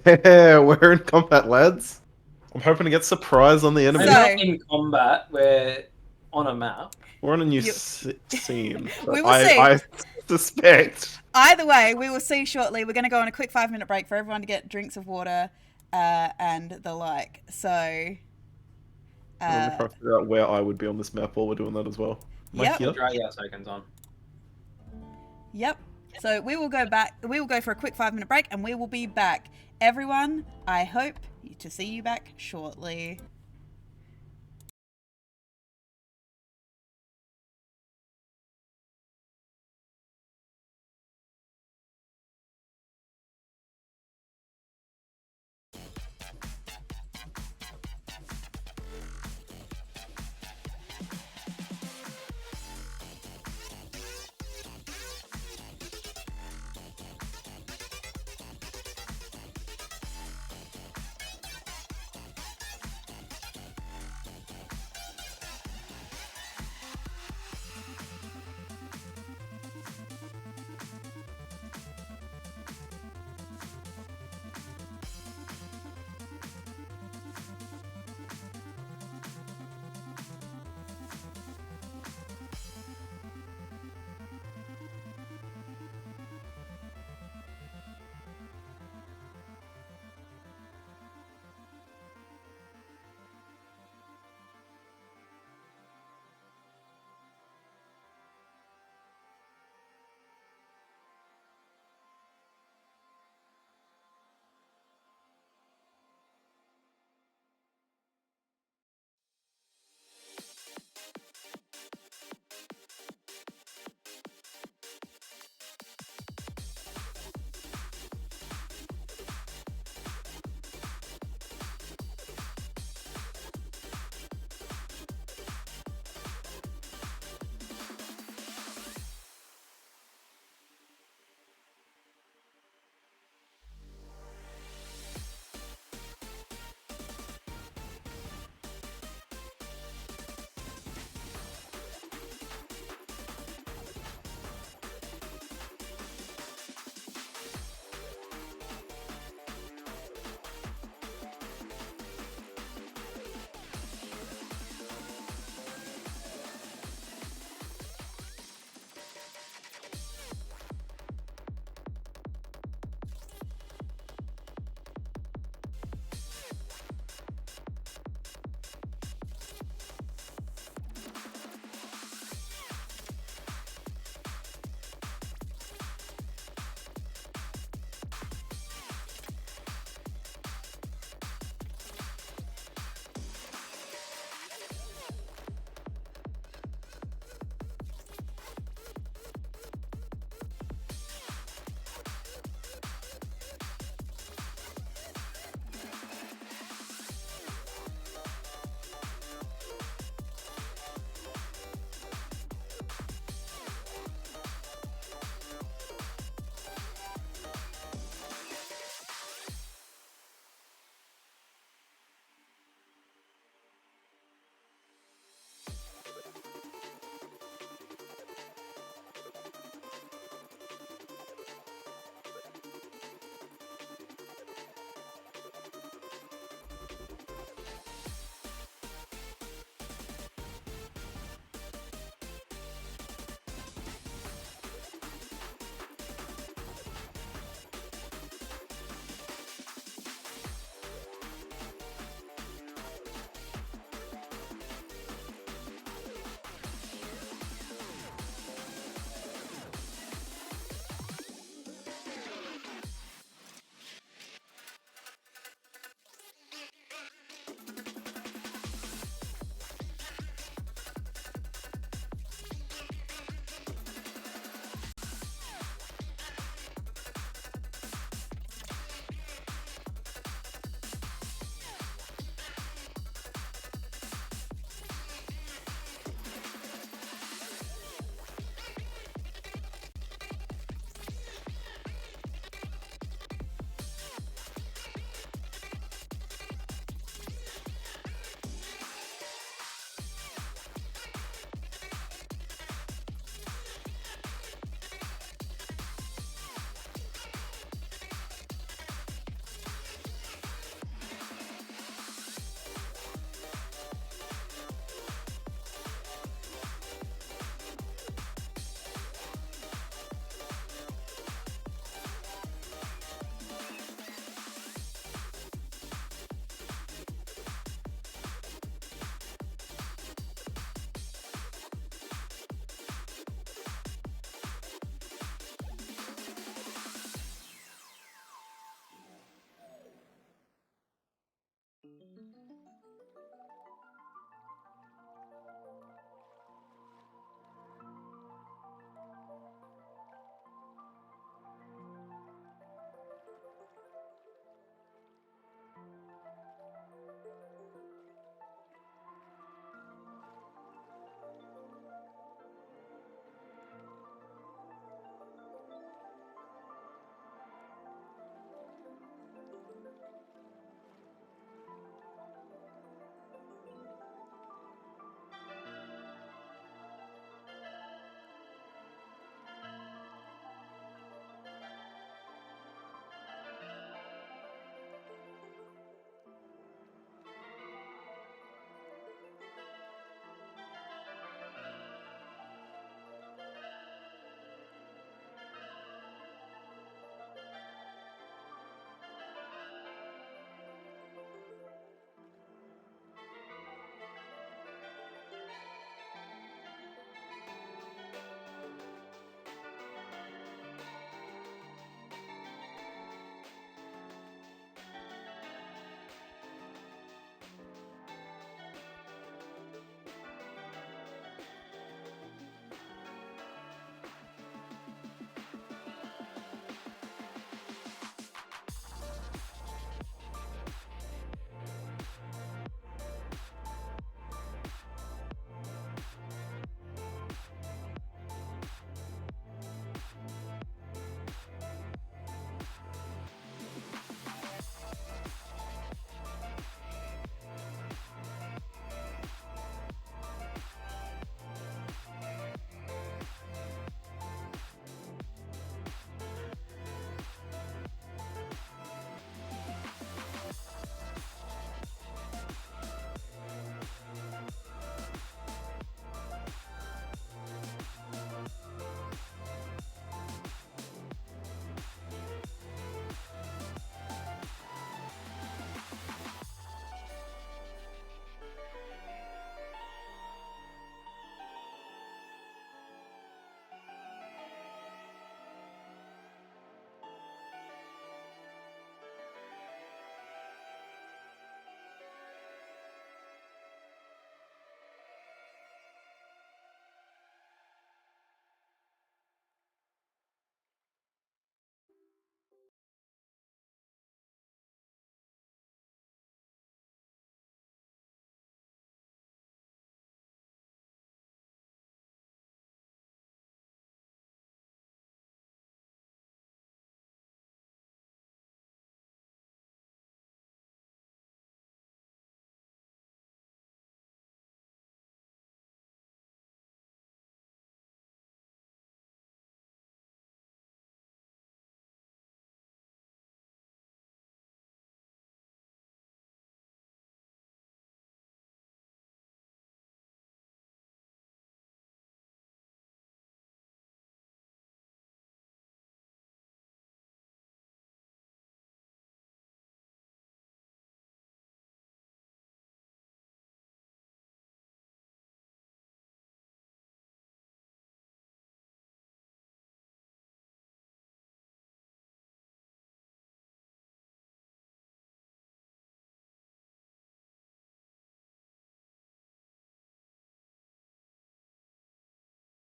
Yeah, we're in combat, lads. I'm hoping to get surprise on the enemy. We're So- not in combat. We're on a map. We're on a new You- scene. We will see. I suspect. Either way, we will see shortly. We're going to go on a quick 5-minute break for everyone to get drinks of water and the like. So, I'm trying to figure out where I would be on this map while we're doing that as well. Am I Yep. here? Drag out tokens on. yep. So we will go back. We will go for a quick 5-minute break, and we will be back. Everyone, I hope to see you back shortly.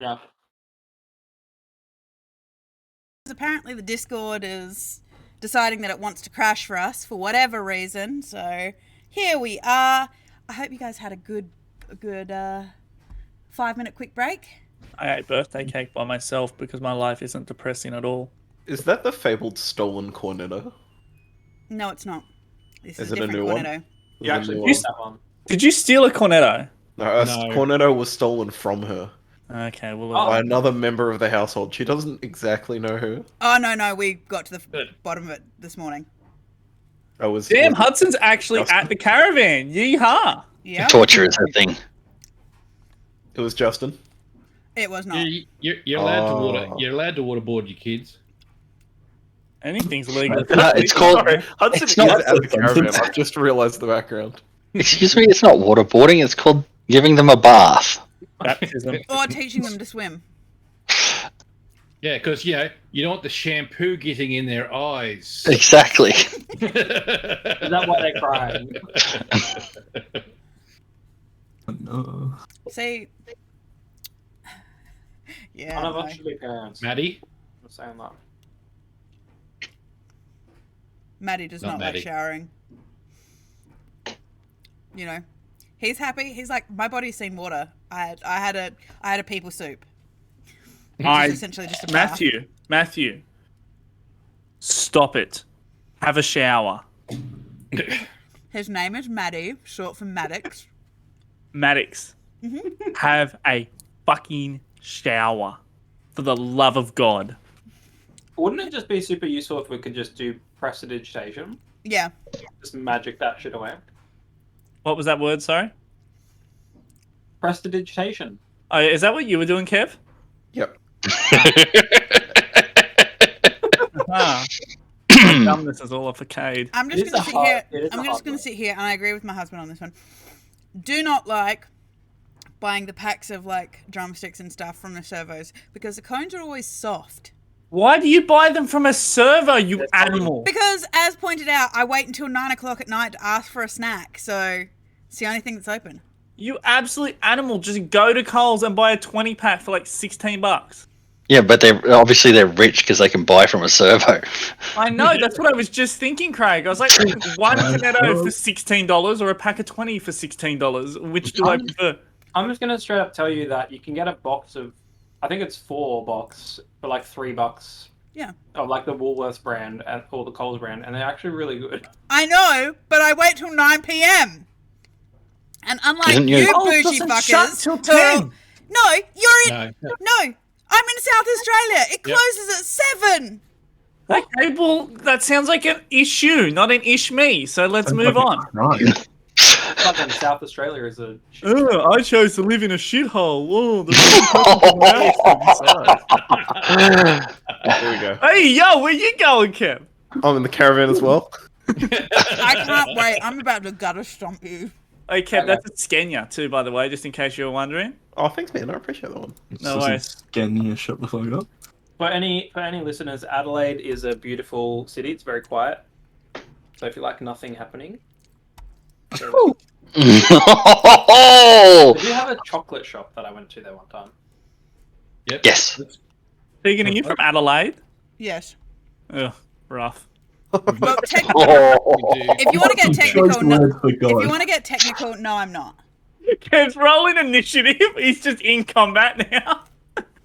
Yeah. Apparently the Discord is deciding that it wants to crash for us for whatever reason. So here we are. I hope you guys had a good 5-minute quick break. I ate birthday cake by myself because my life isn't depressing at all. Is that the fabled stolen cornetto? No, it's not. This Is is a it a different new one? cornetto. You The actually new bought one? that one. Did you steal a cornetto? No, a No. cornetto was stolen from her Okay, well, by another member of the household. She doesn't exactly know who. Oh no, we got to the Good. bottom of it this morning. I was. damn, was- Hudson's actually Justin? at the caravan. Yeehaw! Yeah, Torture is her thing. It was Justin. it was not. You're allowed to water. Oh. You're allowed to waterboard your kids. Anything's legal. No, it's called. Sorry, Hudson it's is not- at the caravan. I've just realised the background. Excuse me, it's not waterboarding. It's called giving them a bath. Baptism. Or teaching them to swim. Yeah, because you don't want the shampoo getting in their eyes. Exactly. Is that why they're crying? No. See, yeah, None of no. us should be parents. Maddie, I'm saying that. Maddie does Not not Maddie. like showering. You know, he's happy. He's like, my body's seen water. I had a people soup. Which I- is essentially just a bath. Matthew, stop it. Have a shower. His name is Maddie, short for Maddox. Maddox, have a fucking shower. For the love of God. Wouldn't it just be super useful if we could just do prestidigitation? Yeah, Just magic that shit away. What was that word, sorry? Prestidigitation. Oh, is that what you were doing, Kev? Yep. Ah. My dumbness is all off a cade. I'm It just is gonna a sit hard- here. it is a I'm hard just gonna one. sit here, and I agree with my husband on this one. Do not like buying the packs of like drumsticks and stuff from the servos because the cones are always soft. Why do you buy them from a server, you animal? Because, as pointed out, I wait until 9 o'clock at night to ask for a snack, so it's the only thing that's open. You absolute animal. Just go to Coles and buy a 20 pack for like $16. Yeah, but they're rich because they can buy from a servo. I know, that's what I was just thinking, Craig. I was like, one Buckeadow for $16 or a pack of 20 for $16. Which do I prefer? I'm just gonna straight up tell you that you can get a box of, I think it's 4 box for like $3. Yeah. Of like the Woolworths brand or the Coles brand, and they're actually really good. I know, but I wait till 9 p.m. And unlike Isn't you- you Oh, it bougie doesn't shut fuckers, till who are- 10. no, you're in. no. No, I'm in South Australia. It Yep. closes at 7. Okay, well, that sounds like an issue, not an ish me. So let's move on. Right. Fucking South Australia is a. I chose to live in a shithole. Whoa, There we go. Hey, yo, where you going, Kev? I'm in the caravan as well. I can't wait. I'm about to gutter stomp you. Hey, Kev, that's a Skenya too, by the way, just in case you were wondering. Oh, thanks, man. I appreciate that one. No worries. Can you shut the fuck up? For any listeners, Adelaide is a beautiful city. It's very quiet. So if you like nothing happening, they do have a chocolate shop that I went to there one time. Yep. Yes. Speaking of you from Adelaide. Yes. Ugh, rough. Well, technically, if you want to get technical, no, if you want to get technical, no, I'm not. Kev's rolling initiative. He's just in combat now.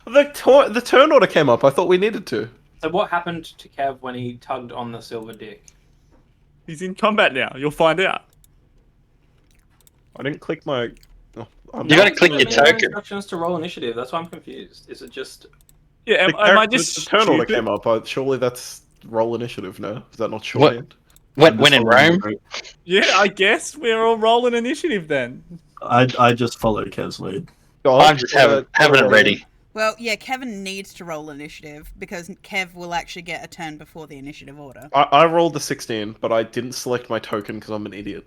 The turn order came up. I thought we needed to. So what happened to Kev when he tugged on the silver dick? He's in combat now. You'll find out. I didn't click my. Oh, You gotta click your There's no token. instructions to roll initiative. That's why I'm confused. Is it just? Yeah, am I just the turn order stupid? came up. Surely that's roll initiative. No, is that not shorthand? When in Rome, Yeah, I guess we're all rolling initiative then. I just follow Kev's lead. I'm just having it ready. Well, yeah, Kevin needs to roll initiative because Kev will actually get a turn before the initiative order. I rolled the 16, but I didn't select my token because I'm an idiot.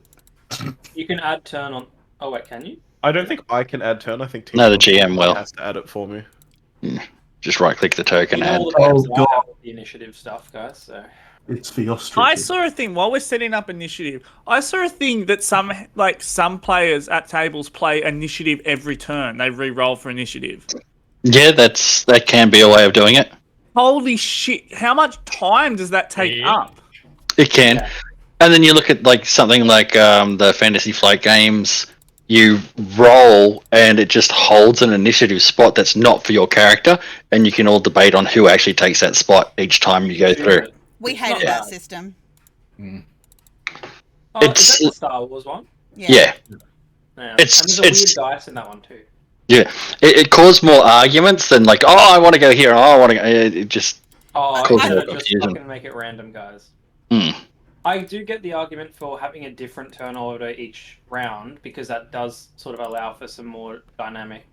You can add turn on. Oh wait, can you? I don't think I can add turn. I think No, the GM will. has to add it for me. Just right click the token, You know add. all the games Oh, that I have God. with the initiative stuff, guys. So It's the ostrich. I saw a thing while we're setting up initiative. I saw a thing that some players at tables play initiative every turn. They re-roll for initiative. Yeah, that can be a way of doing it. Holy shit! How much time does that take up? It can. Yeah. And then you look at like something like the Fantasy Flight games. You roll, and it just holds an initiative spot that's not for your character, and you can all debate on who actually takes that spot each time you go through. We It's hated not that bad. system. Oh, It's- is that the Star Wars one? Yeah, Yeah. It's- and there's a it's- weird dice in that one too. it caused more arguments than like, oh, I want to go here, oh, I want to go. It just Oh, Causes I more just confusion. fucking make it random, guys. Hmm. I do get the argument for having a different turn order each round because that does sort of allow for some more dynamic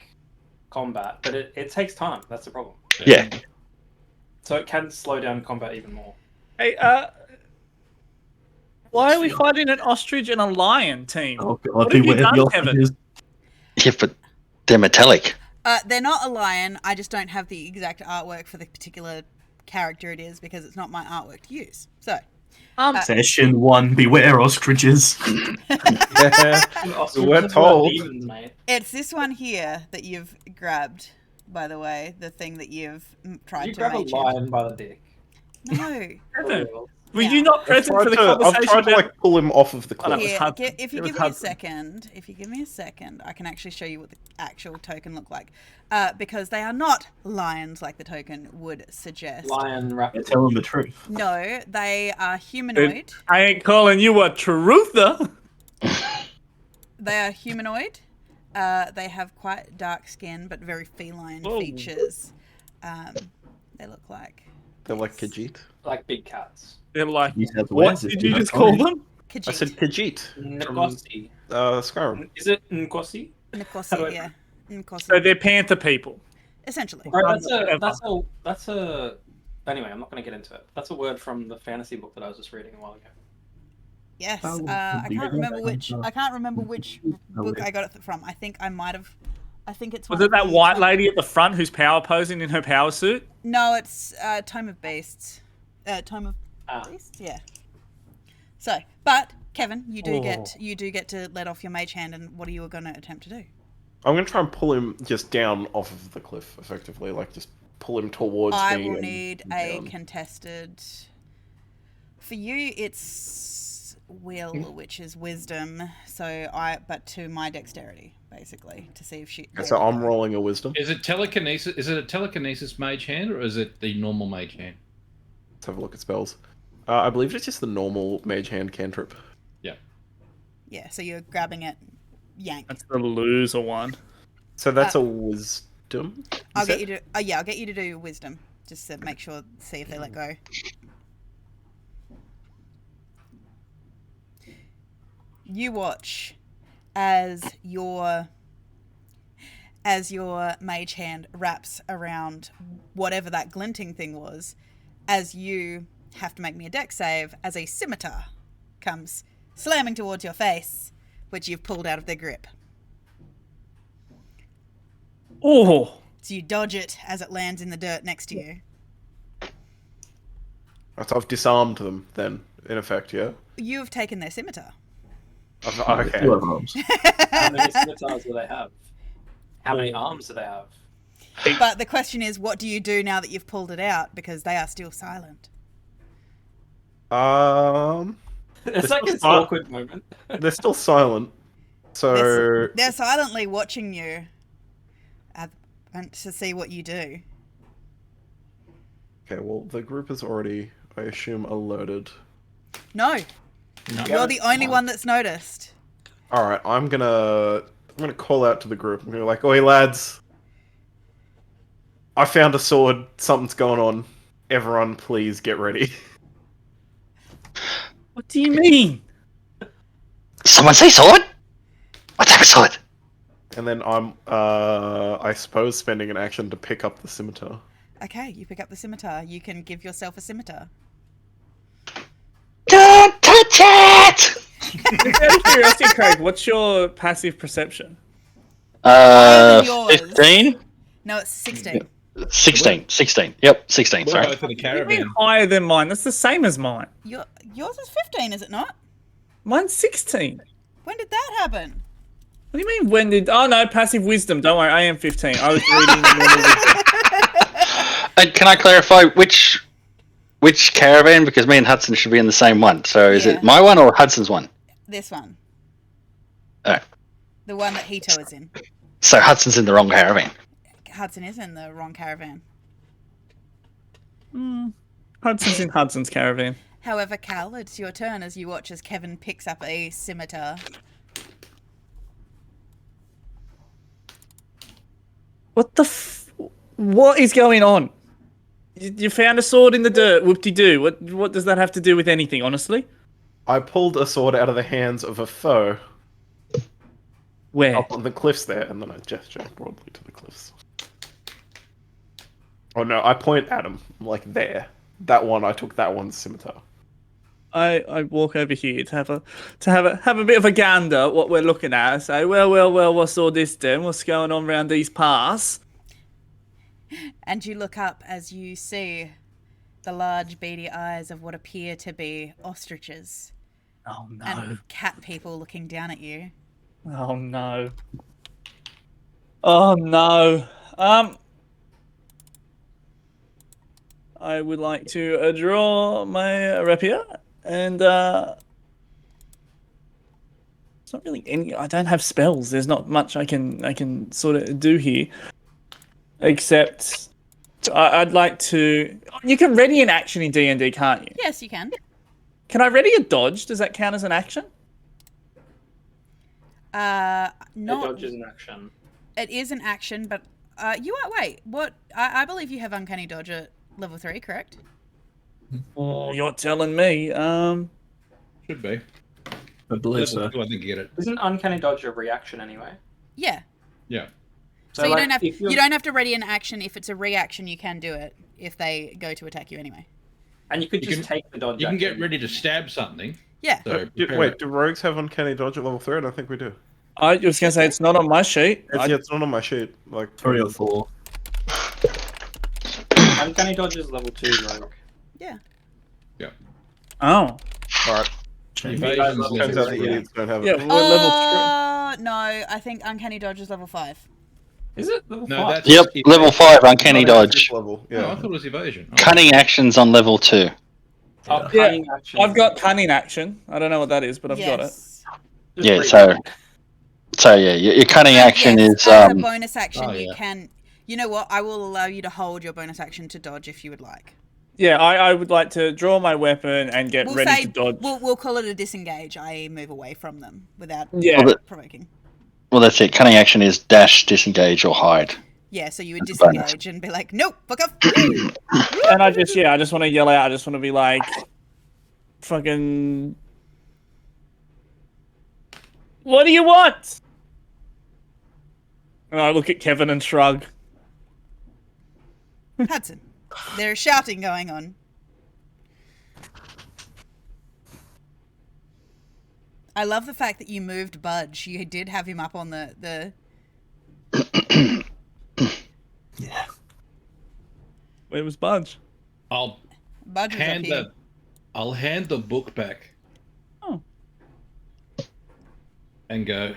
combat, but it takes time. That's the problem. yeah. So it can slow down combat even more. Hey, why are we fighting an ostrich and a lion team? Oh god, What have you beware done, the Kevin? ostriches. Yeah, but they're metallic. They're not a lion. I just don't have the exact artwork for the particular character it is because it's not my artwork to use. So, Session 1, beware ostriches. Yeah, we're told. Demons, mate. it's this one here that you've grabbed, by the way, the thing that you've tried You to grab a mage lion by the dick. No. Kevin, Oh, were Yeah. you not present for the I've conversation? tried to about- like pull him off of the Oh, no, cliff. it was Here, Hudson. if you It was give me a Hudson. second, I can actually show you what the actual token look like. Because they are not lions like the token would suggest. Lion You're raptor. telling the truth. No, they are humanoid. I ain't calling you a truther. They are humanoid. They have quite dark skin but very feline Whoa. features. They look like They're like Khajiit. Like big cats. They're like, You said what words, did it's you not just call funny. them? I Khajiit. said Khajiit from Nkosi. Skyrim. Is it Nkosi? Nkosi, yeah. Nkosi. So they're panther people. Essentially. Right, Whatever. that's a. Anyway, I'm not going to get into it. That's a word from the fantasy book that I was just reading a while ago. Yes. Oh, I you can't did remember that which. one. I can't remember which Oh, book wait. I got it from. I think I might have. I think it's. Was one it of that the white Tome- lady at the front who's power posing in her power suit? No, it's Tome of Beasts. Tome of Ah. Beasts. Yeah. So, but Kevin, you do Oh. get to let off your mage hand, and what are you going to attempt to do? I'm gonna try and pull him just down off of the cliff, effectively, like just pull him towards I me. will and need a down. contested. For you, it's will, which is wisdom. But to my dexterity, basically, to see if she. Okay, so I'm rolling a wisdom. Is it telekinesis? Is it a telekinesis mage hand or is it the normal mage hand? Let's have a look at spells. I believe it's just the normal mage hand cantrip. Yeah, so you're grabbing it, yank. That's the loser one. So that's a wisdom. I'll get you to. I'll get you to do wisdom, just to make sure, see if they let go. You watch as your mage hand wraps around whatever that glinting thing was, as you have to make me a dex save as a scimitar comes slamming towards your face, which you've pulled out of their grip. Oh, So you dodge it as it lands in the dirt next to you. So I've disarmed them then, in effect, yeah? You have taken their scimitar. Okay. You have arms. How many scimitars do they have? How many arms do they have? But the question is, what do you do now that you've pulled it out? Because they are still silent. It's like this not- awkward moment. They're still silent. So They're silently watching you and to see what you do. okay, well the group is already, I assume, alerted. No, you're the only one that's noticed. Alright, I'm gonna call out to the group. I'm gonna be like, oi lads, I found a sword, something's going on. Everyone please get ready. what do you mean? Someone say sword? What type of sword? And then I'm I suppose spending an action to pick up the scimitar. Okay, you pick up the scimitar. You can give yourself a scimitar. Don't touch it! Out of curiosity, Craig, what's your passive perception? Higher than yours. 15? No, it's 16. 16. Yep, 16, We're sorry. both in a What do you caravan. mean higher than mine? That's the same as mine. Yours is 15, is it not? Mine's 16. When did that happen? What do you mean? When did? Oh no, passive wisdom. Don't worry, I am 15. I was reading normal wisdom. Can I clarify which caravan? Because me and Hudson should be in the same one. So is Yeah. it my one or Hudson's one? This one. Alright. The one that Hito is in. So Hudson's in the wrong caravan. Hudson is in the wrong caravan. Hudson's in Hudson's caravan. However, Cal, it's your turn as you watch as Kevin picks up a scimitar. What the? What is going on? You found a sword in the dirt. Whoop-de-doo. What does that have to do with anything? Honestly, I pulled a sword out of the hands of a foe where? up on the cliffs there, and then I gesture broadly to the cliffs. Oh no, I point at him, like there. That one, I took that one's scimitar. I walk over here to have a bit of a gander at what we're looking at. I say, well, what's all this then? What's going on around these paths? And you look up as you see the large beady eyes of what appear to be ostriches. Oh no. And cat people looking down at you. Oh no. Oh no. I would like to draw my rapier, and it's not really any. I don't have spells. There's not much I can sort of do here, except I'd like to. You can ready an action in D&D, can't you? Yes, you can. Can I ready a dodge? Does that count as an action? The Not. dodge is an action. It is an action, but you are. Wait, what? I believe you have Uncanny Dodge at level 3, correct? Oh, you're telling me. Should be. I believe so. I think you get it. Isn't uncanny dodge a reaction anyway? Yeah. Yeah. So you like, don't have if you're- you don't have to ready an action. If it's a reaction, you can do it if they go to attack you anyway. And you could You just can- take the dodge. You can get action. ready to stab something. Yeah. So Do, prepare wait, it. do rogues have uncanny dodge at level 3? I don't think we do. I was gonna say it's not on my sheet. Yeah, it's not on my sheet. Like 3 or 4. Uncanny dodge is level 2 rogue. Yeah. Oh. Alright. Evasion's Turns out level the 3. idiots don't have Yeah. it. We're level No, I think Uncanny Dodge is level 5. Is it level No, 5? that's Yep, evasion. level 5, uncanny Not at this dodge. level. Oh, I Yeah. thought it was evasion. Oh. Cunning actions on level 2. Oh, Yeah, cunning action. I've got cunning action. I don't know what that is, but I've got it. Yes. Just Yeah, read so- it. So yeah, your cunning action Yes, is as a bonus action, oh, you yeah. can. You know what? I will allow you to hold your bonus action to dodge if you would like. Yeah, I would like to draw my weapon and get We'll ready say to dodge. we'll call it a disengage. I move away from them without Yeah. Well, provoking. well, that's it. Cunning action is dash, disengage, or hide. Yeah, so you would That's a bonus. disengage and be like, "Nope, fuck off." And I just want to yell out. I just want to be like, fucking. What do you want? And I look at Kevin and shrug. Hudson, there's shouting going on. I love the fact that you moved Budge. You did have him up on the. Where was Budge? I'll Budge was up hand here. I'll hand the book back. Oh. And go.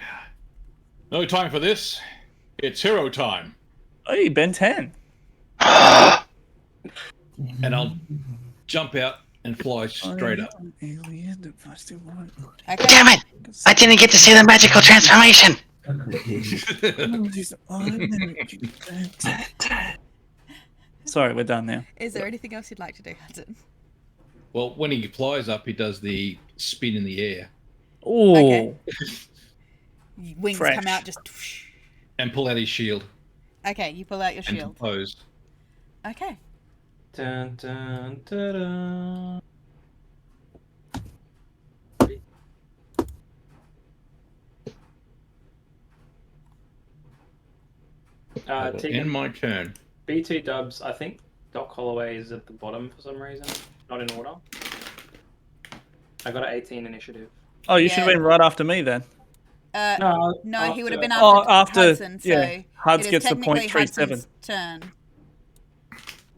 No time for this. It's hero time. Hey, Ben 10. And I'll jump out and fly straight up. Okay. Damn it! I didn't get to see the magical transformation. Sorry, we're done now. Is there anything else you'd like to do, Hudson? Well, when he flies up, he does the spin in the air Oh, Okay. Wings Fresh. come out just. and pull out his shield Okay, you pull out your and shield. pose. Okay. Dun, dun, dun, dun. That'll Tegan, end my turn. B2 dubs, I think Doc Holloway is at the bottom for some reason. Not in order. I got an 18 initiative. oh, you should have Yeah. been right after me then. No, he would have been after- after, Oh, after- Hudson. So yeah. Huds it is gets the technically 0.37. Hudson's turn.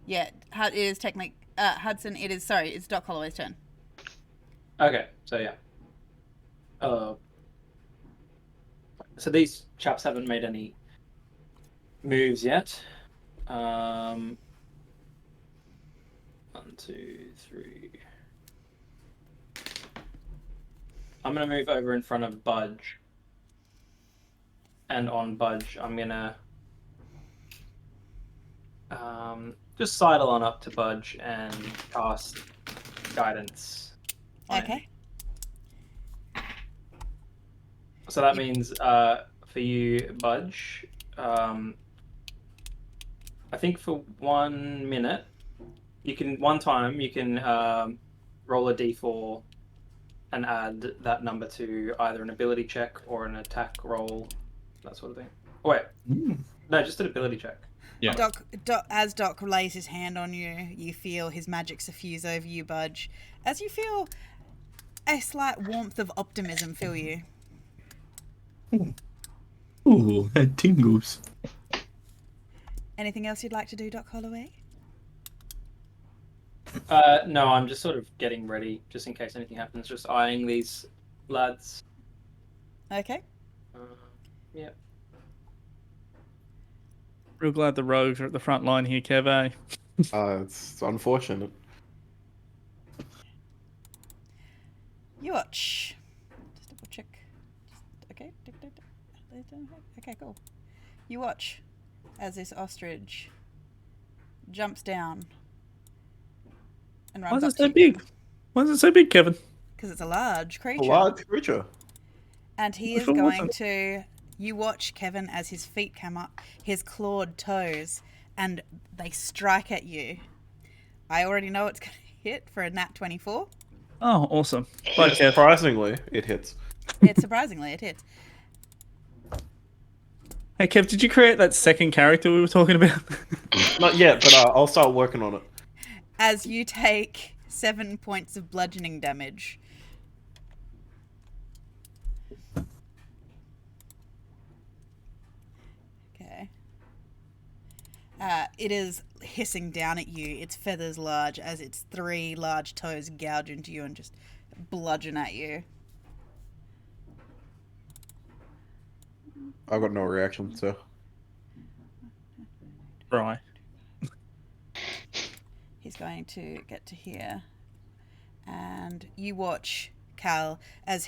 Yeah, it is technically Hudson. It is it's Doc Holloway's turn. Okay, so yeah. So these chaps haven't made any moves yet. 1, 2, 3. I'm gonna move over in front of Budge. And on Budge, I'm gonna just sidle on up to Budge and cast Guidance on him. Okay. So that means for you, Budge, I think for 1 minute, you can roll a d4 and add that number to either an ability check or an attack roll, that sort of thing. Oh, wait, no, just an ability check. Yeah. As Doc lays his hand on you, you feel his magic suffuse over you, Budge, as you feel a slight warmth of optimism fill you. Ooh, that tingles. Anything else you'd like to do, Doc Holloway? No, I'm just sort of getting ready, just in case anything happens, just eyeing these lads. Okay. Yeah. Real glad the rogues are at the front line here, Kev, eh? It's unfortunate. You watch. Just double check. Okay. Okay, cool. You watch as this ostrich jumps down and Why runs is up it so to you. big? Why is it so big, Kevin? Because it's a large creature. A large creature. And he I is thought it going wasn't. to... You watch, Kevin, as his feet come up, his clawed toes, and they strike at you. I already know it's going to hit for a nat 24. Oh, awesome. Bye, Kev. Surprisingly, it hits. Surprisingly, it hits. Hey, Kev, did you create that second character we were talking about? Not yet, but I'll start working on it. As you take 7 points of bludgeoning damage. Okay. It is hissing down at you, its feathers large, as its 3 large toes gouge into you and just bludgeon at you. I've got no reaction, so. Right. He's going to get to here, and you watch Cal as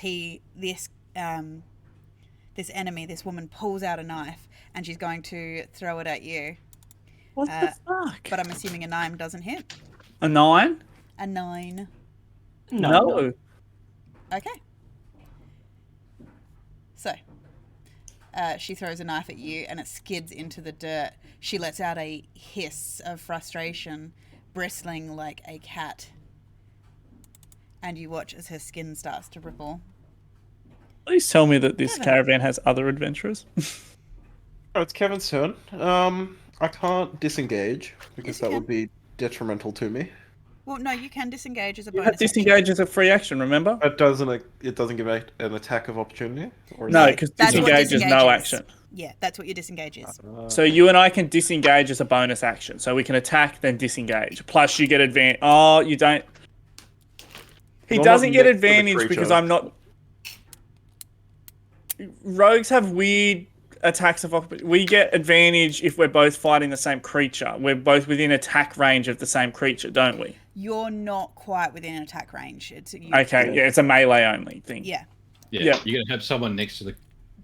this enemy, this woman, pulls out a knife, and she's going to throw it at you. What the fuck? But I'm assuming a 9 doesn't hit. A 9? A 9. No. Okay. So, she throws a knife at you, and it skids into the dirt. She lets out a hiss of frustration, bristling like a cat. And you watch as her skin starts to ripple. Please tell me that this Kevin. caravan has other adventurers. Oh, it's Kevin's turn. I can't disengage because Yes, you that can. would be detrimental to me. Well, no, you can disengage as a You bonus had disengage as a free action, remember? It doesn't give an attack of opportunity? Or is No, it- because That's what disengage is no disengage is. action. Yeah, that's what your disengage is. So you and I can disengage as a bonus action. So we can attack, then disengage. Plus you get advantage. Oh, you don't. He You're doesn't not get next to the advantage because creature. I'm not. Rogues have weird attacks of opportunity. We get advantage if we're both fighting the same creature. We're both within attack range of the same creature, don't we? You're not quite within an attack range. Okay, yeah, it's a melee only thing. Yeah, Yeah. Yeah. You're gonna have someone next to the.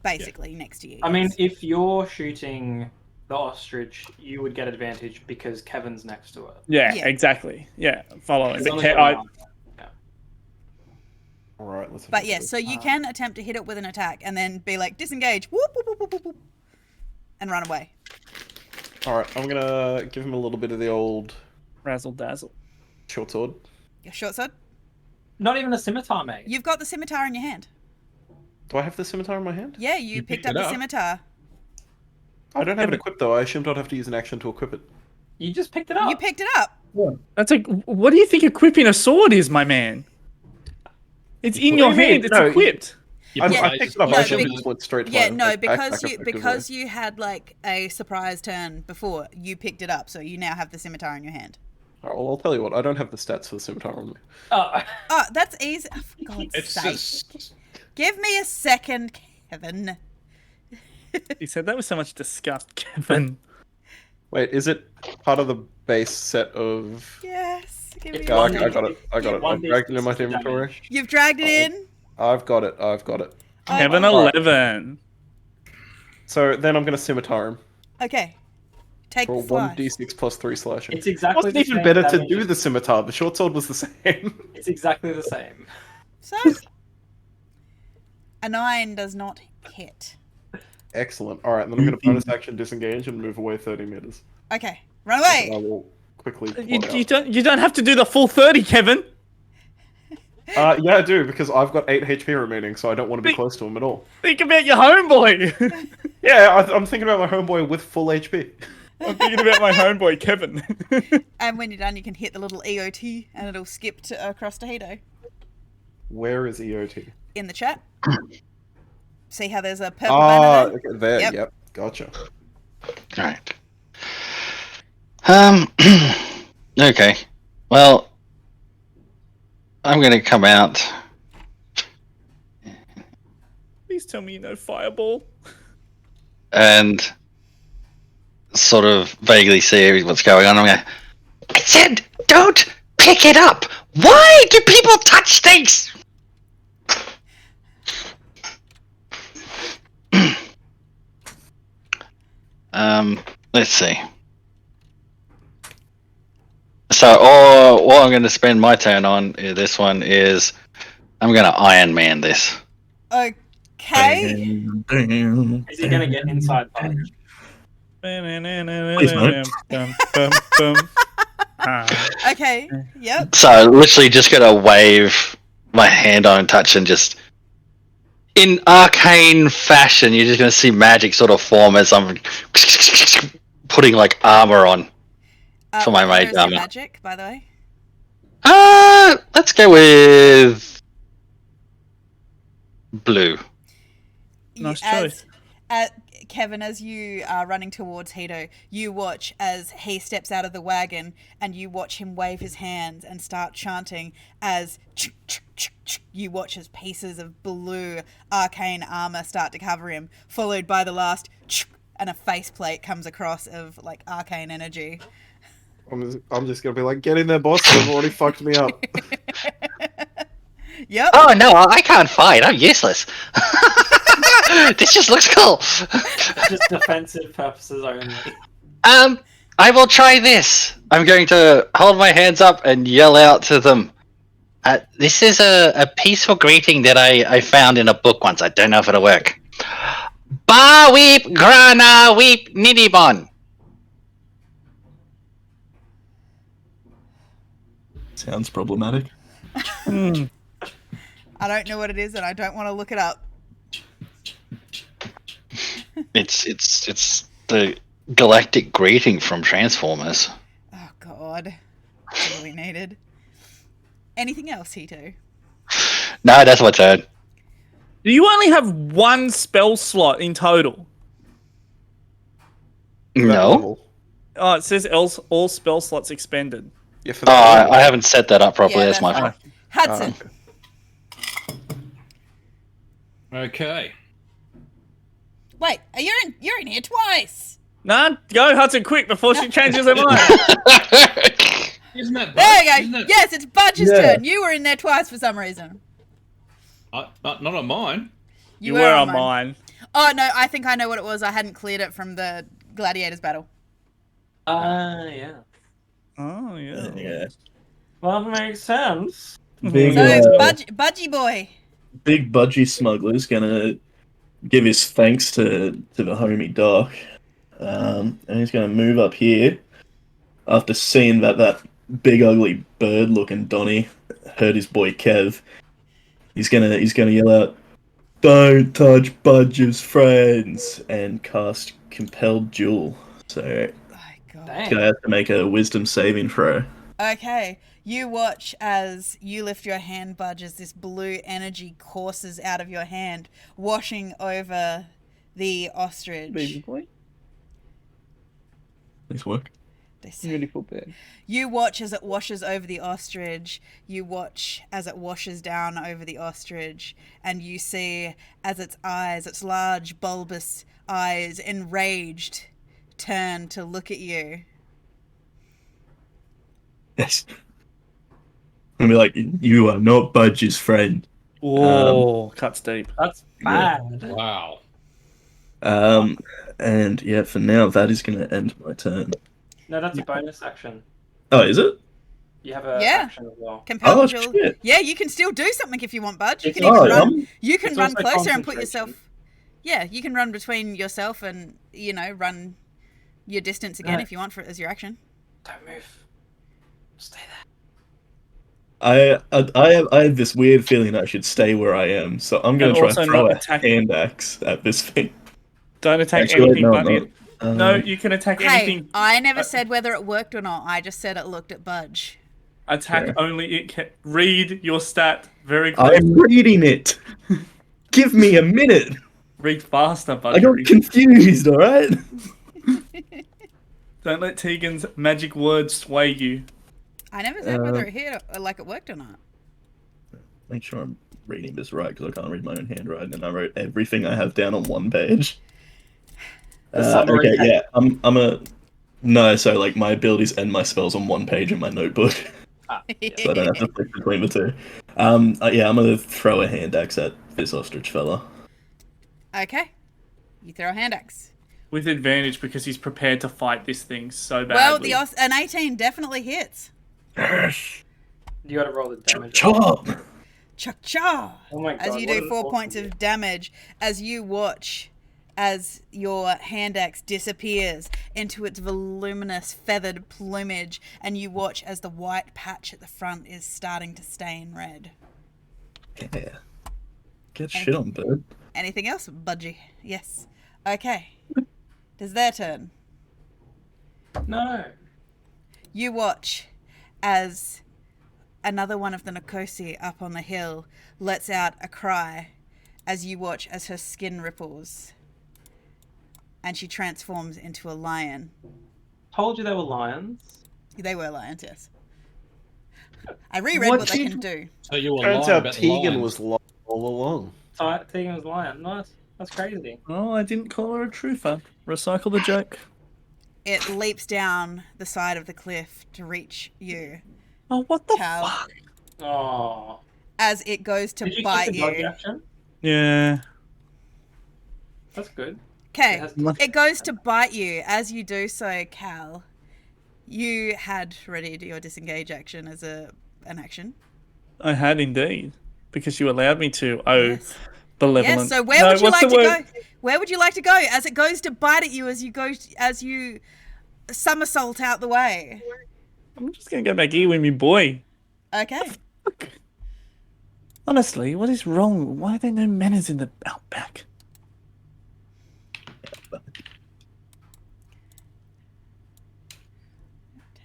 basically next to you. I mean, yes. if you're shooting the ostrich, you would get advantage because Kevin's next to it. Yeah, Yeah. exactly. Yeah, following. As But long as Ke- you're I- not- All right, let's. But yeah, so you can attempt to hit it with an attack and then be like, disengage, whoop, whoop, whoop, whoop, whoop, whoop, and run away. All right, I'm gonna give him a little bit of the old Razzle dazzle. short sword. Your short sword. Not even a scimitar, mate. You've got the scimitar in your hand. Do I have the scimitar in my hand? Yeah, you You picked picked up it the up. scimitar. I don't have it equipped though. I assumed I'd have to use an action to equip it. You just picked it up. You picked it up. That's like, what do you think equipping a sword is, my man? It's in your What do you mean? hand. It's No, equipped. You I put picked it up. No, I basic- should have just went straight to Yeah, my no, backpack because effectively. you had like a surprise turn before. You picked it up, so you now have the scimitar in your hand. Oh, well, I'll tell you what. I don't have the stats for the scimitar on me. Oh, Oh, that's easy. Oh, for God's It's sake. just. Give me a second, Kevin. You said that with so much disgust, Kevin. Wait, is it part of the base set of? Yes. Give me It's a Yeah, I second. got it. I got it. I've dragged it in my inventory. You've dragged it in. I've got it. I've got it. Kevin Okay. 11. So then I'm gonna scimitar him Okay. Take for the slice. 1d6 plus 3 slashing. It's It exactly wasn't the even same better to damage. do the scimitar. The short sword was the same. It's exactly the same. So a 9 does not hit. Excellent. All right, then I'm gonna bonus action disengage and move away 30 meters. Okay. Run I away. will quickly. You, plot you don't have to do the full 30, Kevin. out. Yeah, I do because I've got 8 HP remaining, so I don't want to be close to him at all. Think about your homeboy. Yeah, I'm thinking about my homeboy with full HP. I'm thinking about my homeboy, Kevin. And when you're done, you can hit the little EOT and it'll skip to, across to Hito Where is EOT? in the chat. See how there's a purple banner there? Okay, there. Yep. Yep, gotcha. Alright. Okay. Well, I'm gonna come out. Please tell me you know Fireball. And sort of vaguely see what's going on. I'm going, I said, don't pick it up. Why do people touch things? Let's see. So, what I'm going to spend my turn on this one is I'm going to Iron Man this. Okay. Is he gonna get inside Budge? Okay. Yep. So literally just gonna wave my hand on touch and just in arcane fashion you're just gonna see magic sort of form as I'm putting like armor on for my what mage color is your armor. magic, by the way. Let's go with blue. Nice choice. Kevin, as you are running towards Hito, you watch as he steps out of the wagon and you watch him wave his hands and start chanting as you watch as pieces of blue arcane armor start to cover him, followed by the last and a faceplate comes across of like arcane energy. I'm just gonna be like, get in there, boss. They've already fucked me up. Yep. Oh no, I can't fight. I'm useless. This just looks cool. Just defensive purposes only. I will try this. I'm going to hold my hands up and yell out to them. This is a peaceful greeting that I found in a book once. I don't know if it'll work. Ba weep grana weep nidibon. Sounds problematic. I don't know what it is and I don't want to look it up. It's the galactic greeting from Transformers. Oh god. That's all we needed. Anything else, Hito? No, that's my turn. Do you only have one spell slot in total? No. Oh, it says all spell slots expended. Yeah, for Oh, that I haven't set that up properly. Yeah, that's my fault. Hudson. Okay. Wait, you're in here twice. Nah, go Hudson quick before she changes her mind. Isn't that There you go. Isn't that... Yes, it's Budge's Yeah. turn. You were in there twice for some reason. not on mine. You were on mine. Oh no, I think I know what it was. I hadn't cleared it from the gladiators battle. Yeah. Oh yeah. Yeah. Well, that makes sense. Big, So Budgie boy. big budgie smuggler's gonna give his thanks to the homie Doc, and he's gonna move up here after seeing that big ugly bird looking Donny hurt his boy Kev. He's gonna yell out, "Don't touch Budge's friends," and cast Compelled Duel. So Oh god. Dang. gonna have to make a Wisdom saving throw. Okay. You watch as you lift your hand, Budge, as this blue energy courses out of your hand, washing over the ostrich. Baby boy. Nice work. Beautiful bird. You watch as it washes over the ostrich. You watch as it washes down over the ostrich. And you see as its eyes, its large, bulbous eyes, enraged, turn to look at you. Yes. I'm gonna be like, you are not Budge's friend. Whoa, cuts deep. That's bad. Wow. And yeah, for now, that is gonna end my turn. No, that's a bonus action. Oh, is it? You have a Yeah. action as well. Compel Oh, duel. shit. Yeah, you can still do something if you want, Budge. You It's can even also- run. You can it's run also closer and put concentration. yourself. Yeah, you can run between yourself and run your distance again No. if you want for as your action. Don't move. Stay there. I have this weird feeling I should stay where I am, so I'm gonna And try also and throw not a attack- hand axe at this thing. Don't attack Actually, anything no, but no. it. No, you can attack Hey, anything. I never said whether it worked or not. I just said it looked at Budge. Attack Yeah. only it can. Read your stat very clearly. I'm reading it. Give me a minute. Read faster, I buddy. got confused. All right. Don't let Tegan's magic words sway you. I never said whether it hit or like it worked or not. Make sure I'm reading this right because I can't read my own handwriting, and I wrote everything I have down on one page. The summary Okay, page. yeah, I'm a no. So like my abilities and my spells on one page in my notebook, so I don't have to flip between the two. Yeah, I'm gonna throw a hand axe at this ostrich fella. Okay, you throw a hand axe. With advantage because he's prepared to fight this thing so Well, badly. an 18 definitely hits. You gotta roll the damage. Chop! Cha-cha! Oh my god. As you what do an 4 awesome points of damage, as you watch as your hand axe disappears into its voluminous feathered plumage, and you watch as the white patch at the front is starting to stain red. Yeah. Get shit on, bird. Anything else, Budgie? Yes. Okay. It's their turn. No. You watch as another one of the Nkosi up on the hill lets out a cry as you watch as her skin ripples and she transforms into a lion. Told you they were lions. They were lions, yes. I reread what they can do. So you were Turns lying out about the Tegan lions. was lost all along. Tegan was a lion. Nice. That's crazy. Oh, I didn't call her a truther. Recycle the joke. It leaps down the side of the cliff to reach you Oh, what the Cal. fuck? Oh. as it goes to Did you bite keep the dodge you. action? Yeah. That's good. Okay, It has- it goes to bite you. As you do so, Cal, you had readied your disengage action as an action. I had indeed. Because you allowed me to. Oh, Yes. benevolent. Yes. So where No, would you what's like the to word? go? Where would you like to go as it goes to bite at you as you somersault out the way? I'm just gonna go back here with me boy. Okay. Honestly, what is wrong? Why are there no manners in the outback?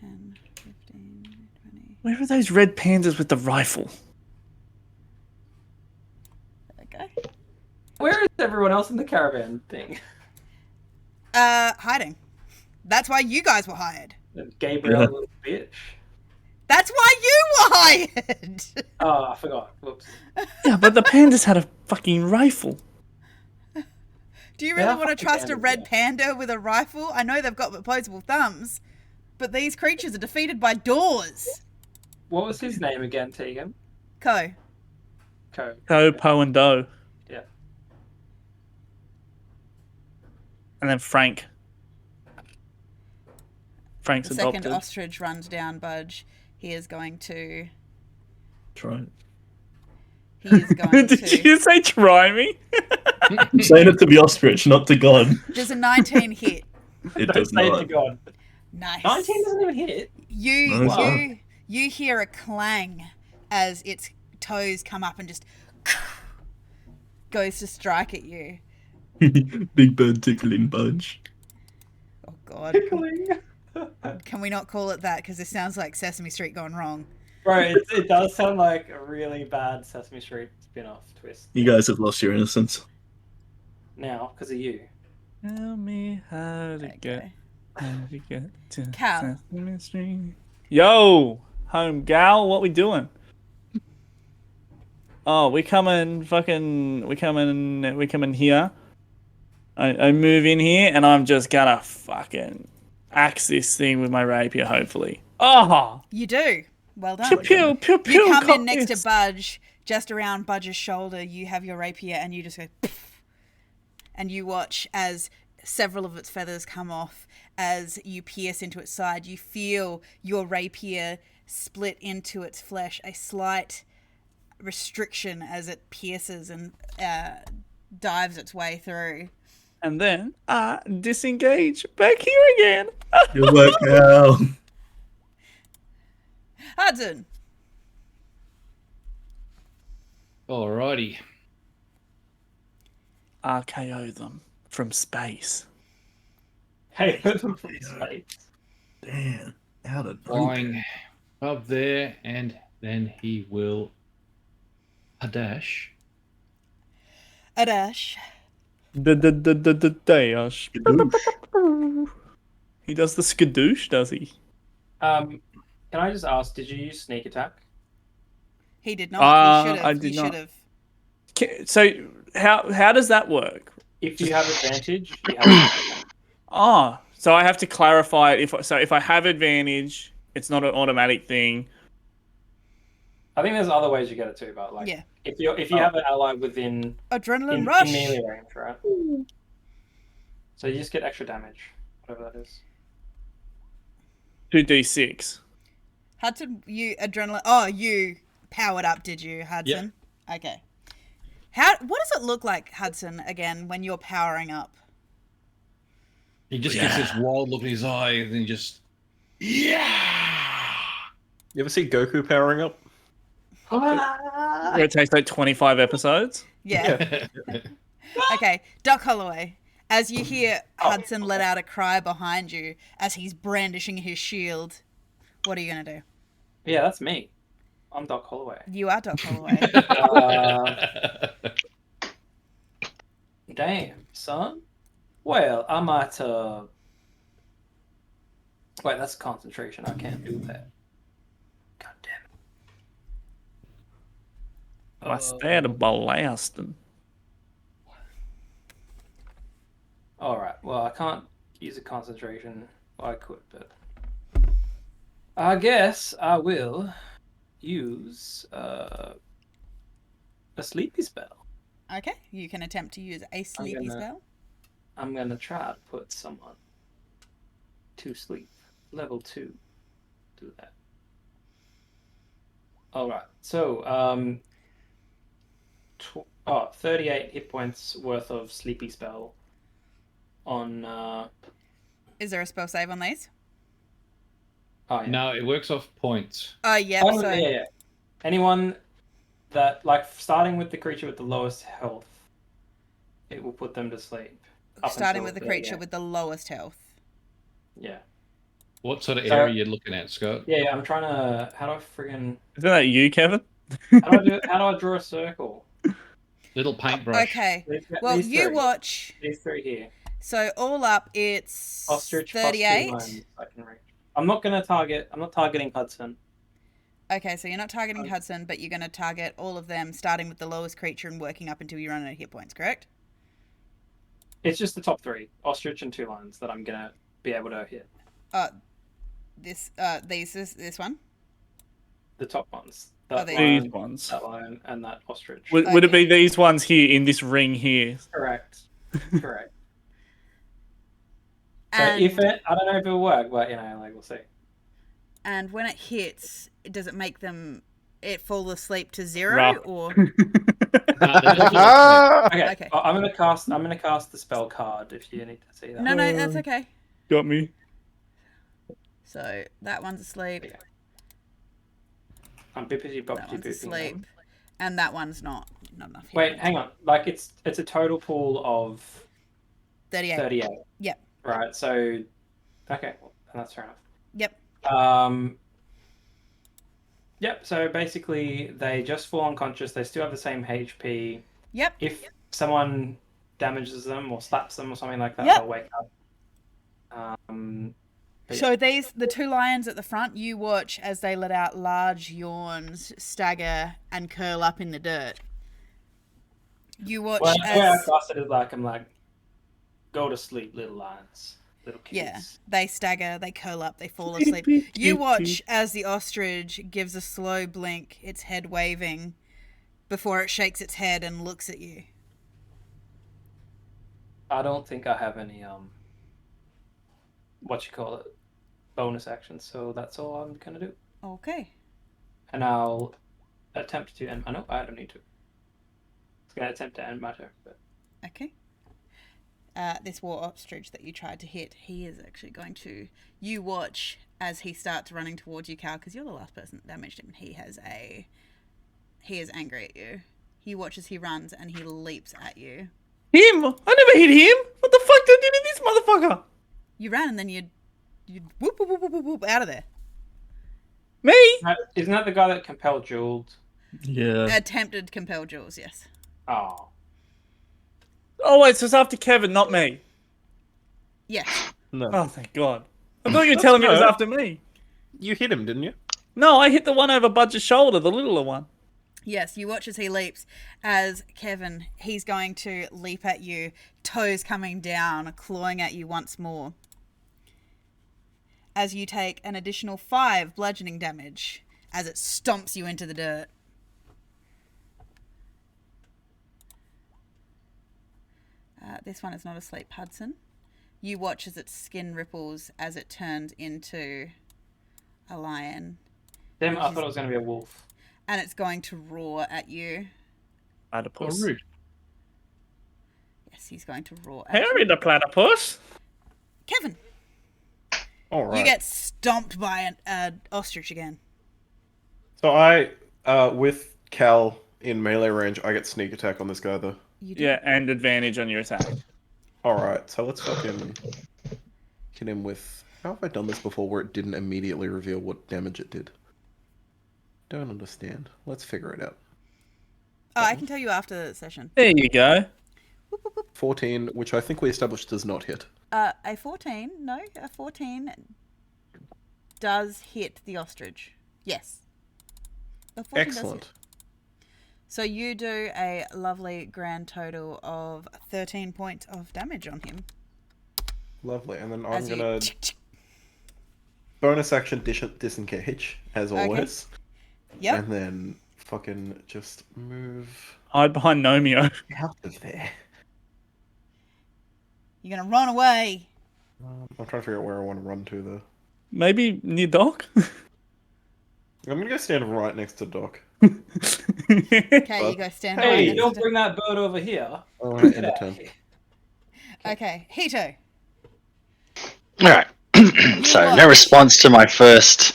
10, 15, 20. Where are those red pandas with the rifle? Okay. Where is everyone else in the caravan thing? Hiding. That's why you guys were hired. Gabriel, Yeah. little bitch. That's why you were hired. Oh, I forgot. Whoops. Yeah, but the pandas had a fucking rifle. Do you They really are want to fucking trust a pandas, red yeah. panda with a rifle? I know they've got opposable thumbs, but these creatures are defeated by doors. What was his name again, Tegan? Co. Go, Po, and Do. Yeah. And then Frank. Frank's The second adopted. ostrich runs down Budge. He is going to. Try it. He is going Did to. you say try me? I'm saying it to the ostrich, not to God. Does a 19 hit? It Don't does say it to not. God. Nice. 19 doesn't even hit. You Nice. you hear a clang as its toes come up and just goes to strike at you. Big bird tickling Budge. Oh God. Tickling. Can we not call it that? Because this sounds like Sesame Street gone wrong. Bro, it does sound like a really bad Sesame Street spin-off twist. You guys have lost your innocence. Now, because of you. Tell me how to get. Okay. How'd you get to Cal. Sesame Street? Yo, home gal, what we doing? Oh, we coming here. I move in here and I'm just gonna fucking axe this thing with my rapier, hopefully. Oh! You do. Well done. Pew pew pew pew. You come in cock next to this. Budge, just around Budge's shoulder. You have your rapier, and you just go, poof, and you watch as several of its feathers come off. As you pierce into its side, you feel your rapier split into its flesh. A slight restriction as it pierces and dives its way through. And then I disengage back here again. Good work, Cal. Hudson. Alrighty. RKO them from space. Hey, space. Damn. Out of Flying up there, and then he will a dash. A dash. Dash. He does the skadoosh, does he? Can I just ask, did you use sneak attack? He did not. He should have. I did he not. should have. So how does that work? If you have advantage, you have Oh, so I have to clarify it. If I have advantage, it's not an automatic thing. I think there's other ways you get it too, but like Yeah. if you have an ally within Adrenaline in rush. melee range, right? So you just get extra damage, whatever that is. 2d6. Hudson, you adrenaline. Oh, you powered up, did you, Hudson? Okay. What does it look like, Hudson, again, when you're powering up? He just gets this wild look in his eye, and then just You ever see Goku powering up? Where it takes like 25 episodes. Yeah. Okay, Duck Holloway. As you hear Hudson let out a cry behind you as he's brandishing his shield, what are you going to do? Yeah, that's me. I'm Doc Holloway. You are Duck Holloway. Damn, son. Well, I might wait, that's concentration. I can't do that. God damn it. I started blasting. Alright, well, I can't use a concentration. Well, I could, but I guess I will use a sleepy spell. Okay, you can attempt to use a sleepy spell. I'm gonna try to put someone to sleep. Level 2. Do that. Alright, so 38 hit points worth of sleepy spell on Is there a spell save on these? oh, yeah. no, it works off points. Oh, yeah. Oh, So yeah. Anyone that, like, starting with the creature with the lowest health, it will put them to sleep. Up starting until with the 38. creature with the lowest health. Yeah. What sort of So- area are you looking at, Scott? Yeah, I'm trying to. How do I friggin'. Isn't that you, Kevin? How do I draw a circle? Little paintbrush. Okay. These- Well, these you three. watch. These three here. So all up, it's Ostrich plus 38. 2 lines I can reach. I'm not targeting Hudson. Okay, so you're not targeting Hudson, but you're going to target all of them, starting with the lowest creature and working up until you run out of hit points, correct? It's just the top 3. Ostrich and 2 lines that I'm gonna be able to hit. This one? The top ones. Oh, That these lion, These ones. that lion, and that ostrich. Would it be these ones here in this ring here? Correct. Correct. So And, if it, I don't know if it'll work, but like we'll see. and when it hits, does it make it fall asleep to 0 Rough. or? Okay, Okay. I'm gonna cast the spell card if you need to see that. No, that's okay. Got me. So that one's asleep. Yeah. I'm bippity That boppity one's booping. asleep, and that one's not enough. hit Wait, points. hang on. Like it's a total pool of 38. 38. Yep. Right. So, okay, well, that's fair enough. Yep. Yep. So basically, they just fall unconscious. They still have the same HP. Yep. If someone damages them or slaps them or something like that, Yep. they'll wake up. So the two lions at the front, you watch as they let out large yawns, stagger, and curl up in the dirt. You watch Well, the way I as cast it is like I'm like, go to sleep, little lions, little kids. they stagger, they curl up, they fall asleep. You watch as the ostrich gives a slow blink, its head waving, before it shakes its head and looks at you. I don't think I have any bonus actions, so that's all I'm gonna do. Okay. And I'll attempt to end. I know I don't need to. It's gonna attempt to end my turn, but Okay. This war ostrich that you tried to hit, he is actually going to. You watch as he starts running towards you, Cal, because you're the last person that damaged him. He is angry at you. You watch as he runs and he leaps at you. Him? I never hit him. What the fuck did you do this motherfucker? You ran and then you whoop whoop whoop whoop whoop out of there. Me? isn't that the guy that compelled Jeweled? Yeah. Attempted to compel Jules, yes. Oh, Oh wait, so it's after Kevin, not me. Yes. No. Oh thank God. I thought you were telling me it was after me. You hit him, didn't you? No, I hit the one over Budge's shoulder, the littler one. Yes, you watch as he leaps. As Kevin, he's going to leap at you, toes coming down, clawing at you once more. As you take an additional 5 bludgeoning damage as it stomps you into the dirt. This one is not asleep, Hudson. You watch as its skin ripples as it turns into a lion. damn it! I thought it was gonna be a wolf. And it's going to roar at you. Platypus. rude. Yes, he's going to roar at you. Harry the platypus. Kevin, All right. you get stomped by an ostrich again. So I, with Cal in melee range, I get sneak attack on this guy though. You do. Yeah, and advantage on your attack. Alright, so let's fucking hit him with... How have I done this before where it didn't immediately reveal what damage it did? Don't understand. Let's figure it out. Oh, I can tell you after the session. There you go. 14, which I think we established does not hit. A 14 does hit the ostrich. Yes. A 14 does Excellent. hit. So you do a lovely grand total of 13 points of damage on him. Lovely, and then I'm As you- gonna bonus action disengage, as Okay. always. Yep. And then fucking just move Hide behind Nomeo. out of there. You're going to run away. I'm trying to figure out where I want to run to though. Maybe near Doc? I'm gonna go stand right next to Doc. Okay, you go stand right Hey, next don't to- bring that bird over here. Oh, I end the Get out turn. of here. Okay, Hito. Alright. So, watch. no response to my first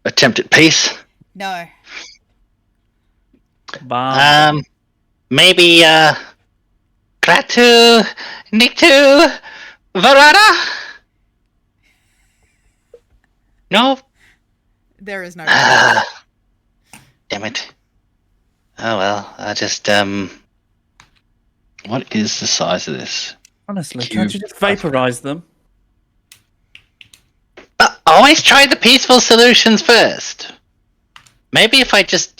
attempt at peace. No. Um, maybe, Kratu, Nitu, Varada? No? There is no. Damn it. Oh well, I just, what is the size of this? Honestly, can't you just vaporize them? Always try the peaceful solutions first. Maybe if I just,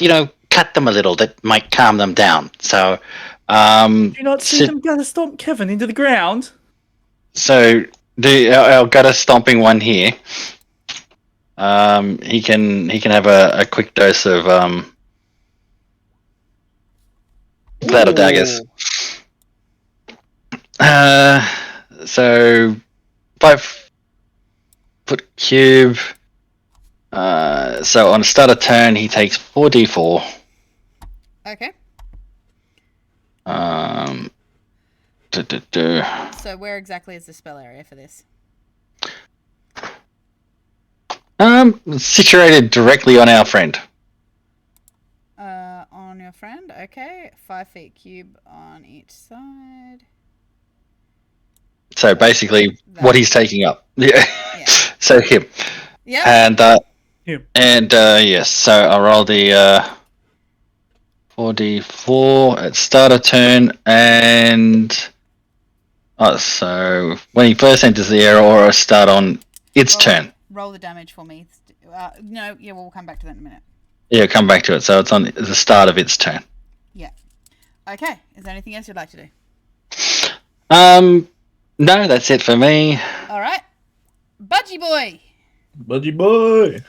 cut them a little, that might calm them down. So, Do you not see sit- them go to stomp Kevin into the ground? so I've got a stomping one here. He can have a quick dose of battle daggers. So 5-foot cube. So on a start of turn, he takes 4d4. Okay. So where exactly is the spell area for this? Situated directly on our friend. On your friend. Okay. 5 feet cube on each side. So basically, what he's taking up. Yeah. Yeah. So him. Yep. And Him. yes. So I'll roll the 4d4 at start of turn, and Oh, so when he first enters the area, or start on its turn. Roll the damage for me. No, yeah, we'll come back to that in a minute. Yeah, come back to it. So it's on the start of its turn. Yeah. Okay. Is there anything else you'd like to do? No, that's it for me. All right. Budgie boy. Budgie boy.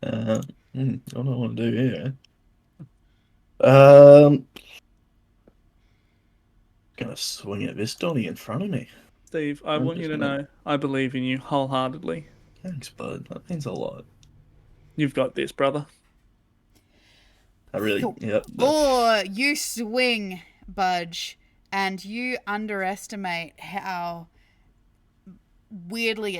I don't know what to do here. Gonna swing at this Donny in front of me. Steve, I want you to know I believe in you wholeheartedly. Thanks, bud. That means a lot. You've got this, brother. I really, yep. Oh, you swing, Budge, and you underestimate how weirdly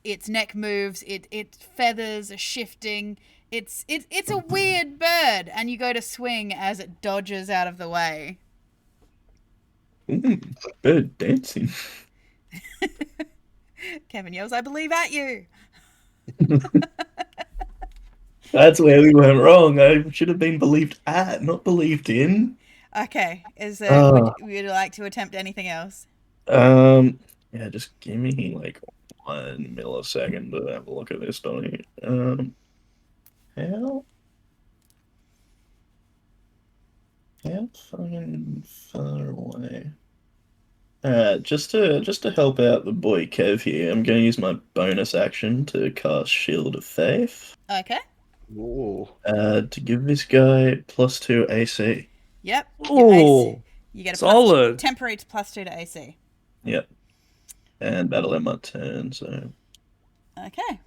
its neck moves. Its feathers are shifting. It's a weird bird, and you go to swing as it dodges out of the way. Bird dancing. Kevin yells, "I believe at you." That's where we went wrong. I should have been believed at, not believed in. Okay, would you like to attempt anything else? Yeah, just give me like 1 millisecond to have a look at this, Donny. How fucking far away? Just to help out the boy Kev here, I'm going to use my bonus action to cast Shield of Faith. Okay. Ooh. To give this guy +2 AC. Yep. Oh, you get a solid. Temporary +2 to AC. Yep. And that'll end my turn, so... Okay.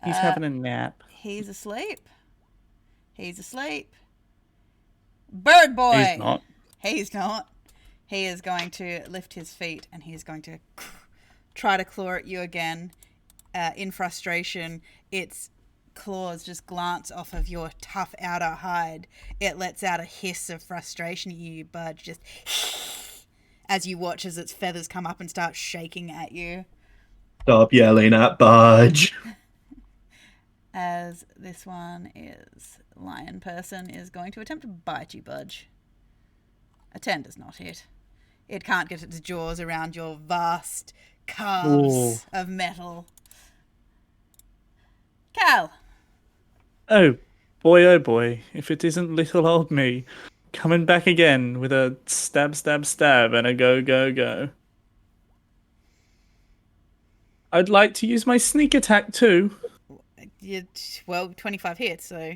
He's having a nap. He's asleep. Bird boy. He's not. He's not. He is going to lift his feet and he's going to try to claw at you again. In frustration, its claws just glance off of your tough outer hide. It lets out a hiss of frustration at you, Bud, just as you watch as its feathers come up and start shaking at you. Stop yelling at Budge. As this one is lion person is going to attempt to bite you, Budge. A 10 does not hit. It can't get its jaws around your vast calves of metal. Cal. Oh boy, if it isn't little old me coming back again with a stab and a go. I'd like to use my sneak attack too. Well, 25 hits, so...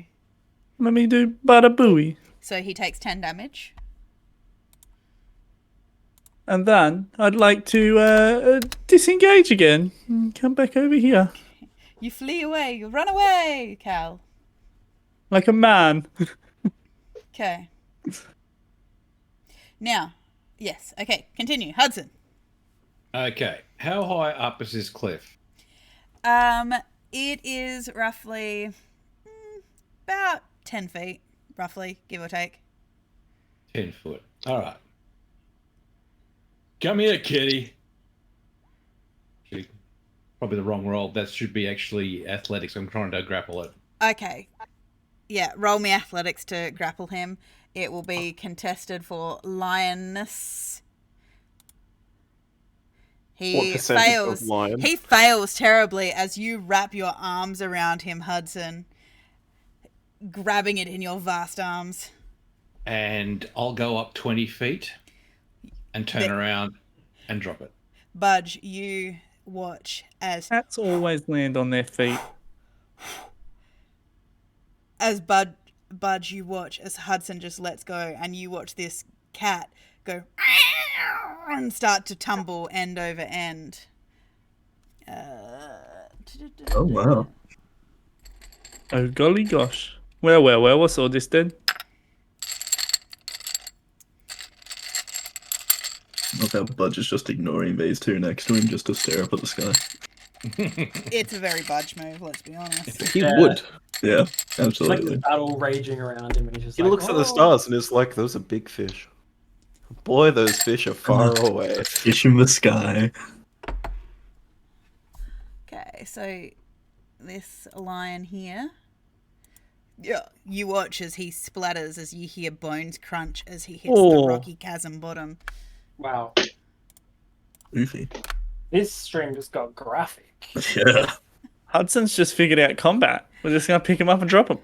Let me do bada booey. So he takes 10 damage. And then I'd like to disengage again and come back over here. You flee away, you run away, Cal. Like a man. Okay. Now, yes, okay, continue. Hudson. Okay, how high up is this cliff? It is roughly about 10 feet, roughly, give or take. 10 foot. All right. Come here, kitty. Probably the wrong roll. That should be actually athletics. I'm trying to grapple it. Okay. Yeah, roll me athletics to grapple him. It will be contested for lioness. He fails. Of lion? He fails terribly as you wrap your arms around him, Hudson, grabbing it in your vast arms. And I'll go up 20 feet and turn around and drop it. Budge, you watch as... Cats always land on their feet. As Budge, you watch as Hudson just lets go, and you watch this cat go and start to tumble end over end. Oh, wow. Oh, golly gosh. Well, what's all this then? Look how Budge is just ignoring these two next to him just to stare up at the sky. It's a very Budge move, let's be honest. He would. Yeah, It's like absolutely. this battle raging around him, and he's just He like, looks at the stars and is like, those are big fish. Boy, those fish are far away. Fish in the sky. Okay, so this lion here. Yeah, you watch as he splatters, as you hear bones crunch as he hits the rocky chasm bottom. Wow. Goofy. This stream just got graphic. Yeah. Hudson's just figured out combat. We're just gonna pick him up and drop him.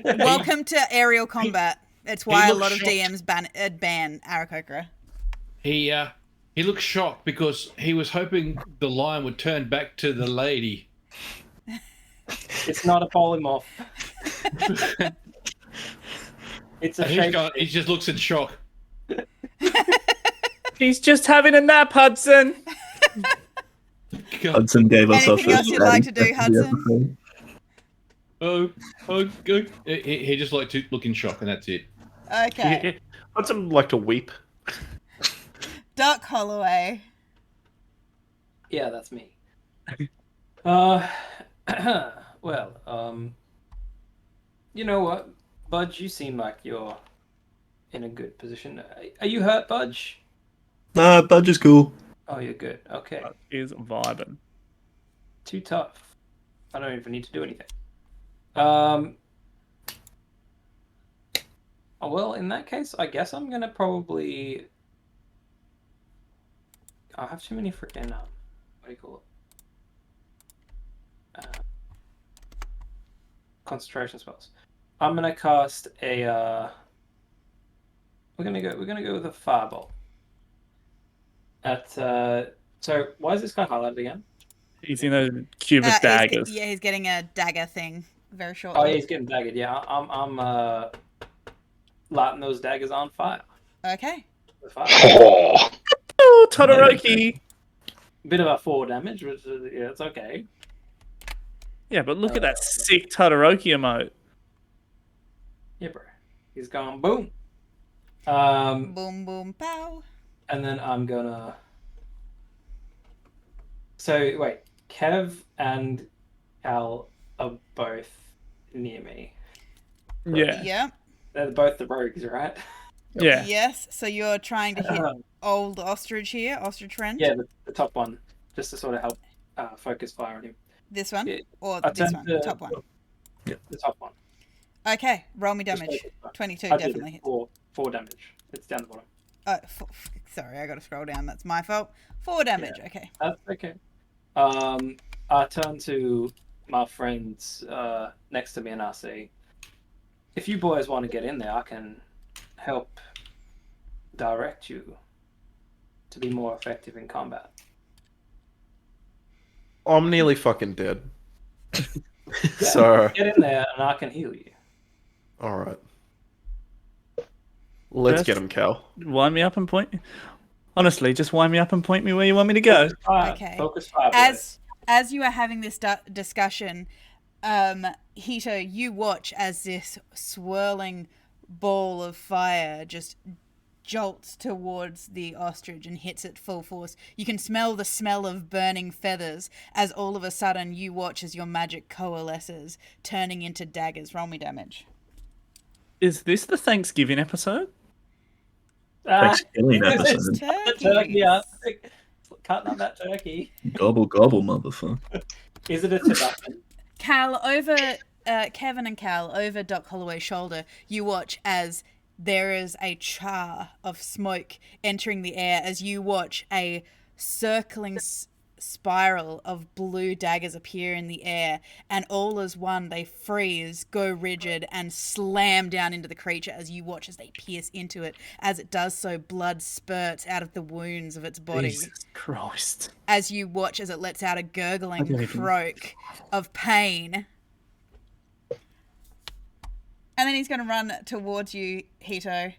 Welcome to aerial combat. It's why a looks lot of shocked. DMs ban Aarakocra. He looked shocked because he was hoping the lion would turn back to the lady. It's not a polymorph. It's a And shape. he just looks in shock. He's just having a nap, Hudson. God. Hudson gave us our Anything else first you'd like to round do, of the Hudson? episode. He just liked to look in shock, and that's it. Okay. I'd some like to weep. Duck Holloway. Yeah, that's me. Well, you know what, Budge? You seem like you're in a good position. Are you hurt, Budge? Nah, Budge is cool. Oh, you're good. Okay. He's vibing. Too tough. I don't even need to do anything. Well, in that case, I guess I'm gonna probably. I have too many freaking what do you call it? Concentration spells. I'm gonna cast a. We're gonna go with a fireball. At so why is this guy highlighted again? He's in a cube of daggers. He's getting a dagger thing very shortly. Oh, yeah, he's getting daggered. Yeah, I'm lighting those daggers on fire. Okay. With fire. Oh, Oh, Todoroki. Bit of a 4 damage, which is, yeah, it's okay. Yeah, but look at that sick Todoroki emote. Yeah, bro. He's going boom. Boom, boom, pow. And then I'm gonna. So wait, Kev and Cal are both near me. Yeah. Yep. They're both the rogues, right? Yeah. Yes. So you're trying to hit old ostrich here, ostrich friend. Yeah, the top one, just to sort of help focus fire on him. This one Yeah. or I this tend one, to- top one. The top one. Okay. Roll me Just damage. focus fire. 22 I did definitely it. hits. 4 damage. It's down the bottom. Sorry, I got to scroll down. That's my fault. 4 damage. Okay. That's okay. I turn to my friends next to me and I say, if you boys want to get in there, I can help direct you to be more effective in combat. I'm nearly fucking dead. So, Get in there and I can heal you. alright. Let's Yes. get him, Cal. Wind me up and point. Honestly, just wind me up and point me where you want me to go. Fire. Okay. Focus fire, boys. As you are having this discussion, Hito, you watch as this swirling ball of fire just jolts towards the ostrich and hits it full force. You can smell the smell of burning feathers as all of a sudden you watch as your magic coalesces, turning into daggers. Roll me damage. Is this the Thanksgiving episode? Thanksgiving It's episode. the turkey. Yeah. Cutting up that turkey. Gobble gobble, motherfucker. Is it a turducken? Cal, over Kevin and Cal, over Doc Holloway's shoulder, you watch as there is a char of smoke entering the air as you watch a circling spiral of blue daggers appear in the air, and all as one they freeze, go rigid, and slam down into the creature as you watch as they pierce into it. As it does so, blood spurts out of the wounds of its body. Jesus Christ. As you watch as it lets out a I don't gurgling even- croak of pain. And then he's going to run towards you, Hito.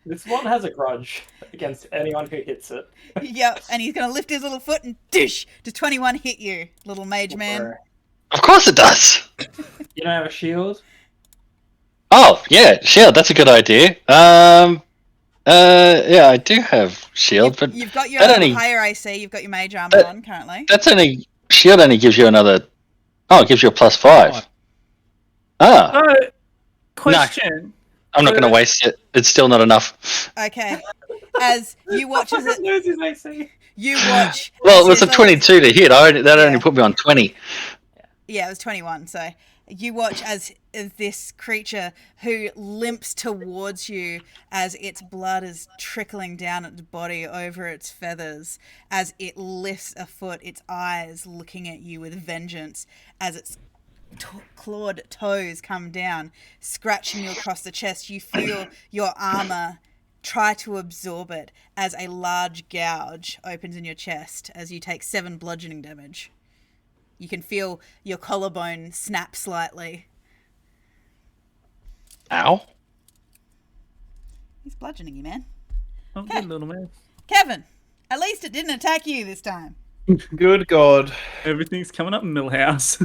This one has a grudge against anyone who hits it. Yep, and he's going to lift his little foot and dish. Does 21 hit you, little mage man? of course it does. You don't have a shield? Oh yeah, shield. That's a good idea. Yeah, I do have shield, but You've got your that only- higher AC, you've got your mage armor on currently. that's only shield only gives you another. Oh, it gives you a +5. Ah, Question. I'm not going to waste it. It's still not enough. Okay. As you watch as it, Lose his AC. you watch. Well, as it was a his 22 to hit. That only Yeah. put me on 20. Yeah, it was 21, so You watch as this creature who limps towards you as its blood is trickling down its body over its feathers, as it lifts a foot, its eyes looking at you with vengeance, as its clawed toes come down, scratching you across the chest. You feel your armor try to absorb it as a large gouge opens in your chest as you take 7 bludgeoning damage. You can feel your collarbone snap slightly. Ow. He's bludgeoning you, man. Oh, good little man. Kevin, at least it didn't attack you this time. Good God. Everything's coming up in Millhouse.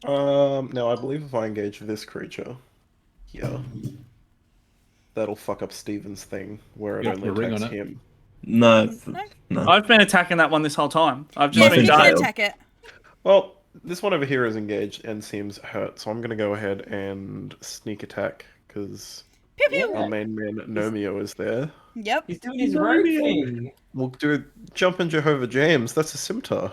Now I believe if I engage this creature, yeah, that'll fuck up Steven's thing where it You only put a ring attacks on it. him. No. No. I've been attacking that one this whole time. I've just Yeah, been you can dying. attack it. Well, this one over here is engaged and seems hurt, so I'm gonna go ahead and sneak attack because Pew pew. our main man Nomeo is there. Yep. He's doing his rogue thing. We'll do jump Jehovah James. That's a scimitar.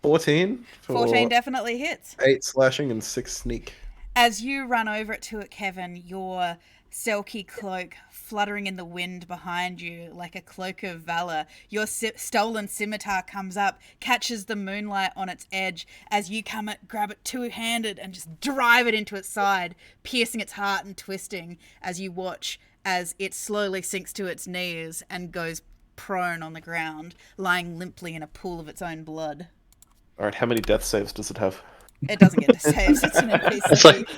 14 for 14 definitely hits. 8 slashing and 6 sneak. As you run over to it, Kevin, your silky cloak fluttering in the wind behind you like a cloak of valor. Your stolen scimitar comes up, catches the moonlight on its edge as you come at, grab it two-handed and just drive it into its side, piercing its heart and twisting as you watch as it slowly sinks to its knees and goes prone on the ground, lying limply in a pool of its own blood. Alright, how many death saves does it have? It doesn't get to saves. It's an NPC. It's like,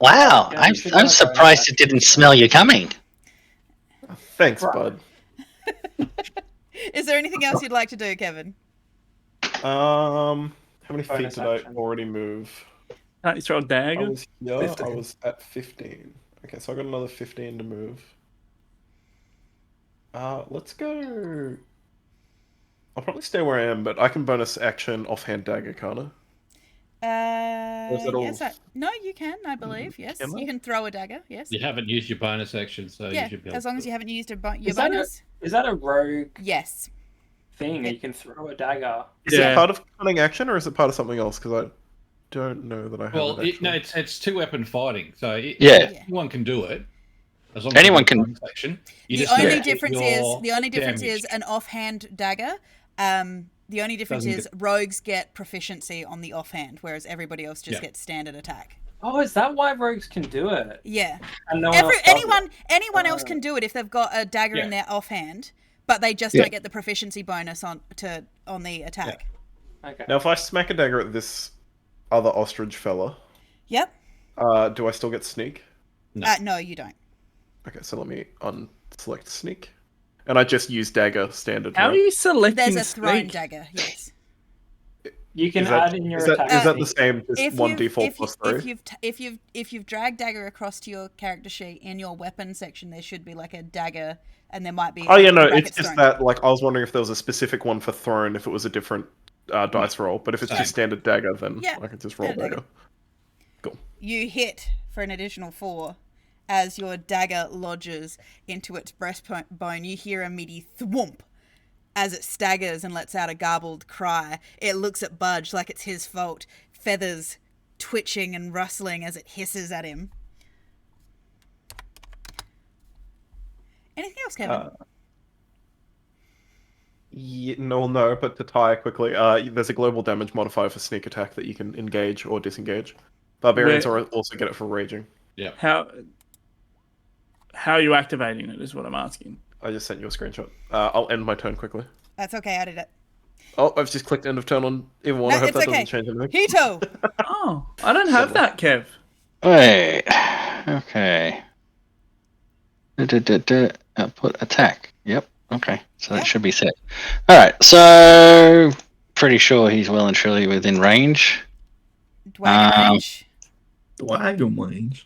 wow, I'm surprised it didn't smell you coming. Thanks, bud. Is there anything else you'd like to do, Kevin? How many feet Bonus did I action. already move? Can't you throw a I dagger? was here, 15. I was at 15. Okay, so I got another 15 to move. Let's go... I'll probably stay where I am, but I can bonus action offhand dagger, can't I? Is that all? Yes, no, you can, I believe. Yes, Can I? you can throw a dagger. Yes. You haven't used your bonus action, so Yeah, you should be able as long to as you haven't used your Is that bonus. Is that a rogue Yes. thing? You can throw a dagger. Is it part of cunning action or is it part of something else? Because I don't know that I have Well, it. no, actually. it's 2-weapon fighting, so Yeah. anyone can do it. As long Anyone as you can- have bonus action. You The just need only to difference hit is your damage. an offhand dagger. The only difference Doesn't is rogues get proficiency on the offhand, whereas everybody else just Yeah. gets standard attack. Oh, is that why rogues can do it? Yeah. And no one else does it? Anyone else can do it if they've got a dagger in Yeah. their offhand, but they just Yeah. don't get the proficiency bonus on the attack. Okay. Now, if I smack a dagger at this other ostrich fella, Yep. do I still get sneak? No. No, you don't. Okay, so let me unselect sneak. And I just use dagger standard. How right? are you selecting There's a thrown sneak? dagger. Yes. You can Is that- add in your is that- attack. is that the sneak. same as 1d4 plus 3? If you've dragged dagger across to your character sheet in your weapon section, there should be like a dagger, and there might be. Oh yeah, no, brackets it's just thrown. that. Like, I was wondering if there was a specific one for thrown, if it was a different dice roll. But if it's Same. just standard dagger, then Yeah, I can just roll standard dagger. Cool. You hit for an additional 4 as your dagger lodges into its breastbone. You hear a meaty thwomp as it staggers and lets out a garbled cry. It looks at Budge like it's his fault, feathers twitching and rustling as it hisses at him. Anything else, Kevin? Yeah, no, but to tie quickly, there's a global damage modifier for sneak attack that you can engage or disengage. Barbarians also get it for raging. How are you activating it is what I'm asking. I just sent you a screenshot. I'll end my turn quickly. That's okay, I did it. Oh, I've just clicked end of turn on everyone. No, I hope it's that okay. doesn't change anything. Hito! Oh, I don't have that, Kev. Wait. Okay. Output attack. Yep. Okay. So that should be set. All right. So pretty sure he's well and truly within range. Dwagon range. Wagon wings.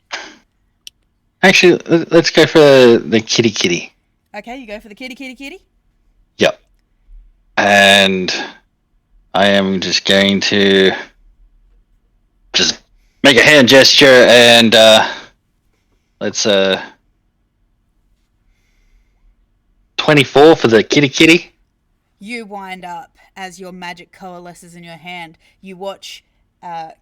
Actually, let's go for the kitty. Okay, you go for the kitty. Yep. And I am just going to just make a hand gesture and let's 24 for the kitty. you wind up as your magic coalesces in your hand. You watch,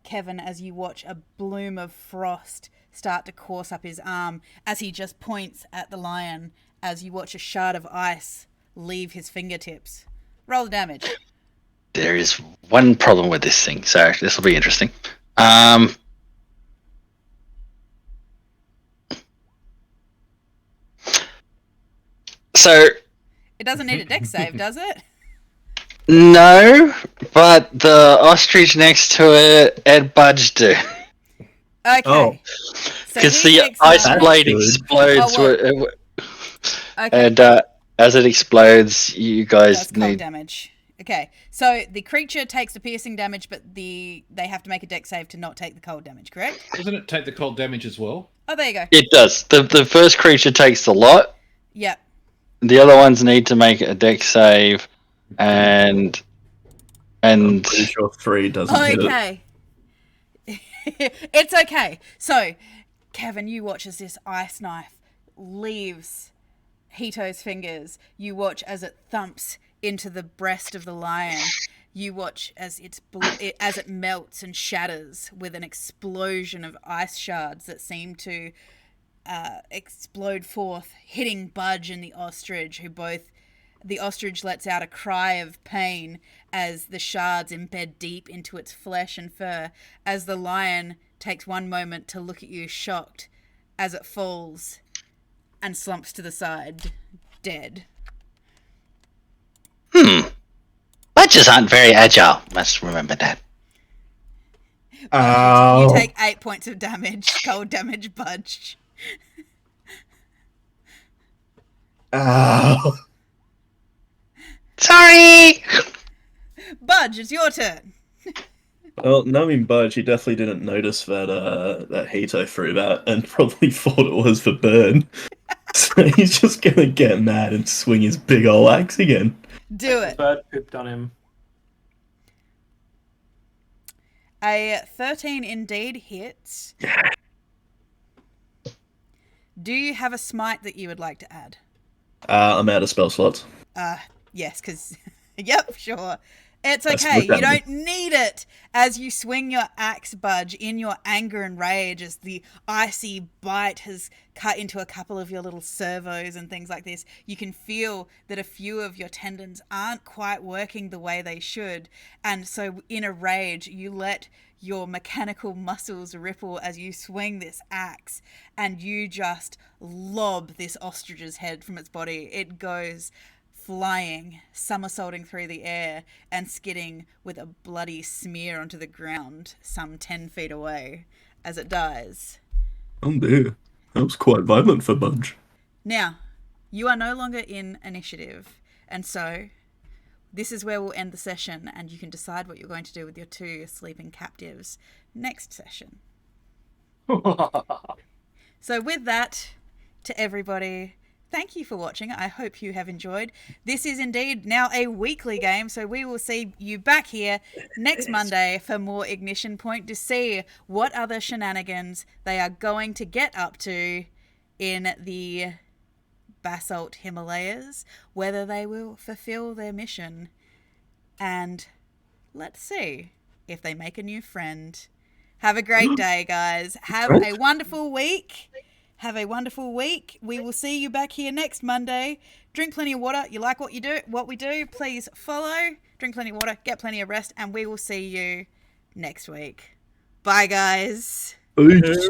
Kevin, as you watch a bloom of frost start to course up his arm as he just points at the lion, as you watch a shard of ice leave his fingertips. Roll the damage. There is one problem with this thing, so this will be interesting. So It doesn't need a dex save, does it? no, but the ostrich next to it, Ed Budge do. Okay. Oh. So Because he the takes ice damage. blade good. explodes, Oh, Okay. and as it explodes, you guys That's cold need. damage. Okay, so the creature takes the piercing damage, but they have to make a dex save to not take the cold damage, correct? Doesn't it take the cold damage as well? Oh, there you go. It does. The first creature takes the lot. Yep. The other ones need to make a dex save, and Pretty sure 3 doesn't hit it. Okay. It's okay. So, Kevin, you watch as this ice knife leaves Hito's fingers. You watch as it thumps into the breast of the lion. You watch as as it melts and shatters with an explosion of ice shards that seem to explode forth, hitting Budge and the ostrich, the ostrich lets out a cry of pain as the shards embed deep into its flesh and fur, as the lion takes one moment to look at you shocked as it falls and slumps to the side, dead. Budges aren't very agile. Must remember that. Ow. You take 8 points of damage, cold damage, Budge. Ow. Sorry. Budge, it's your turn. Well, knowing Budge, he definitely didn't notice that Hito threw that and probably thought it was for Burn. So he's just gonna get mad and swing his big ol' axe again. Do it. Bird pooped on him. A 13 indeed hits. Do you have a smite that you would like to add? I'm out of spell slots. Yes, because... Yep, sure. It's That's okay. what that You don't need it as you swing your axe, Budge, in your anger and rage as the icy bite has cut into a couple of your little servos and things like this. You can feel that a few of your tendons aren't quite working the way they should. And so in a rage, you let your mechanical muscles ripple as you swing this axe and you just lob this ostrich's head from its body. It goes flying, somersaulting through the air and skidding with a bloody smear onto the ground some 10 feet away as it dies. Oh dear. That was quite violent for Budge. Now, you are no longer in initiative, and so this is where we'll end the session and you can decide what you're going to do with your 2 sleeping captives next session. So with that, to everybody, thank you for watching. I hope you have enjoyed. This is indeed now a weekly game, so we will see you back here next Monday for more Ignition Point to see what other shenanigans they are going to get up to in the Basalt Himalayas, whether they will fulfill their mission, and let's see if they make a new friend. Have a great day, guys. Have a wonderful week. Have a wonderful week. We will see you back here next Monday. Drink plenty of water. You like what we do, please follow. Drink plenty of water, get plenty of rest, and we will see you next week. Bye, guys. Peace.